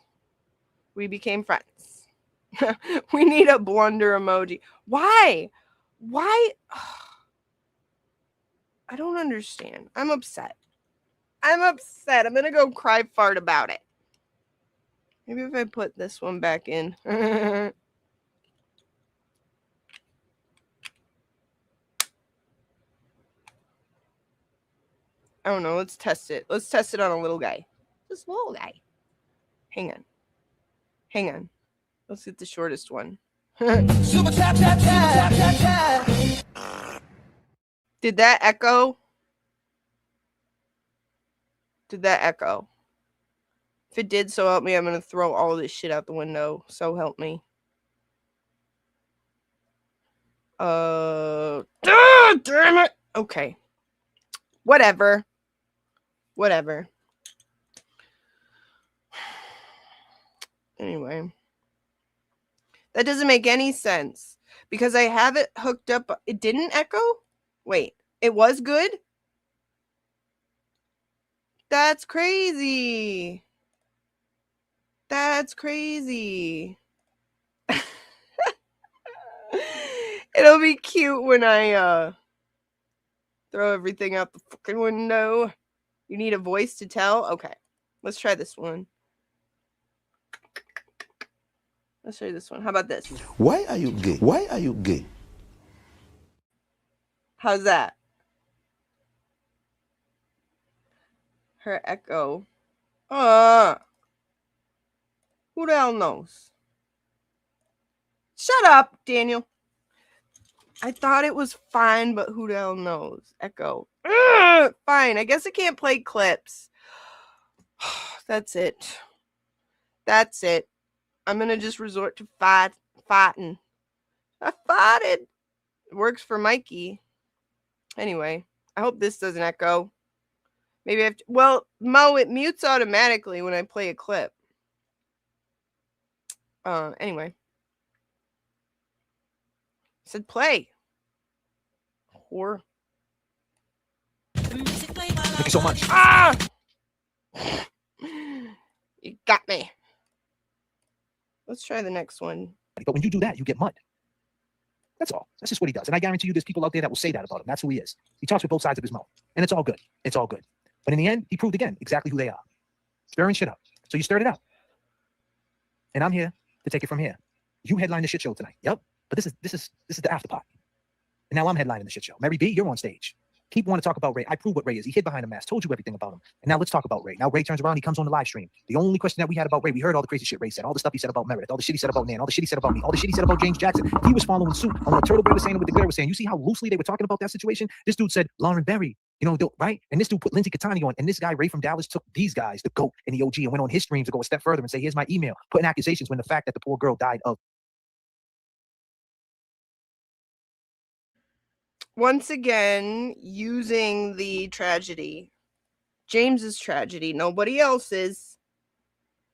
We became friends. We need a blunder emoji. Why? I don't understand. I'm upset. I'm going to go cry fart about it. Maybe if I put this one back in. I don't know. Let's test it. Let's test it on a little guy. This little guy. Hang on. Let's get the shortest one. Super tap, tap, tap, tap, tap. Did that echo? If it did, so help me. I'm going to throw all this shit out the window. So help me. Damn it. Okay. Whatever. Anyway. That doesn't make any sense. Because I have it hooked up. It didn't echo? Wait. It was good? That's crazy. It'll be cute when I throw everything out the fucking window. You need a voice to tell? Okay. Let's try this one. How about this? Why are you gay? How's that? Her echo. Who the hell knows? Shut up, Daniel. I thought it was fine, but who the hell knows? Echo. Fine. I guess I can't play clips. That's it. I'm going to just resort to Fighting. I farted. It works for Mikey. Anyway, I hope this doesn't echo. Maybe I have to, well, Mo, it mutes automatically when I play a clip. Anyway. I said play. Whore. Thank you so much. Ah! You got me. Let's try the next one. But when you do that, you get mud. That's all. That's just what he does. And I guarantee you there's people out there that will say that about him. That's who he is. He talks with both sides of his mouth. And it's all good. It's all good. But in the end, he proved again exactly who they are. Stirring shit up. So you stirred it up. And I'm here to take it from here. You headline the shit show tonight. Yep. But this is the after party. And now I'm headlining the shit show. Mary B, you're on stage. Keep wanting to talk about Ray. I proved what Ray is. He hid behind a mask. Told you everything about him. And now let's talk about Ray. Now Ray turns around. He comes on the live stream. The only question that we had about Ray, we heard all the crazy shit Ray said. All the stuff he said about Meredith. All the shit he said about Nan. All the shit he said about me. All the shit he said about James Jackson. He was following suit on what Turtle Bear was saying and what the Glare was saying. You see how loosely they were talking about that situation? This dude said Lauren Berry. You know, right? And this dude put Lindsay Catani on. And this guy, Ray from Dallas, took these guys, the GOAT and the OG, and went on his streams to go a step further and say, here's my email. Putting accusations when the fact that the poor girl died of. Once again, using the tragedy, James's tragedy, nobody else's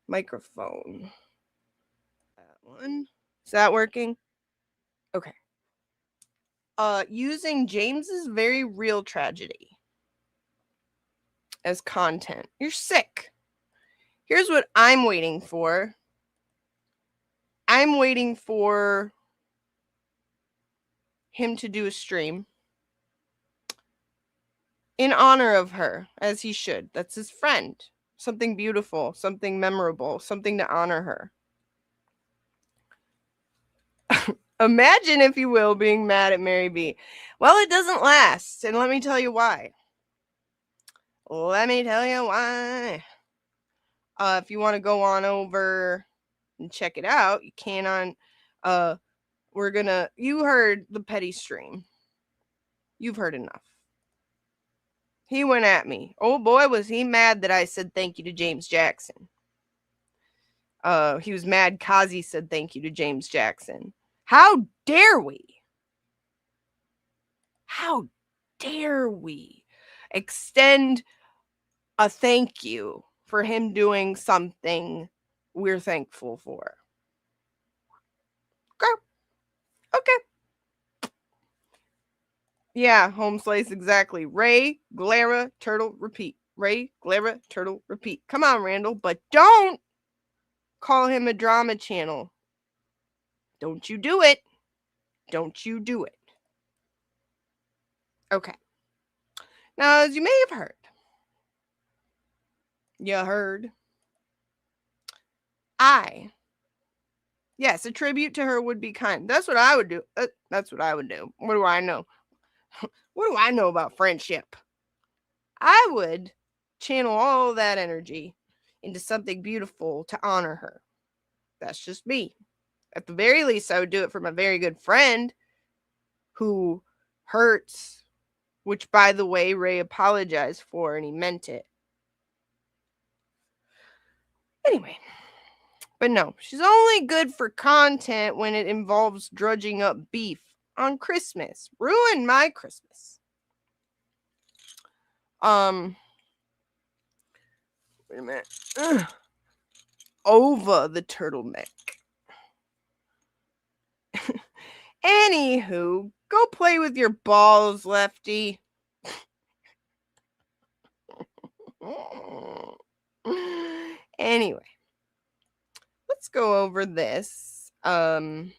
microphone. That one. Is that working? Okay. Using James's very real tragedy as content. You're sick. Here's what I'm waiting for. I'm waiting for him to do a stream in honor of her, as he should. That's his friend. Something beautiful, something memorable, something to honor her. Imagine, if you will, being mad at Mary B. Well, it doesn't last, and let me tell you why. Let me tell you why. If you want to go on over and check it out, you can on you heard the petty stream. You've heard enough. He went at me. Oh boy, was he mad that I said thank you to James Jackson. He was mad Kazi said thank you to James Jackson. How dare we? How dare we extend a thank you for him doing something we're thankful for? Okay. Yeah, home slice, exactly. Ray, Glara, Turtle, repeat. Ray, Glara, Turtle, repeat. Come on, Randall, but don't call him a drama channel. Don't you do it. Don't you do it. Okay. Now, as you may have heard, yes, a tribute to her would be kind. That's what I would do. That's what I would do. What do I know? What do I know about friendship? I would channel all that energy into something beautiful to honor her. That's just me. At the very least, I would do it for my very good friend who hurts, which, by the way, Ray apologized for, and he meant it. Anyway, but no, she's only good for content when it involves drudging up beef on Christmas. Ruined my Christmas. Wait a minute. Over the turtleneck. Anywho, go play with your balls, Lefty. Anyway, let's go over this. Fast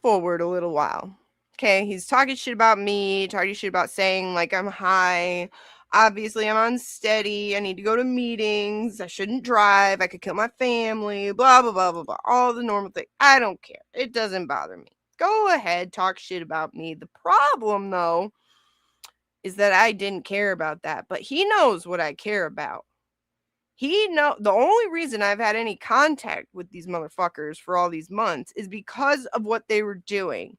forward a little while. Okay, he's talking shit about me, talking shit about saying like I'm high. Obviously, I'm unsteady. I need to go to meetings. I shouldn't drive. I could kill my family. Blah, blah, blah, blah, blah. All the normal things. I don't care. It doesn't bother me. Go ahead, talk shit about me. The problem, though, is that I didn't care about that. But he knows what I care about. The only reason I've had any contact with these motherfuckers for all these months is because of what they were doing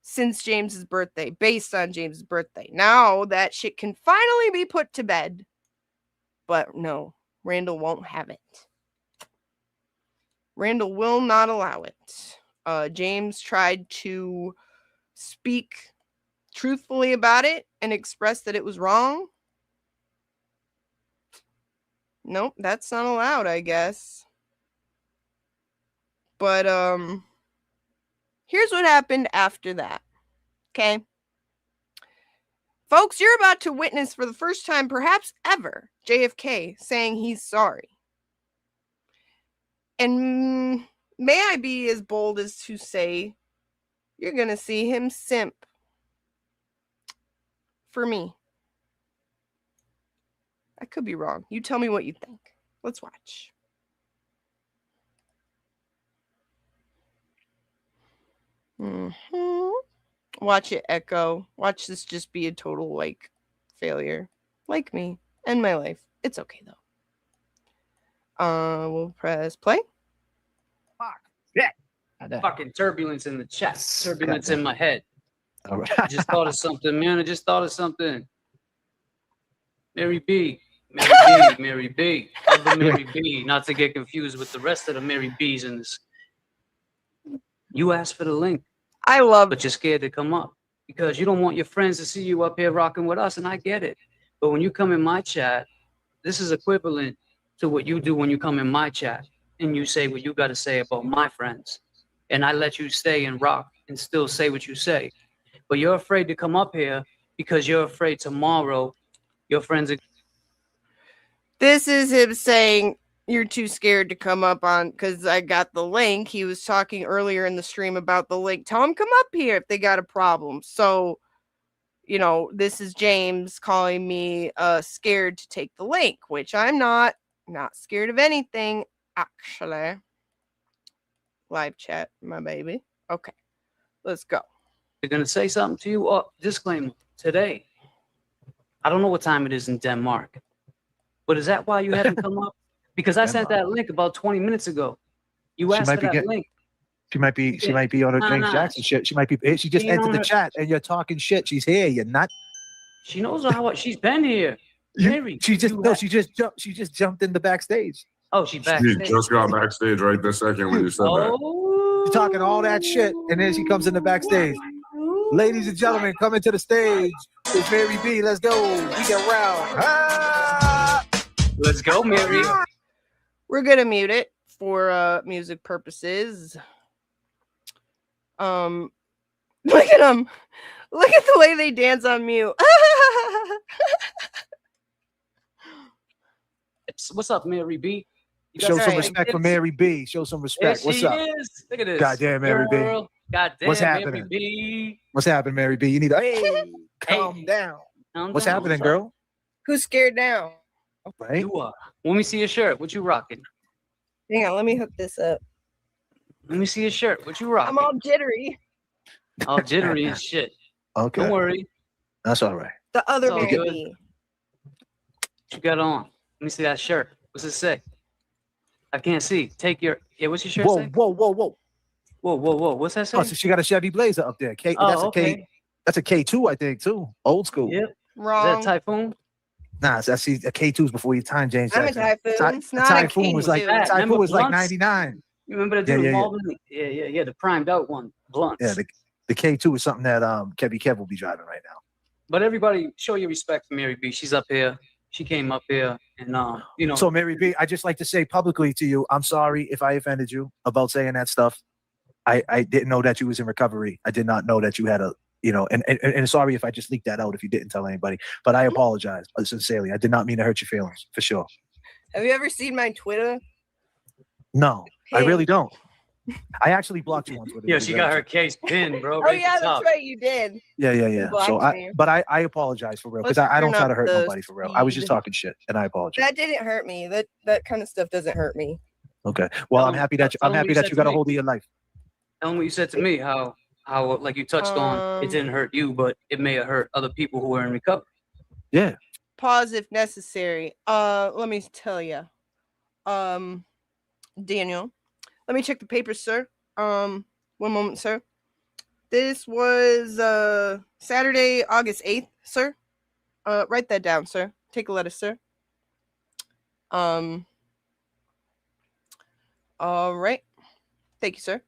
since James's birthday, based on James's birthday. Now that shit can finally be put to bed. But no, Randall won't have it. Randall will not allow it. James tried to speak truthfully about it and express that it was wrong. Nope, that's not allowed, I guess. But here's what happened after that. Okay? Folks, you're about to witness for the first time, perhaps ever, JFK saying he's sorry. And may I be as bold as to say, you're going to see him simp for me. I could be wrong. You tell me what you think. Let's watch. Watch it echo. Watch this just be a total, failure. Like me and my life. It's okay, though. We'll press play. Fuck. Yeah. Fucking turbulence in the chest. Turbulence in my head. All right. I just thought of something, man. I just thought of something. Mary B. Mary B. Other Mary B. Not to get confused with the rest of the Mary B's in this. You asked for the link. I love but you're scared to come up because you don't want your friends to see you up here rocking with us, and I get it. But when you come in my chat, this is equivalent to what you do when you come in my chat and you say what you got to say about my friends. And I let you stay and rock and still say what you say. But you're afraid to come up here because you're afraid tomorrow your friends are... This is him saying you're too scared to come up on because I got the link. He was talking earlier in the stream about the link. Tell them come up here if they got a problem. So, this is James calling me scared to take the link, which I'm not scared of anything, actually. Live chat, my baby. Okay, let's go. They're going to say something to you. Disclaimer, today, I don't know what time it is in Denmark, but is that why you haven't come up? Because I sent that link about 20 minutes ago. You asked for that link. She might be on her James Jackson shit. She just entered the chat and you're talking shit. She's here. You're not. She knows how she's been here. Mary, she just jumped in the backstage. Oh, she backstage. She just got backstage right this second when you said that. She's talking all that shit, and then she comes in the backstage. Ladies and gentlemen, coming to the stage. It's Mary B. Let's go. We get round. Let's go, Mary. We're gonna mute it for music purposes. Look at them. Look at the way they dance on mute. What's up, Mary B? Show some respect for Mary B. Show some respect. What's up? Look at this. Goddamn, Mary B. Goddamn, What's Mary happening? B. What's happening, Mary B? You need to calm down. What's happening, girl? Who's scared now? Right. You are. Let me see your shirt. What you rocking? Hang on, let me hook this up. Let me see your shirt. What you rocking? I'm all jittery. All jittery and shit. Okay. Don't worry. That's all right. The other It's all Mary good. B. What you got on? Let me see that shirt. What's it say? I can't see. Take your... Yeah, what's your shirt say? Whoa. Whoa. What's that say? Oh, so she got a Chevy Blazer up there. That's a K2, I think, too. Old school. Yep. Wrong. Is that Typhoon? Nah, that's a K2's before your time, James I'm a Jackson. Typhoon. It's not a Typhoon was like K2. Typhoon was like Blunts? 99. You remember that dude involved in it? Yeah, the primed out one. Blunts. Yeah, the K2 is something that Kev will be driving right now. But everybody, show your respect for Mary B. She's up here. She came up here, and So Mary B, I just like to say publicly to you, I'm sorry if I offended you about saying that stuff. I didn't know that you was in recovery. I did not know that you had and sorry if I just leaked that out if you didn't tell anybody. But I apologize sincerely. I did not mean to hurt your feelings, for sure. Have you ever seen my Twitter? No, I really don't. I actually blocked you on Twitter. Yeah, she got her case pinned, bro. Oh yeah, that's right, you did. Yeah. So I apologize for real because I don't try to hurt nobody for real. I was just talking shit, and I apologize. That didn't hurt me. That kind of stuff doesn't hurt me. Okay. Well, I'm happy that you got a hold of your life. Tell them what you said to me. How like you touched on it didn't hurt you, but it may have hurt other people who were in recovery. Yeah. Pause if necessary. Let me tell you. Daniel, let me check the papers, sir. One moment, sir. This was Saturday, August 8th, sir. Write that down, sir. Take a letter, sir. All right. Thank you, sir.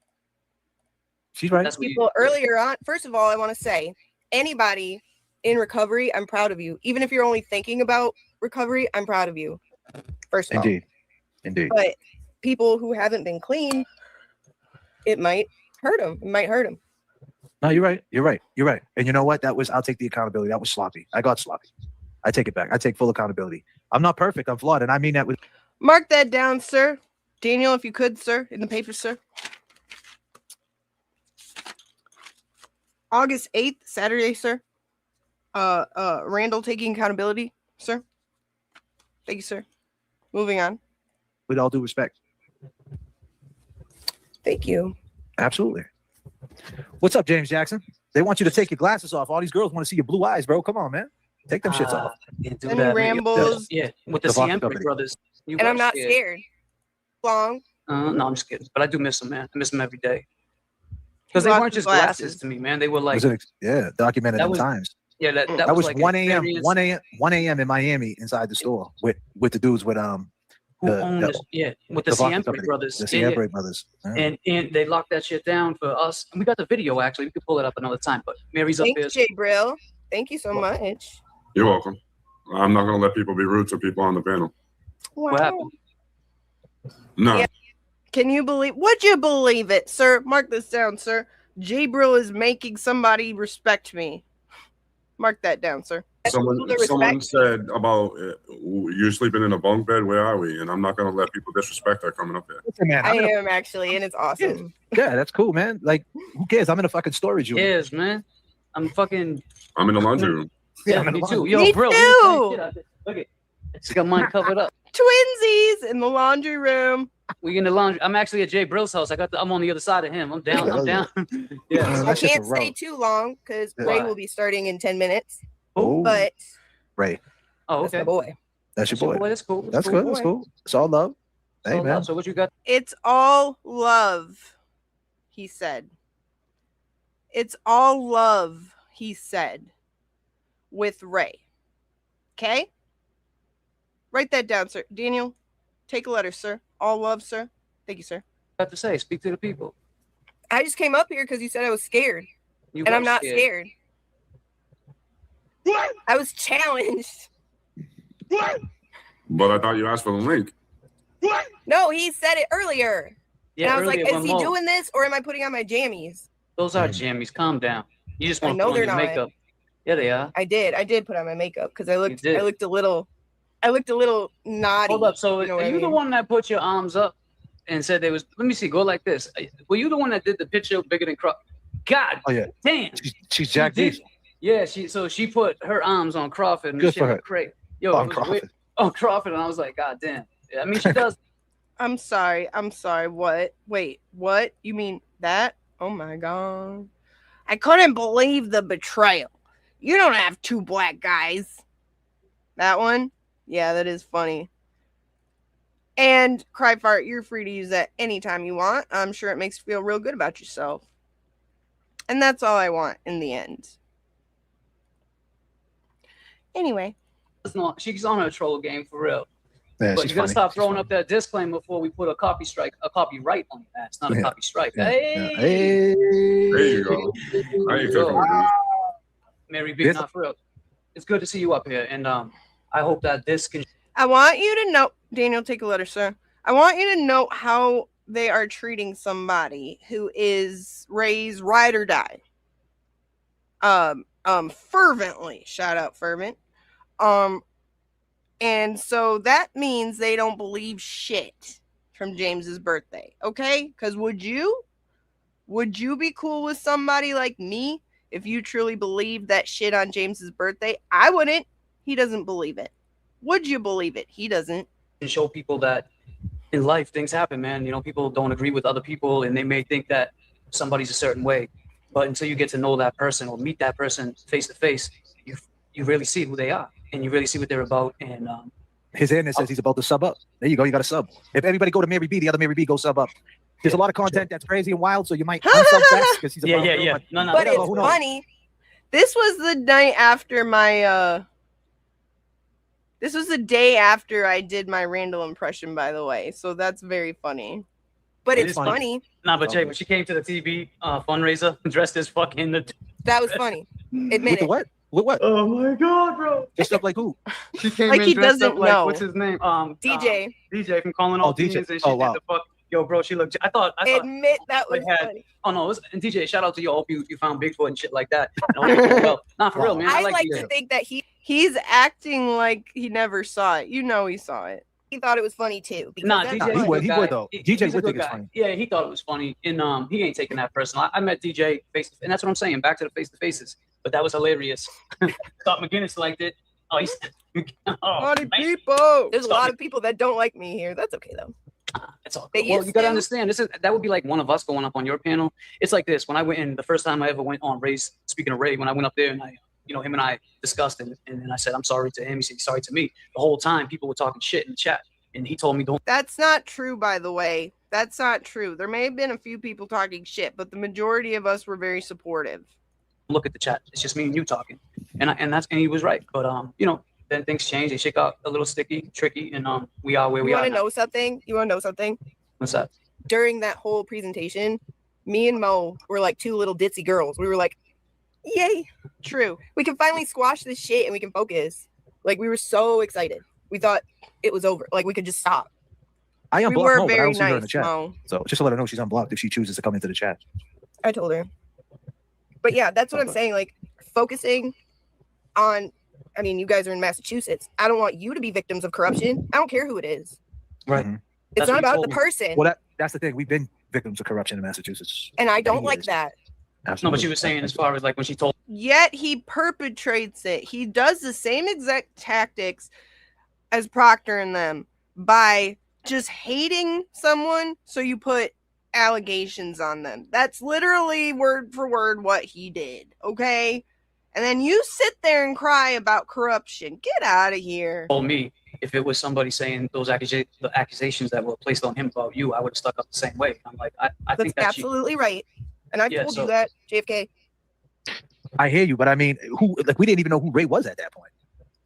She's right. People earlier on, first of all, I want to say, anybody in recovery, I'm proud of you. Even if you're only thinking about recovery, I'm proud of you. First of all. Indeed. But people who haven't been clean, it might hurt them. It might hurt them. No, you're right. And you know what? I'll take the accountability. That was sloppy. I got sloppy. I take it back. I take full accountability. I'm not perfect. I'm flawed. And I mean that with. Mark that down, sir. Daniel, if you could, sir, in the paper, sir. August 8th, Saturday, sir. Randall taking accountability, sir. Thank you, sir. Moving on. With all due respect. Thank you. Absolutely. What's up, James Jackson? They want you to take your glasses off. All these girls want to see your blue eyes, bro. Come on, man. Take them shits off. Any rambles? Yeah, with the Siempre brothers. And I'm not scared. Long. No, I'm just kidding. But I do miss them, man. I miss them every day. Because they weren't just glasses to me, man. They were like, documented in times. Yeah, that was like 1 a.m. in Miami inside the store with the dudes with who owned this, with the Siempre brothers. The Siempre brothers. Yeah. And they locked that shit down for us. And we got the video actually. We could pull it up another time. But Mary's up there. Thanks, Jay Brill. Thank you so much. You're welcome. I'm not gonna let people be rude to people on the panel. Wow. What happened? No. Yeah. Can you believe? Would you believe it, sir? Mark this down, sir. Jay Brill is making somebody respect me. Mark that down, sir. Someone said about you sleeping in a bunk bed. Where are we? And I'm not gonna let people disrespect that coming up here. Listen, man, I am actually, and it's awesome. Yeah, that's cool, man. Like, who cares? I'm in a fucking storage unit. Yes, man. I'm in the laundry room. Yeah, I'm in me the too. laundry. Yo, Me bro. too. Look at. It's got mine covered up. Twinsies in the laundry room. We in the laundry. I'm actually at Jay Brill's house. I'm on the other side of him. I'm down. I'm down. Yeah. I can't stay too long because Ray will be starting in 10 minutes. Oh, but Ray. Oh, that's okay. my boy. That's your boy. That's cool. That's good. That's cool. It's all love. Hey, man. So what you got? It's all love, he said. It's all love, he said, with Ray. Okay? Write that down, sir. Daniel, take a letter, sir. All love, sir. Thank you, sir. Have to say, speak to the people. I just came up here because you said I was scared. And I'm not scared. I was challenged. But I thought you asked for the link. No, he said it earlier. Yeah, and I was like, earlier, is he doing this or am I putting on my jammies? Those are jammies. Calm down. You just I want to know put on they're your not. makeup. Yeah, they are. I did put on my makeup because I looked a little naughty. Hold up. So you know are you the one that put your arms up and said there was? Let me see. Go like this. Were you the one that did the picture bigger than Crawford? God. Oh yeah. Damn. She's Jack Diesel. Yeah. She put her arms on Crawford and Good shit for her. looked great. Yo, On Crawford. On Crawford, and I was like, God damn. I mean, she does. I'm sorry. What? Wait, what? You mean that? Oh my God. I couldn't believe the betrayal. You don't have two black guys. That one? Yeah, that is funny. And Cry Fart, you're free to use that anytime you want. I'm sure it makes you feel real good about yourself. And that's all I want in the end. Anyway. She's on her troll game for real. Yeah, but you gotta stop throwing up that disclaimer before we put a copyright on that. It's not a copy strike. Yeah. Hey. There you go. Now you feel Mary B, not for real. It's good to see you up here, and I hope that this can. I want you to know, Daniel, take a letter, sir. I want you to know how they are treating somebody who is Ray's ride or die. Fervently, shout out fervent. And so that means they don't believe shit from James's birthday, okay? Because would you be cool with somebody like me if you truly believed that shit on James's birthday? I wouldn't. He doesn't believe it. Would you believe it? He doesn't. And show people that in life things happen, man. You know, people don't agree with other people, and they may think that somebody's a certain way, but until you get to know that person or meet that person face to face, you really see who they are. And you really see what they're about. And his internet says he's about to sub up. There you go. You got to sub. If everybody go to Mary B, the other Mary B go sub up. There's a lot of content that's crazy and wild, so you might unsub fast because he's about to. Yeah. No. But it's funny. This was the night after my. This was the day after I did my Randall impression, by the way. So that's very funny. But it's funny. Nah, but Jay, when she came to the TV fundraiser dressed as fucking That was funny. Admit With the it. what? With what? Oh my god, bro. Dressed up like who? She came Like in he dressed doesn't up like know. what's his name? DJ. DJ from Calling All DJ. Demons and she Oh, did wow. the fuck. Yo, bro, she looked. I thought. Admit that was had, funny. Oh no, it was, and DJ, shout out to you. I hope you found Bigfoot and shit like that. And all that well, nah, for real, man. I like like DJ. to think that he's acting like he never saw it. You know he saw it. He thought it was funny too. because Nah, that's DJ, funny. he would. He would though. He's DJ a would good think it's guy. funny. Yeah, he thought it was funny, and he ain't taking that personal. I met DJ face, and that's what I'm saying. Back to the face to faces, but that was hilarious. Thought McGinnis liked it. Oh, he's Funny people. There's a lot of people that don't like me here. That's okay though. It's all They good. Well, used you gotta to. understand. That would be like one of us going up on your panel. It's like this. When I went in, the first time I ever went on Ray's. Speaking of Ray, when I went up there and him and I discussed it, and then I said I'm sorry to him. He said sorry to me. The whole time people were talking shit in the chat, and he told me don't. That's not true, by the way. That's not true. There may have been a few people talking shit, but the majority of us were very supportive. Look at the chat. It's just me and you talking, and he was right. But then things change. They shake out a little sticky, tricky, and we are where we You are. want to now. know something? You want to know something? What's that? During that whole presentation, me and Mo were like two little ditzy girls. We were like, yay, true. We can finally squash this shit and we can focus. Like, we were so excited. We thought it was over. Like, we could just stop. I We unblocked were Mo, but I very don't see her in the nice, chat. Mo. So just to let her know she's unblocked if she chooses to come into the chat. I told her. But yeah, that's what I'm saying. Like, focusing on, I mean, you guys are in Massachusetts. I don't want you to be victims of corruption. I don't care who it is. Right. It's That's not what he about told the me. person. Well, that's the thing. We've been victims of corruption in Massachusetts. And I don't many like years. that. No, Absolutely. but she was saying as far as like when she told. Yet he perpetrates it. He does the same exact tactics as Proctor and them by just hating someone, so you put allegations on them. That's literally word for word what he did, okay? And then you sit there and cry about corruption. Get out of here. Told me if it was somebody saying those the accusations that were placed on him about you, I would have stuck up the same way. I'm like, I That's think that's absolutely right. And I Yeah, told so- you that, JFK. I hear you, but I mean, we didn't even know who Ray was at that point.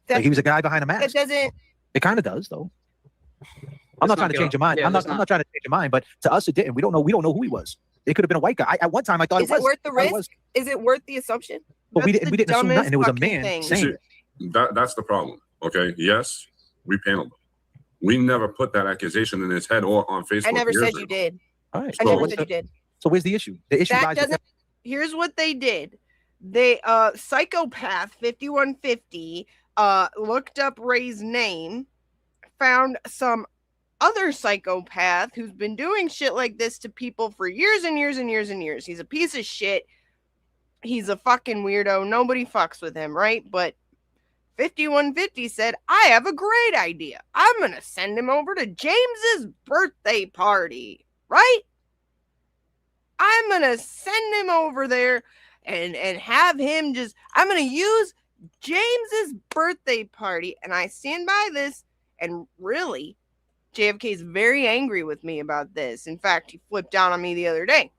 Like, he was a guy behind a That mask. doesn't. It kind of does, though. I'm Let's not trying to get change off- your mind. yeah, I'm let's not trying to change your mind, but to us it didn't. We don't know who he was. It could have been a white guy. At one time I thought Is it was. it worth the I thought it risk? was. Is it worth the assumption? But we That's didn't the assume nothing. dumbest It was a fucking man thing. saying it. That's the problem. Okay. Yes, we paneled him. We never put that accusation in his head or on Facebook. I never years said ago. you did. All right. I So never what's said the- you did. So where's the issue? The issue That lies with doesn't. Here's what they did. They psychopath 5150 looked up Ray's name, found some other psychopath who's been doing shit like this to people for years and years and years and years. He's a piece of shit. He's a fucking weirdo. Nobody fucks with him, right? But 5150 said, I have a great idea. I'm going to send him over to James's birthday party, right? I'm going to send him over there and have him just, I'm going to use James's birthday party. And I stand by this. And really, JFK is very angry with me about this. In fact, he flipped out on me the other day.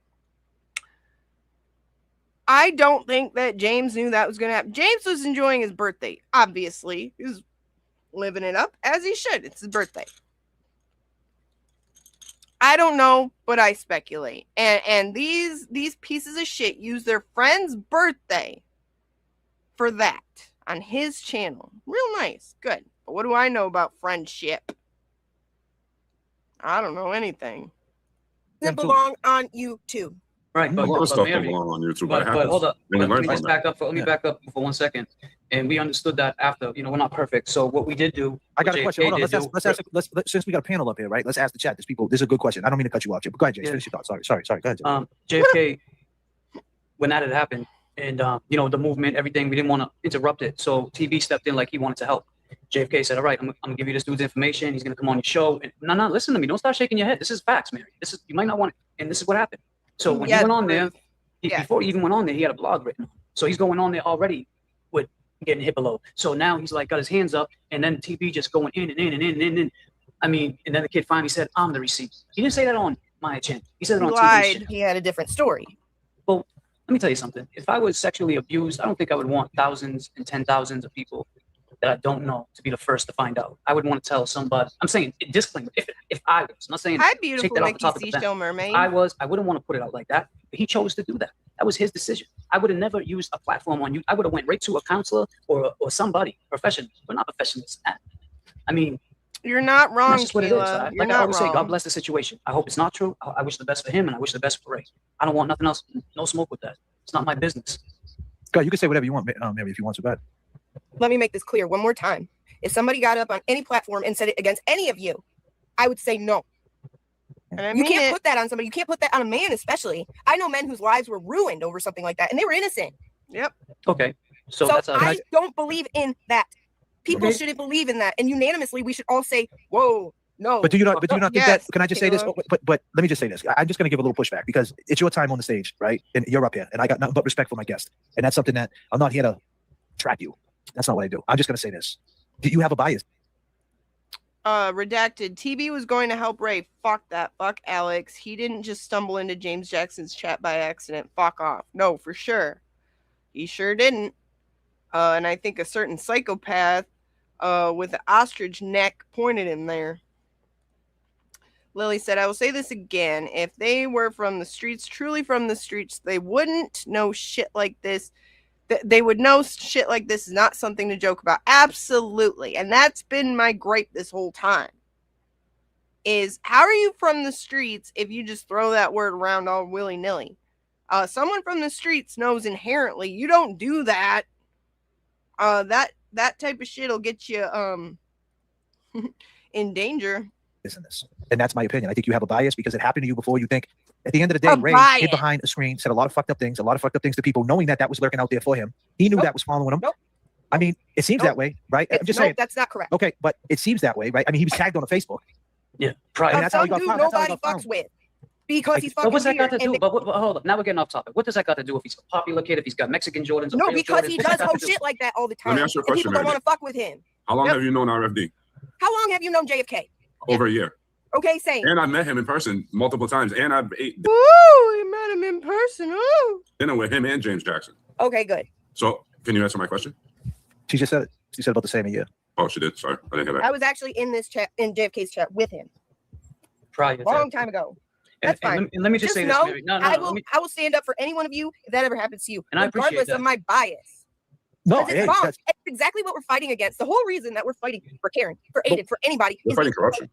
I don't think that James knew that was going to happen. James was enjoying his birthday, obviously. He was living it up as he should. It's his birthday. I don't know, but I speculate. And these pieces of shit use their friend's birthday for that on his channel. Real nice. Good. But what do I know about friendship? I don't know anything. It belong on YouTube. Right, A but, lot of but stuff Mary, don't belong on YouTube. but hold up. Then we Let learn me from just that. back up. Let me back up for 1 second. And we understood that after, we're not perfect. So what we did do. I got a what question. JFK Hold on. did Let's since we got a panel up here, right? Let's ask the chat. There's people. This is a good question. I don't mean to cut you off, Jay. But go ahead, Jay. Yeah. Finish your thoughts. Sorry. Go ahead, Jay. JFK, when that had happened, and the movement, everything, we didn't want to interrupt it. So TV stepped in like he wanted to help. JFK said, "All right, I'm gonna give you this dude's information. He's gonna come on your show." And no, listen to me. Don't start shaking your head. This is facts, Mary. You might not want it, and this is what happened. So when he went on there, before he even went on there, he had a blog written. So he's going on there already with getting hit below. So now he's like got his hands up, and then TV just going in and in and in and in. I mean, and then the kid finally said, "I'm the receipt." He didn't say that on my channel. He said it He on lied. TV. He had a different story. Well, let me tell you something. If I was sexually abused, I don't think I would want thousands and 10,000s of people that I don't know to be the first to find out. I would want to tell somebody. I'm saying disclaimer. If I was, I'm not saying Hi, take beautiful that off the Mickey top of the Seashell pen. Mermaid. If I wouldn't want to put it out like that. But he chose to do that. That was his decision. I would have never used a platform on you. I would have went right to a counselor or somebody professional, but not professionals. I mean, you're not wrong, that's just what it is. Sheila. You're Like I not always say, wrong. God bless the situation. I hope it's not true. I wish the best for him, and I wish the best for Ray. I don't want nothing else. No smoke with that. It's not my business. God, you can say whatever you want, Mary, if you want to. Bad. Let me make this clear one more time. If somebody got up on any platform and said it against any of you, I would say no. And you can't put that on somebody. You can't put that on a man, especially. I know men whose lives were ruined over something like that, and they were innocent. Yep. Okay. So that's I don't believe in that. People shouldn't believe in that, and unanimously, we should all say, "Whoa, no." But do you not? But do you not think Yes, that? Can I just say this? Caleb. But let me just say this. I'm just going to give a little pushback because it's your time on the stage, right? And you're up here, and I got nothing but respect for my guest, and that's something that I'm not here to trap you. That's not what I do. I'm just going to say this. Do you have a bias? Redacted. TB was going to help Ray. Fuck that. Fuck Alex. He didn't just stumble into James Jackson's chat by accident. Fuck off. No, for sure. He sure didn't. And I think a certain psychopath with an ostrich neck pointed him there. Lily said, I will say this again. If they were from the streets, truly from the streets, they wouldn't know shit like this. They would know shit like this is not something to joke about. Absolutely. And that's been my gripe this whole time. Is how are you from the streets if you just throw that word around all willy-nilly? Someone from the streets knows inherently you don't do that. That type of shit will get you in danger. Business. And that's my opinion. I think you have a bias because it happened to you before. You think at the end of the day, A Ray bias. hid behind a screen, said a lot of fucked up things to people, knowing that that was lurking out there for him. He knew that was following him. I mean, it seems that way, right? I'm just saying. That's not correct. Okay, but it seems that way, right? I mean, he was tagged on a Facebook. Yeah, right. And that's how he got Dude, found. That's how he nobody got fucks found. with. Because he's fucking But what's that got to weird, do? But hold up. Now we're getting off topic. What does that got to do if he's a popular kid, if he's got Mexican Jordans? Or No, real because Jordans? he What's does that got whole to do? shit like that all the time. Let me ask you a And question, people don't Mary. want to fuck with him. How long have you known RFD? How long have you known JFK? Over a year. Okay, same. And I met him in person multiple times. And I've ate Woo! We met him in person. Woo! dinner with him and James Jackson. Okay, good. So can you answer my question? She just said it. She said about the same year. Oh, she did. Sorry. I didn't hear that. I was actually in this chat, in JFK's chat with him. Prior to Long time ago. That's fine. And let me just say this, know, Mary. No, I let me. will stand up for any one of you if that ever happens to you, And I appreciate regardless that. of my bias. No, Because hey, it's wrong. that's- It's exactly what we're fighting against. The whole reason that we're fighting for Karen, for Aiden, for anybody. We're is fighting because- corruption.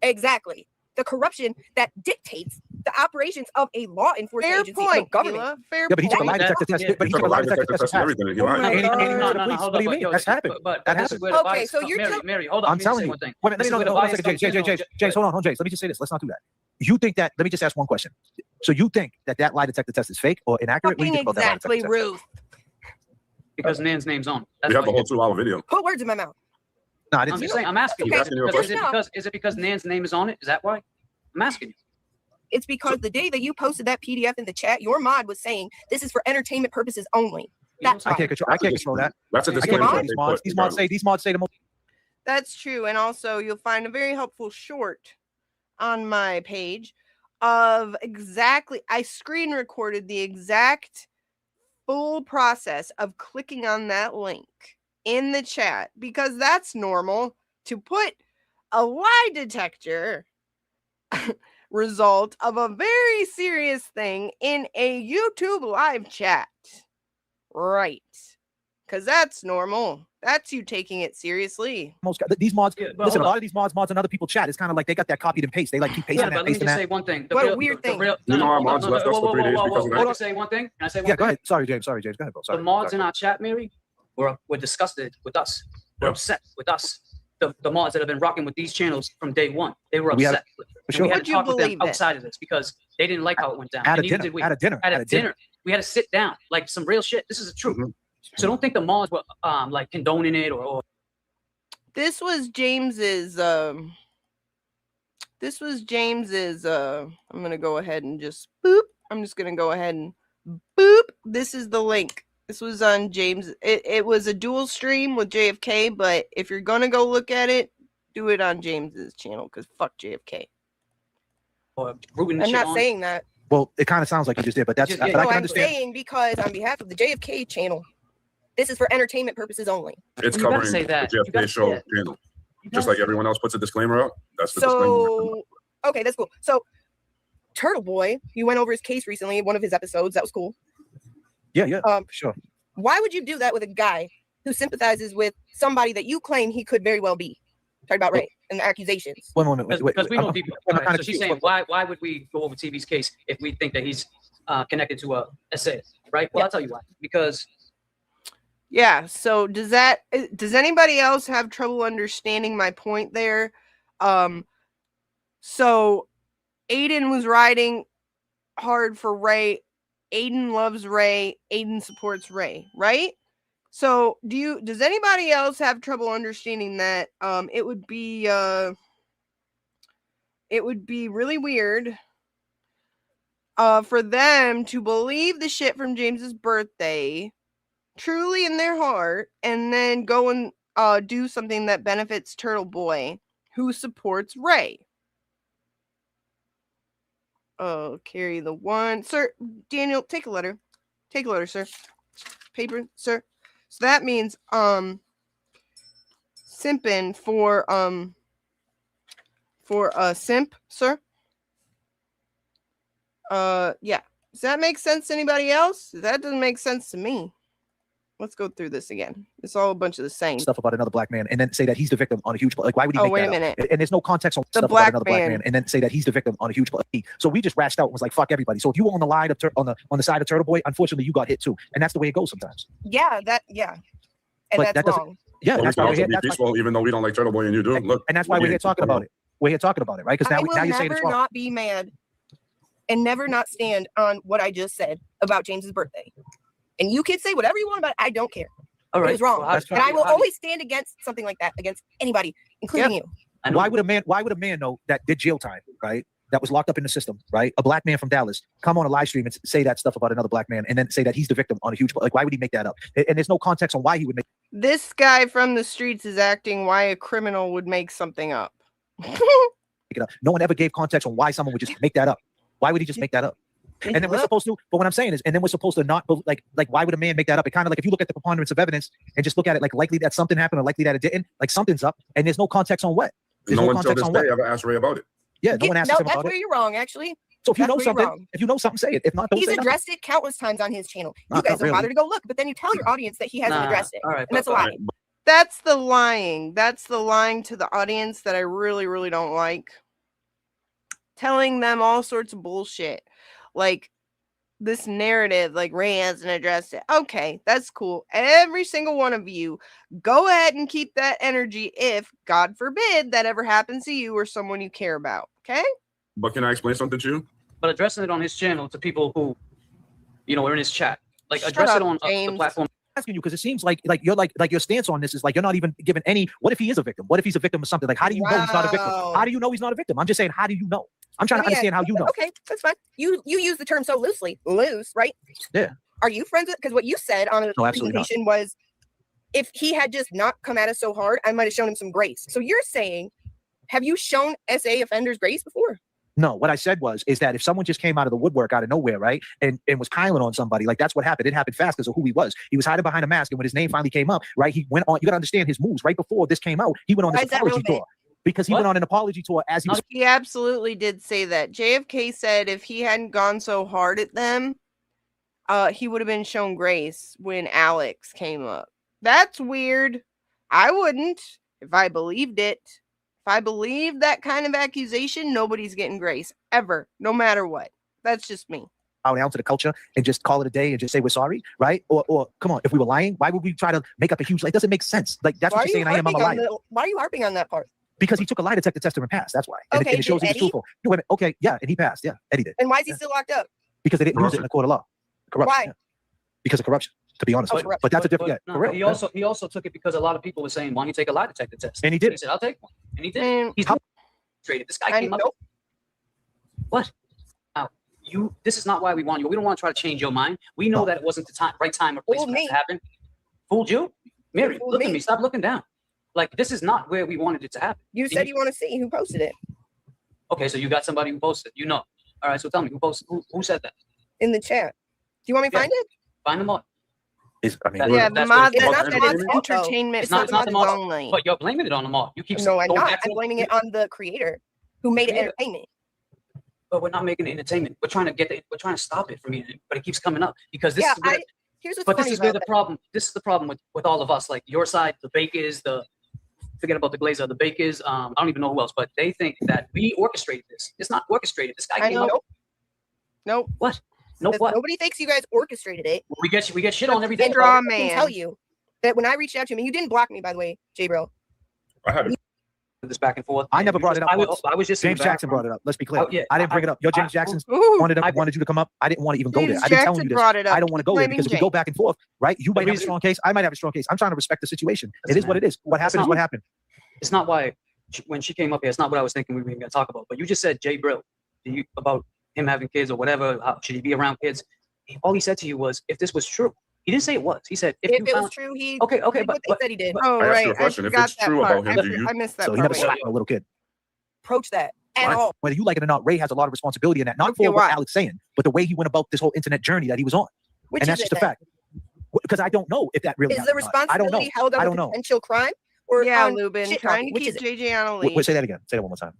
Exactly. The corruption that dictates the operations of a law enforcement Fair agency point, and government. Gila. Fair Yeah, but he took a point. lie detector test. But he took a lie detector test. Test everything. He lied. And he No, told the no, police. hold What do you up, mean? yo, That's happened. But That this is happened. where the Okay, bias so comes- you're Mary, hold on. I'm telling you. Thing. Wait a minute, This is no, where the hold on a bias second, comes in. James, hold on, James. Let me just say this. Let's not do that. You think that? Let me just ask one question. So you think that lie detector test is fake or inaccurate? What do you think about that lie detector Exactly, test? Ruth. Because Nan's name's on. We That's have the why. whole 2-hour video. Put words in my mouth. No, I I'm didn't say just that. saying. I'm asking you. Okay, asking you a Is question. it because Nan's name is on it? Is that why? I'm asking you. It's because the day that you posted that PDF in the chat, your mod was saying this is for entertainment purposes only. That's I why. can't control that. That's a I can't disclaimer. control that these they mods. put, These mods say the most. That's true. And also, you'll find a very helpful short on my page of exactly, I screen recorded the exact full process of clicking on that link in the chat because that's normal to put a lie detector result of a very serious thing in a YouTube live chat. Right. Because that's normal. That's you taking it seriously. These mods. Yeah, but Listen, a hold lot of these mods on other people's chat. It's kind of like they got that copied and paste. They like keep pasting Yeah, that, but let me pasting just that. say one thing. What a weird thing. You know our mods left us for 3 days because of that. Can I say one thing? Can I say one Yeah, thing? go ahead. Sorry, James. Go ahead, bro. Sorry. The mods Sorry. in our chat, Mary, were disgusted with us. We're Yeah. upset with us. The mods that have been rocking with these channels from day one, they were We had- upset. And sure. we had Would to you talk with them believe it? outside of this because they didn't like how it went down. At a And neither dinner. did we. At a dinner. At a dinner. We had to sit down, like some real shit. This is the truth. So don't think the mods were like condoning it or This was James's I'm gonna go ahead and just boop. I'm just gonna go ahead and boop. This is the link. This was on James. It was a dual stream with JFK, but if you're gonna go look at it, do it on James's channel because fuck JFK. rooting I'm shit not on. saying that. Well, it kind of sounds like you just did, but that's. Just- but yeah, I No, can I'm understand. saying because on behalf of the JFK channel, This is for entertainment purposes only. It's You gotta covering say that. the You Jeff gotta Day show say it. channel. Just like everyone else puts a disclaimer out. That's the disclaimer. So, okay, that's cool. So, Turtle Boy, you went over his case recently, one of his episodes. That was cool. Yeah, sure. Why would you do that with a guy who sympathizes with somebody that you claim he could very well be? Talking about rape and the accusations. One moment. Because we know people. I'm Right, kinda so she's confused. saying, why would we go over TV's case if we think that he's connected to a SA, right? Well, I'll tell you why. Because Yeah. So does anybody else have trouble understanding my point there? So Aiden was riding hard for Ray. Aiden loves Ray. Aiden supports Ray, right? So does anybody else have trouble understanding that? It would be really weird for them to believe the shit from James's birthday truly in their heart and then go and do something that benefits Turtle Boy, who supports Ray. Oh, carry the one. Sir, Daniel, take a letter. Take a letter, sir. Paper, sir. So that means simping for a simp, sir. Yeah. Does that make sense to anybody else? That doesn't make sense to me. Let's go through this again. It's all a bunch of the same stuff about another black man and then say that he's the victim on a huge, like, why would he make wait that a minute. up? And there's no context on The stuff black about another black man. man and then say that he's the victim on a huge, so we just rashed out and was like, fuck everybody. So if you were on the line of on the side of Turtle Boy, unfortunately you got hit too. And that's the way it goes sometimes. Yeah, and But that's that doesn't- wrong. Yeah, Well, that's we why can we're also here. be That's why, peaceful, even though we don't like Turtle Boy and you do. Look, and that's why we're here talking about it. We're here talking about it, right? Because I will now you're saying it's never wrong. not be mad and never not stand on what I just said about James's birthday. And you kids say whatever you want about it. I don't care. all It right, was wrong. well, And I will always stand against something like that, against anybody, including you. Why would a man know that did jail time, right? That was locked up in the system, right? A black man from Dallas come on a live stream and say that stuff about another black man and then say that he's the victim on a huge, like, why would he make that up? And there's no context on why he would make. This guy from the streets is acting why a criminal would make something up. it up. No one ever gave context on why someone would just make that up. Why would he just make that up? And then we're supposed to, but what I'm saying is, and then we're supposed to not, like, why would a man make that up? It kind of like, if you look at the preponderance of evidence and just look at it like likely that something happened or likely that it didn't, like something's up, and there's no context on what. There's no one till context this on day what. ever asked Ray about it. Yeah, no one asked him that's about where it. you're wrong, actually. So if you That's know where you're something, wrong. if you know something, say it. If not, don't He's say nothing. addressed it countless times on his channel. You Not guys don't really. bother to go look, but then you tell your audience that he hasn't addressed it. all right, And that's a but- lie. That's the lying. That's the lying to the audience that I really, really don't like. Telling them all sorts of bullshit. Like this narrative, like Ray hasn't addressed it. Okay, that's cool. Every single one of you, go ahead and keep that energy if, God forbid, that ever happens to you or someone you care about. Okay? But can I explain something to you? But addressing it on his channel to people who, are in his chat, like Shut address it up, on the James. platform. Asking you because it seems like your stance on this is like you're not even given any. What if he is a victim? What if he's a victim of something? Like, how do you know he's not a victim? Wow. How do you know he's not a victim? I'm just saying, how do you know? I'm trying to Let me understand how ask you know. Okay, that's fine. You use the term so loosely. Loose, right? Yeah. Are you friends with? Because what you said on a No, absolutely not. presentation was, if he had just not come at us so hard, I might have shown him some grace. So you're saying, have you shown SA offenders grace before? No, what I said is that if someone just came out of the woodwork out of nowhere, right, and was piling on somebody, like that's what happened. It happened fast because of who he was. He was hiding behind a mask, and when his name finally came up, right, he went on. You got to understand his moves. Right before this came out, he went on Why this is that apology relevant? tour because he went on an apology tour as he was. He absolutely did say that. JFK said if he hadn't gone so hard at them, he would have been shown grace when Alex came up. That's weird. I wouldn't if I believed it. If I believed that kind of accusation, nobody's getting grace ever, no matter what. That's just me. Down to the culture and just call it a day and just say we're sorry, right? Or come on, if we were lying, why would we try to make up a huge? Like, it doesn't make sense. Like that's what you're saying. I'm a liar. Why are you harping on that part? Because he took a lie detector test and passed. That's why. And, Okay, and it shows did he was Eddie? truthful. No, wait a minute. Okay, yeah, and he passed. Yeah, Eddie did. And why is he still locked up? Because they didn't use it in a court of law. Corruption. Why? Yeah. Because of corruption. To be honest, Oh, with you. corruption. But that's a different. Yeah, No, for real. he Yeah. also took it because a lot of people were saying, "Why don't you take a lie detector test?" And he did. He said, "I'll take one," and he did. Mm, He's demonstrated. This guy came up. nope. What? Now, this is not why we want you. We don't want to try to change your mind. We know that it wasn't the right time or place Fooled for that me. to happen. Fooled you, Mary? Fooled Look at me. me. Stop looking down. Like this is not where we wanted it to happen. You said you want to see who posted it Okay, so you got somebody who posted. You know. All right. So tell me who posted. Who said that? in the chat. Do you want me to Yeah. find it? Find them all. Yeah, the mod that's entertainment. It's not the mod, only. but you're blaming it on the mod. You keep No, I'm going not. back to I'm blaming it on the creator who made it entertainment. But we're not making it entertainment. We're trying to stop it from eating, but it keeps coming up because this Yeah, is where, here's what's but this funny is where about the that. problem. This is the problem with all of us. Like your side, the bakers, forget about the glazer, the bakers. I don't even know who else, but they think that we orchestrated this. It's not orchestrated. This guy came up. Nope. What? Nope. What? Nobody thinks you guys orchestrated it. We get shit on every day. Straw about it. man. I can tell you that when I reached out to him, and you didn't block me, by the way, J Bro. I had this back and forth. I never brought it up. I was just James Jackson brought it up. Let's be clear. Oh, yeah. I didn't bring it up. Yo, James Jackson wanted you to come up. I didn't want to even go there. James I've been telling Jackson you this. brought it up. I don't want to go there because if we go James. back and forth, right? You might have a strong case. I might have a strong case. I'm trying to respect the situation. It is what it is. What happened is what happened. It's not why when she came up here. It's not what I was thinking we were going to talk about. But you just said Jay Brill about him having kids or whatever. How, should he be around kids? All he said to you was, if this was true. He didn't say it was. He said, if it was true, he okay, did but what they said he did. I asked you a question. If it's true about him, do you? I missed that. So he never slapped a little kid. Approach that at all. Whether you like it or not, Ray has a lot of responsibility in that. Not for what Alex saying, but the way he went about this whole internet journey that he was on. Which and that's is just a fact. Because I don't know if that really is the responsibility held up with potential crime or Lubin, shit trying to which keep is JJ on a leash. Wait, say that again. Say that one more time.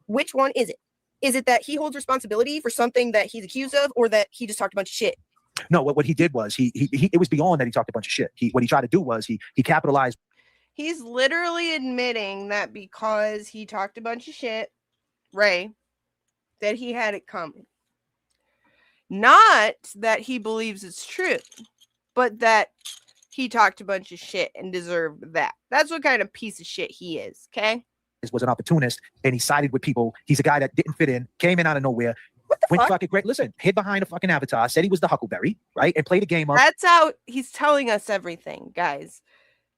Which one is it? Is it that he holds responsibility for something that he's accused of, or that he just talked a bunch of shit? No, what he did was he it was beyond that he talked a bunch of shit. What he tried to do was he capitalized. He's literally admitting that because he talked a bunch of shit, Ray, that he had it coming. Not that he believes it's true, but that he talked a bunch of shit and deserved that. That's what kind of piece of shit he is, okay? Was an opportunist and he sided with people. He's a guy that didn't fit in, came in out of nowhere. Went fucking great. Listen, hid behind a fucking avatar, said he was the Huckleberry, right? And played a game up. That's how he's telling us everything, guys.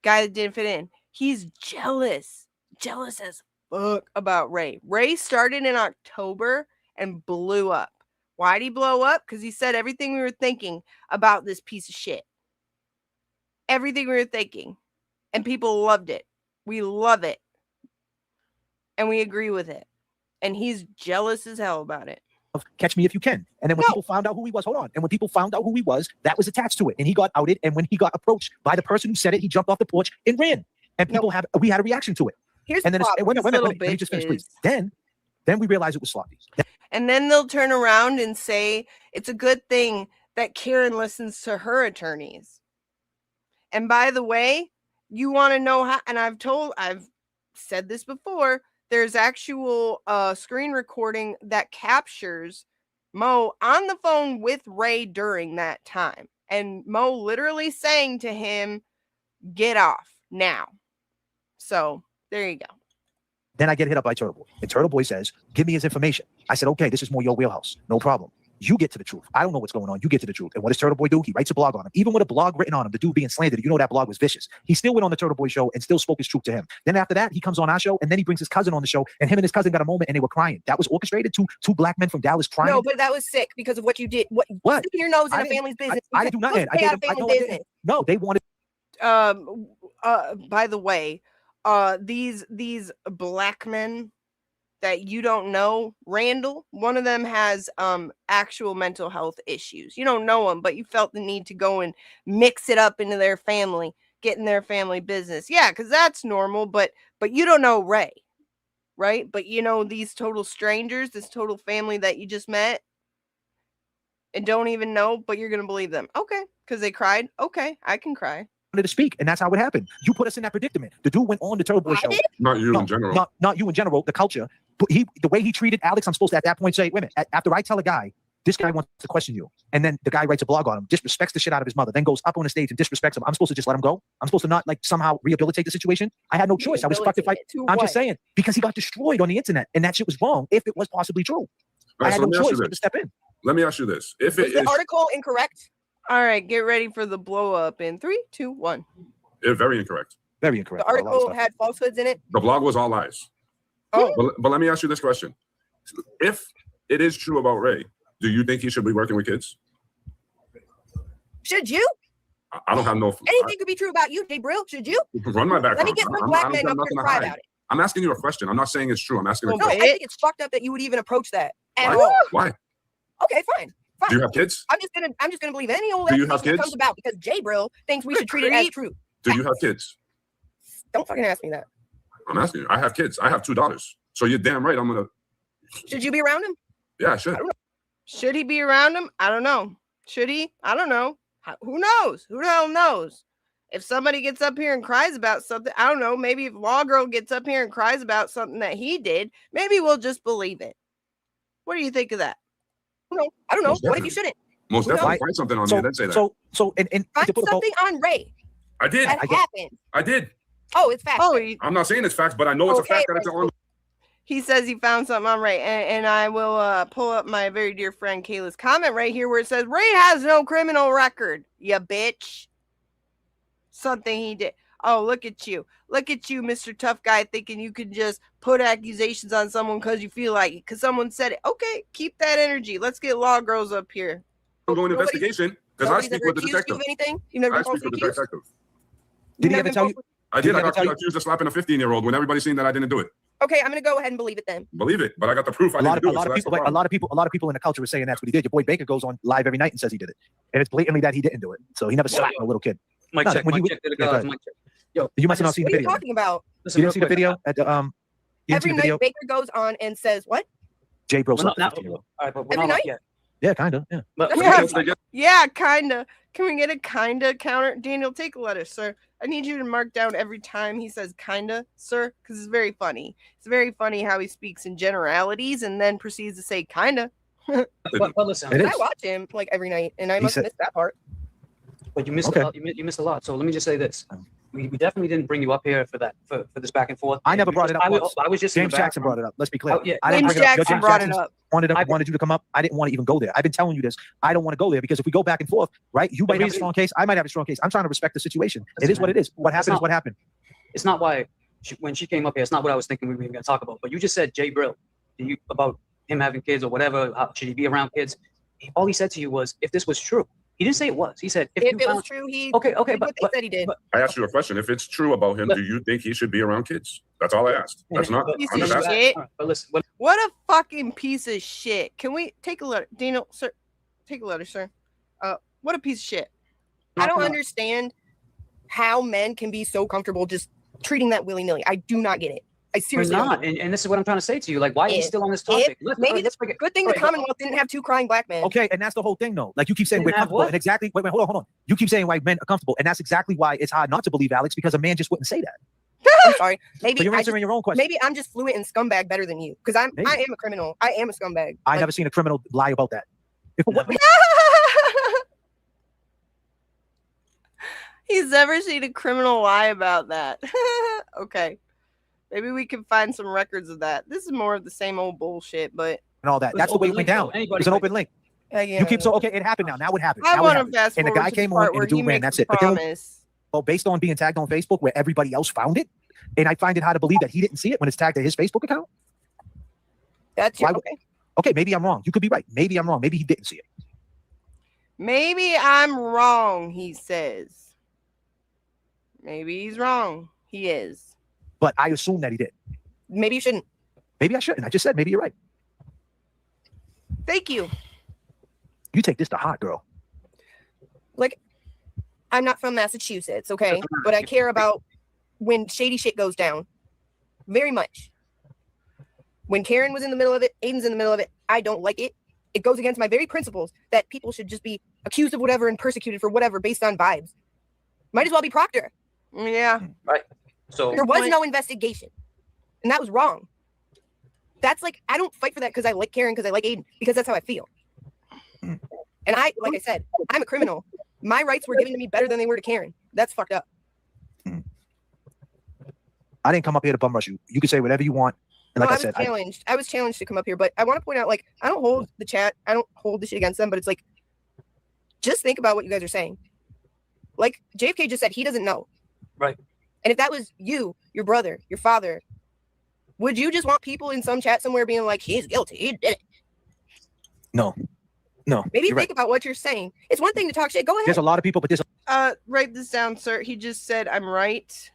Guy that didn't fit in. He's jealous as fuck about Ray. Ray started in October and blew up. Why'd he blow up? Because he said everything we were thinking about this piece of shit. Everything we were thinking. And people loved it. We love it. And we agree with it. And he's jealous as hell about it. Catch me if you can. And then when people found out who he was, hold on. And when people found out who he was, that was attached to it. And he got outed. And when he got approached by the person who said it, he jumped off the porch and ran. And we had a reaction to it. Here's and then the problem. let me just finish, please. Then we realized it was sloppy. And then they'll turn around and say it's a good thing that Karen listens to her attorneys. And by the way, you want to know how, and I've said this before, there's actual screen recording that captures Mo on the phone with Ray during that time. And Mo literally saying to him, get off now. So there you go. Then I get hit up by Turtle Boy. And Turtle Boy says, give me his information. I said, okay, this is more your wheelhouse. No problem. You get to the truth. I don't know what's going on. You get to the truth. And what does Turtle Boy do? He writes a blog on him. Even with a blog written on him, the dude being slandered, you know that blog was vicious. He still went on the Turtle Boy show and still spoke his truth to him. Then after that, he comes on our show and then he brings his cousin on the show and him and his cousin got a moment and they were crying. That was orchestrated. Two black men from Dallas crying. No, but that was sick because of what you did. What? Sticking your nose in a family's business. I didn't do nothing. No, they wanted. By the way, these black men that you don't know, Randall, one of them has actual mental health issues. You don't know him, but you felt the need to go and mix it up into their family, get in their family business. Yeah, because that's normal, but you don't know Ray, right? But you know these total strangers, this total family that you just met and don't even know, but you're going to believe them. Okay, because they cried. Okay, I can cry. To speak, and that's how it happened. You put us in that predicament. The dude went on the Turtle Boy show. Not you in general. Not you in general. The culture. But the way he treated Alex, I'm supposed to at that point say, wait a minute. After I tell a guy, this guy wants to question you, and then the guy writes a blog on him, disrespects the shit out of his mother, then goes up on the stage and disrespects him. I'm supposed to just let him go. I'm supposed to not like somehow rehabilitate the situation. I had no choice. I was stuck to fight. I'm just saying because he got destroyed on the internet, and that shit was wrong. If it was possibly true, I had no choice but to step in. Let me ask you this: if it is the article incorrect? All right, get ready for the blow up in 3, 2, 1. Very incorrect. Very incorrect. The article had falsehoods in it. The blog was all lies. Oh, but let me ask you this question: if it is true about Ray, do you think he should be working with kids? Should you? I don't have no. Anything could be true about you, Jay Brill. Should you? Run my background. Let me get some black men up here to cry about it. I'm asking you a question. I'm not saying it's true. I'm asking. No, I think it's fucked up that you would even approach that at all. all. Why? Okay, fine. Fine. Do you have kids? I'm just gonna believe any old Do you have accusation that kids? comes about because Jay Brill thinks we should treat it as true. Do you have kids? Don't fucking ask me that. I'm asking you. I have kids. I have two daughters. So you're damn right. I'm gonna. Should you be around him? Yeah, I should. I don't know. Should he be around him? I don't know. Should he? I don't know. Who knows? Who the hell knows? If somebody gets up here and cries about something, I don't know. Maybe if Law Girl gets up here and cries about something that he did, maybe we'll just believe it. What do you think of that? I don't know. Most What if definitely. you shouldn't? Most Who knows? definitely. Find something on me. Then say that. And Find something on Ray. I did. That happened. I did. Oh, it's facts. Oh, I'm not saying it's facts, but I know it's a fact that it's on. he says he found something on Ray, and I will pull up my very dear friend Kayla's comment right here where it says Ray has no criminal record. You bitch. Something he did. Oh, look at you, Mr. Tough Guy, thinking you can just put accusations on someone because you feel like it, because someone said it. Okay, keep that energy. Let's get Law Girls up here. I'm going investigation because I speak with the accused you detective. of anything? You've never I been speak with the falsely accused? detective. Did he ever tell you? I did. I got accused of slapping a 15-year-old when everybody seen that I didn't do it. Okay, I'm gonna go ahead and believe it then. Believe it, but I got the proof. I didn't do it. A lot of people in the culture were saying that's what he did. Your boy Baker goes on live every night and says he did it, and it's blatantly that he didn't do it. So he never slapped a little kid. Mic check. Mic check. Mic check. Yo, you must have not seen the What are you video. talking about? You didn't see the video at the You didn't see Every the night video. Baker goes on and says what? Jay Bro. All right, but we're Every not up night? yet. Yeah, kind of. Yeah. Yeah, kinda. Can we get a kinda counter? Daniel, take a letter, sir. I need you to mark down every time he says kinda, sir, because it's very funny. It's very funny how he speaks in generalities and then proceeds to say kinda. But listen, I watch him like every night, and I must miss that part. But you missed a lot. You missed a lot. So let me just say this: we definitely didn't bring you up here for that for this back and forth. I never brought it up. I was just James Jackson brought it up. Let's be clear. Oh, yeah. I didn't James bring it up. Jackson brought it up. Wanted you to come up. I didn't want to even go there. I've been telling you this. I don't want to go there because if we go back and forth, right? You might have a strong case. I might have a strong case. I'm trying to respect the situation. It is what it is. What happened is what happened. It's not why when she came up here. It's not what I was thinking we were even going to talk about. But you just said Jay Brill, about him having kids or whatever. Should he be around kids? All he said to you was, if this was true. He didn't say it was. He said, if it was true, he okay, did but what they said he did. I asked you a question. If it's true about him, do you think he should be around kids? That's all I asked. That's not. Piece I'm of just asking. shit. But listen, What a fucking piece of shit. Can we take a letter? Daniel, sir, take a letter, sir. What a piece of shit. I don't understand how men can be so comfortable just treating that willy-nilly. I do not get it. I seriously we're not. And this is what I'm trying to say to you. Like, why are you still on this topic? Maybe that's a good thing the Commonwealth didn't have two crying black men. Okay, and that's the whole thing, though. Like you keep saying we're comfortable, and exactly. Wait, hold on. You keep saying why men are comfortable, and that's exactly why it's hard not to believe Alex, because a man just wouldn't say that. I'm sorry. Maybe So you're answering your own question. Maybe I'm just fluent in scumbag better than you, because I am a criminal. I am a scumbag. I never seen a criminal lie about that. He's never seen a criminal lie about that. Okay. Maybe we can find some records of that. This is more of the same old bullshit, but And all that. That's the way it went down. It's an open link. yeah. You keep okay. It happened now. Now it happened. I Now it want to happened. fast And the forward guy to came the part on, and where the he dude ran. makes That's the it. But then, promise. well, based on being tagged on Facebook, where everybody else found it, and I find it hard to believe that he didn't see it when it's tagged to his Facebook account. That's Why okay. Okay, maybe I'm wrong. You could be right. Maybe I'm wrong. Maybe he didn't see it. Maybe I'm wrong, he says. Maybe he's wrong. He is. But I assume that he did. Maybe you shouldn't. Maybe I shouldn't. I just said maybe you're right. Thank you. You take this to heart, girl. Like, I'm not from Massachusetts, okay? But I care about when shady shit goes down. Very much. When Karen was in the middle of it, Aiden's in the middle of it, I don't like it. It goes against my very principles that people should just be accused of whatever and persecuted for whatever based on vibes. Might as well be Proctor. Yeah. Right. So There was no investigation. And that was wrong. That's like, I don't fight for that because I like Karen, because I like Aiden, because that's how I feel. And like I said, I'm a criminal. My rights were given to me better than they were to Karen. That's fucked up. I didn't come up here to bum rush you. You can say whatever you want. And like I said, I was challenged to come up here, but I want to point out, like, I don't hold the chat. I don't hold the shit against them, but it's like, just think about what you guys are saying. Like JFK just said, he doesn't know. Right. And if that was you, your brother, your father, would you just want people in some chat somewhere being like, he's guilty, he did it? No. Maybe you're think about what you're saying. It's one thing to talk shit. Go ahead. There's a lot of people, but there's write this down, sir. He just said, I'm right.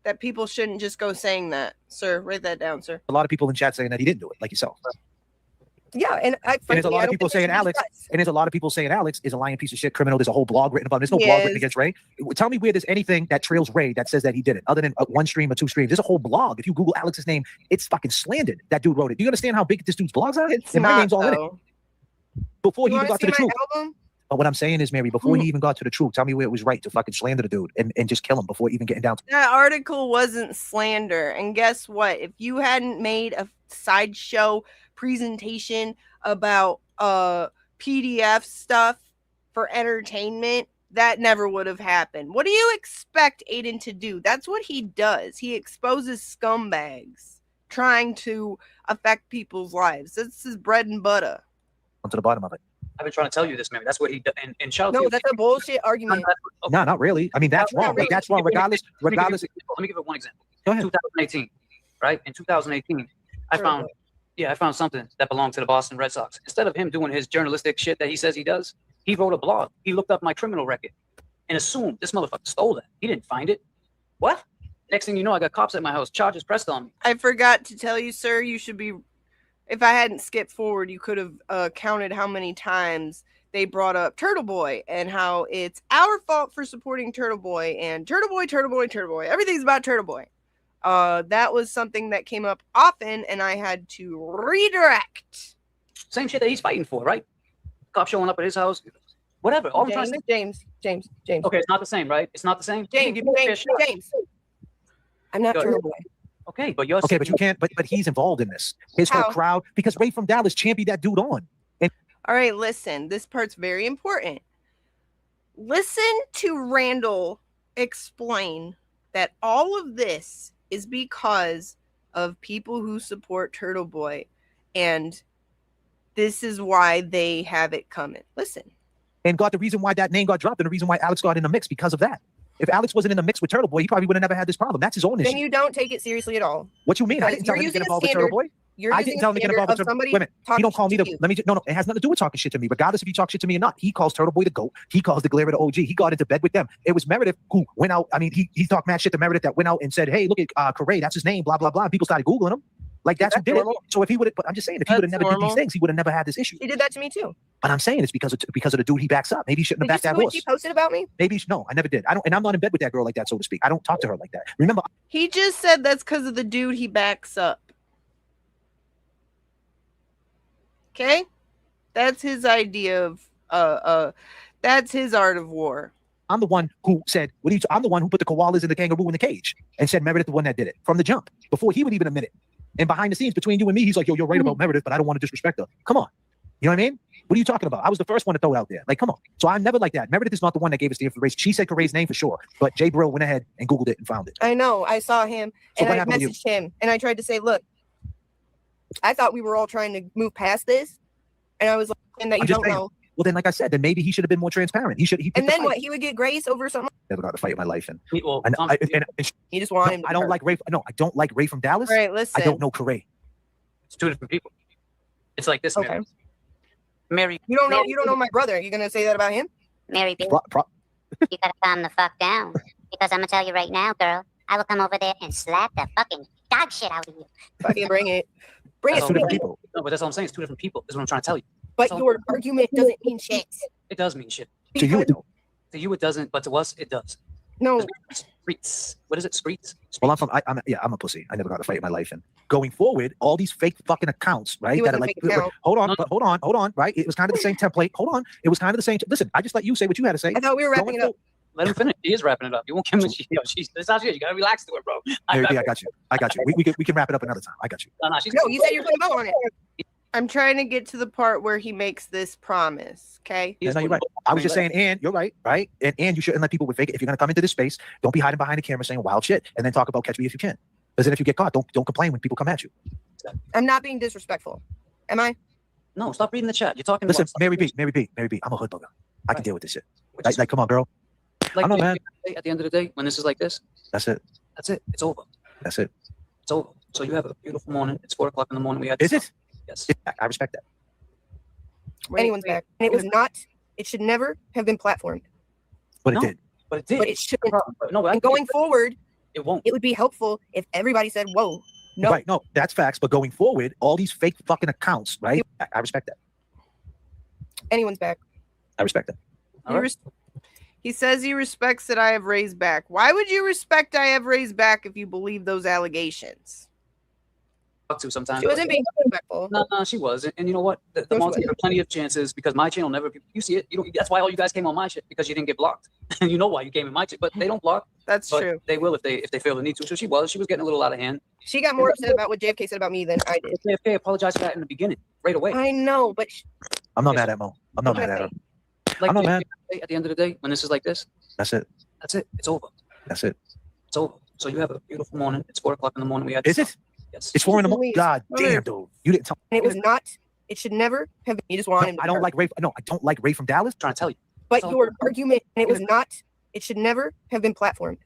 That people shouldn't just go saying that. Sir, write that down, sir. a lot of people in chat saying that he didn't do it, like yourself. Yeah, and And there's a lot of people saying Alex, and there's a lot of people saying Alex is a lying piece of shit criminal. There's a whole blog written about him. There's no blog written against Ray. Tell me where there's anything that trails Ray that says that he did it, other than one stream or two streams. There's a whole blog. If you Google Alex's name, it's fucking slandered. That dude wrote it. Do you understand how big this dude's blogs are? And my name's all in it. Before he even got to the truth. But what I'm saying is, Mary, before he even got to the truth, tell me where it was right to fucking slander the dude and just kill him before even getting down to That article wasn't slander. And guess what? If you hadn't made a sideshow presentation about PDF stuff for entertainment, that never would have happened. What do you expect Aiden to do? That's what he does. He exposes scumbags trying to affect people's lives. That's his bread and butter. to the bottom of it. I've been trying to tell you this, man. That's what he does. And shout out to No, you. that's a bullshit argument. No, not really. I mean, that's wrong. But that's wrong. Regardless. Let me give it one example. Go ahead. 2018, right? In 2018, I found something that belonged to the Boston Red Sox. Instead of him doing his journalistic shit that he says he does, he wrote a blog. He looked up my criminal record and assumed this motherfucker stole that. He didn't find it. What? Next thing you know, I got cops at my house, charges pressed on me. I forgot to tell you, sir, you should be, if I hadn't skipped forward, you could have counted how many times they brought up Turtle Boy and how it's our fault for supporting Turtle Boy and Turtle Boy, Turtle Boy, Turtle Boy. Everything's about Turtle Boy. That was something that came up often, and I had to redirect. Same shit that he's fighting for, right? Cop showing up at his house, whatever. All I'm trying to say, James. Okay, it's not the same, right? It's not the same. James. I'm not Turtle Boy. Okay, but you're okay, but you can't. But he's involved in this. His whole crowd, because Ray from Dallas championed that dude on. And all right, listen. This part's very important. Listen to Randall explain that all of this is because of people who support Turtle Boy, and this is why they have it coming. Listen. And got the reason why that name got dropped, and the reason why Alex got in the mix because of that. If Alex wasn't in the mix with Turtle Boy, he probably would have never had this problem. That's his own issue. Then you don't take it seriously at all. What you mean? I didn't tell him to get involved with Turtle Boy. I didn't tell him to get involved with Turtle Boy. Wait a minute. He don't call me the. Let me. No. It has nothing to do with talking shit to me. Regardless if you talk shit to me or not, he calls Turtle Boy the GOAT. He calls the Glare the OG. He got into bed with them. It was Meredith who went out. I mean, he talked mad shit to Meredith that went out and said, "Hey, look at Corey. That's his name." Blah blah blah. And people started googling him. Like that's who did it. So if he would have, but I'm just saying, if he would have never did these things, he would have never had this issue. He did that to me too. But I'm saying it's because of the dude he backs up. Maybe he shouldn't have backed that horse. Did you see what she posted about me? Maybe no, I never did. I don't, and I'm not in bed with that girl like that, so to speak. I don't talk to her like that. Remember, he just said that's because of the dude he backs up. Okay, that's his idea of that's his art of war. I'm the one who said, I'm the one who put the koalas and the kangaroo in the cage and said Meredith the one that did it from the jump before he would even admit it. And behind the scenes between you and me, he's like, yo, you're right about Meredith, but I don't want to disrespect her. Come on. You know what I mean? What are you talking about? I was the first one to throw it out there. Like, come on. So I'm never like that. Meredith is not the one that gave us the information. She said Corey's name for sure, but Jay Brill went ahead and Googled it and found it. I know. I saw him and I messaged him and I tried to say, look, I thought we were all trying to move past this. And I was like, and that you don't know. Well, then, like I said, then maybe he should have been more transparent. And then what? He would get grace over something. Never got to fight in my life. And you just want him. I don't like Ray. No, I don't like Ray from Dallas. All right, listen. I don't know Corey. It's two different people. It's like this, okay. Mary. You don't know my brother. You gonna say that about him? Mary B. You gotta calm the fuck down. Because I'm gonna tell you right now, girl, I will come over there and slap the fucking dog shit out of you. Fucking bring it. Bring it to me. No, but that's what I'm saying. It's two different people. Is what I'm trying to tell you. But your argument doesn't mean shit. It does mean shit. To you, it don't. To you, it doesn't. But to us, it does. No. Streets. What is it? Streets. Well, I'm a pussy. I never got to fight in my life. And going forward, all these fake fucking accounts, right? That are like, hold on, right? It was kind of the same template. Hold on. It was kind of the same. Listen, I just let you say what you had to say. I thought we were wrapping it up. Let him finish. He is wrapping it up. You won't give him. That's not shit. You gotta relax to it, bro. I got you. We can wrap it up another time. I got you. No, you said you're gonna vote on it. I'm trying to get to the part where he makes this promise. Okay. No, you're right. I was just saying, and you're right, right? And you shouldn't let people with fake. If you're gonna come into this space, don't be hiding behind the camera saying wild shit, and then talk about catch me if you can. Because then if you get caught, don't complain when people come at you. I'm not being disrespectful. Am I? No, stop reading the chat. You're talking. Listen, Mary B. I'm a hood bugger. I can deal with this shit. Like, come on, girl. Like, I'm not mad. At the end of the day, when this is like this, that's it. That's it. It's over. That's it. It's over. So you have a beautiful morning. It's 4 o'clock in the morning. We had. Is it? Yes. I respect that. Anyone's back. And it was not. It should never have been platformed. But it did. But it did. But it shouldn't. No, and going forward, it won't. It would be helpful if everybody said, "Whoa, No. Right, no, that's facts. But going forward, all these fake fucking accounts, right? I respect that. Anyone's back. I respect that. He says he respects that I have raised back. Why would you respect I have raised back if you believe those allegations? To sometimes. She wasn't being respectful. No, she was. And you know what? The Maltese gave her plenty of chances because my channel never. You see it. You don't. That's why all you guys came on my shit because you didn't get blocked. And you know why you came in my shit, but they don't block. That's true. They will if they feel the need to. So she was getting a little out of hand. She got more upset about what JFK said about me than I did. JFK apologized for that in the beginning, right away. I know, but I'm not mad at Mo. I'm not mad at her. Like I'm not mad. at the end of the day, when this is like this, That's it. that's it. It's over. That's it. It's over. So you have a beautiful morning. It's 4 o'clock in the morning. We had. Is it? Yes. It's 4 in the morning. God damn, dude. You didn't tell And it was not. It should never have been. You just want him to I don't hurt. like Ray. No, I don't like Ray from Dallas. I'm trying to tell you. But your argument, and it was not. It should never have been platformed.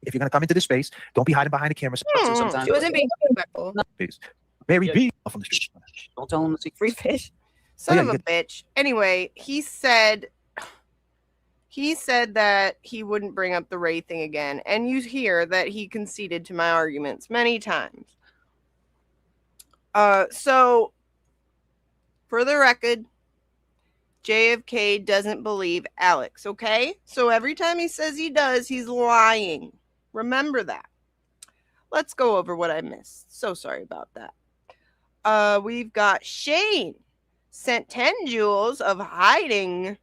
If you're gonna come into this space, don't be hiding behind the camera. Sometimes. She wasn't being respectful. Please. Mary B. From the street. Don't tell him to see Free fish. Son of a bitch. Anyway, he said that he wouldn't bring up the Ray thing again, and you hear that he conceded to my arguments many times. So for the record, JFK doesn't believe Alex, okay? So every time he says he does, he's lying. Remember that. Let's go over what I missed. So sorry about that. We've got Shane sent 10 joules of hiding.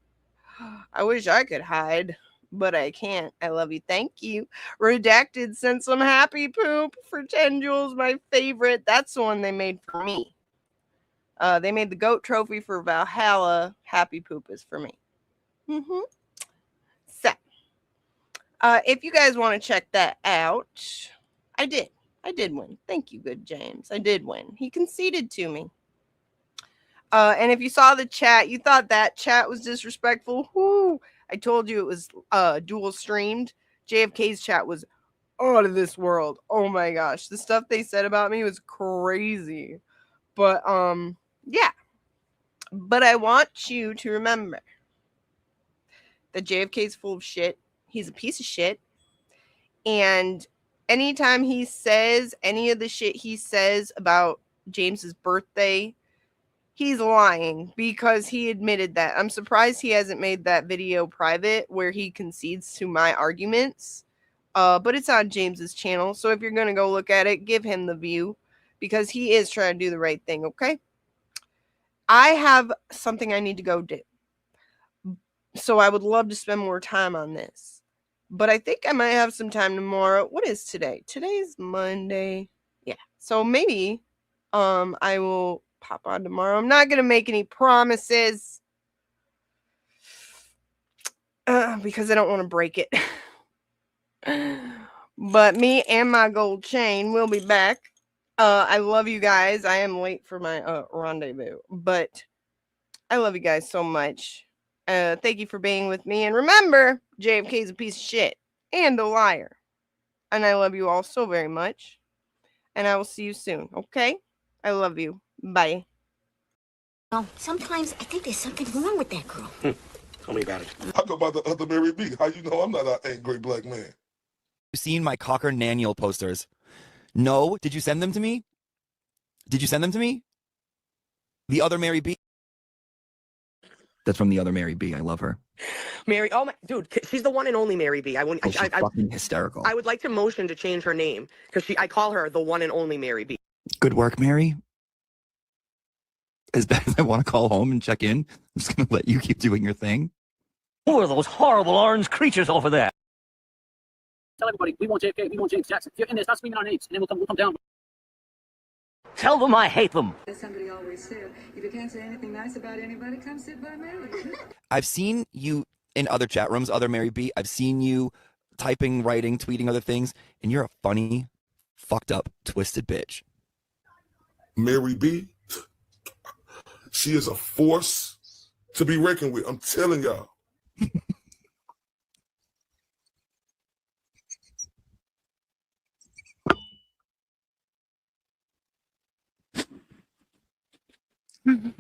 I wish I could hide, but I can't. I love you. Thank you. Redacted sent some happy poop for 10 joules, my favorite. That's the one they made for me. They made the GOAT trophy for Valhalla. Happy poop is for me. So, if you guys want to check that out, I did win. Thank you, good James. I did win. He conceded to me. And if you saw the chat, you thought that chat was disrespectful. Whoo! I told you it was dual streamed. JFK's chat was out of this world. Oh my gosh. The stuff they said about me was crazy. But yeah. But I want you to remember that JFK's full of shit. He's a piece of shit. And anytime he says any of the shit he says about James's birthday, he's lying because he admitted that. I'm surprised he hasn't made that video private where he concedes to my arguments. But it's on James's channel. So if you're going to go look at it, give him the view because he is trying to do the right thing. Okay. I have something I need to go do. So I would love to spend more time on this. But I think I might have some time tomorrow. What is today? Today's Monday. Yeah. So maybe I will pop on tomorrow. I'm not going to make any promises because I don't want to break it. But me and my gold chain will be back. I love you guys. I am late for my rendezvous, but I love you guys so much. Thank you for being with me. And remember, JFK is a piece of shit and a liar. And I love you all so very much. And I will see you soon, okay? I love you. Bye. Oh, sometimes I think there's something wrong with that girl. Tell me about it. How about the other Mary B? How you know I'm not an angry black man? You seen my Cocker Naniel posters? No. Did you send them to me? Did you send them to me? The other Mary B. That's from the other Mary B. I love her. Mary, oh my, dude, she's the one and only Mary B. I wouldn't. Oh, she's fucking hysterical. I would like to motion to change her name because I call her the one and only Mary B. Good work, Mary. As bad as I want to call home and check in, I'm just going to let you keep doing your thing. Who are those horrible orange creatures over there? Tell everybody, we want JFK, we want James Jackson. If you're in there, start screaming our names, and then we'll come down. Tell them I hate them. As somebody always said, if you can't say anything nice about anybody, come sit by me. I've seen you in other chat rooms, other Mary B. I've seen you typing, writing, tweeting other things, and you're a funny, fucked up, twisted bitch. Mary B, she is a force to be reckoned with. I'm telling y'all. Mm-hmm.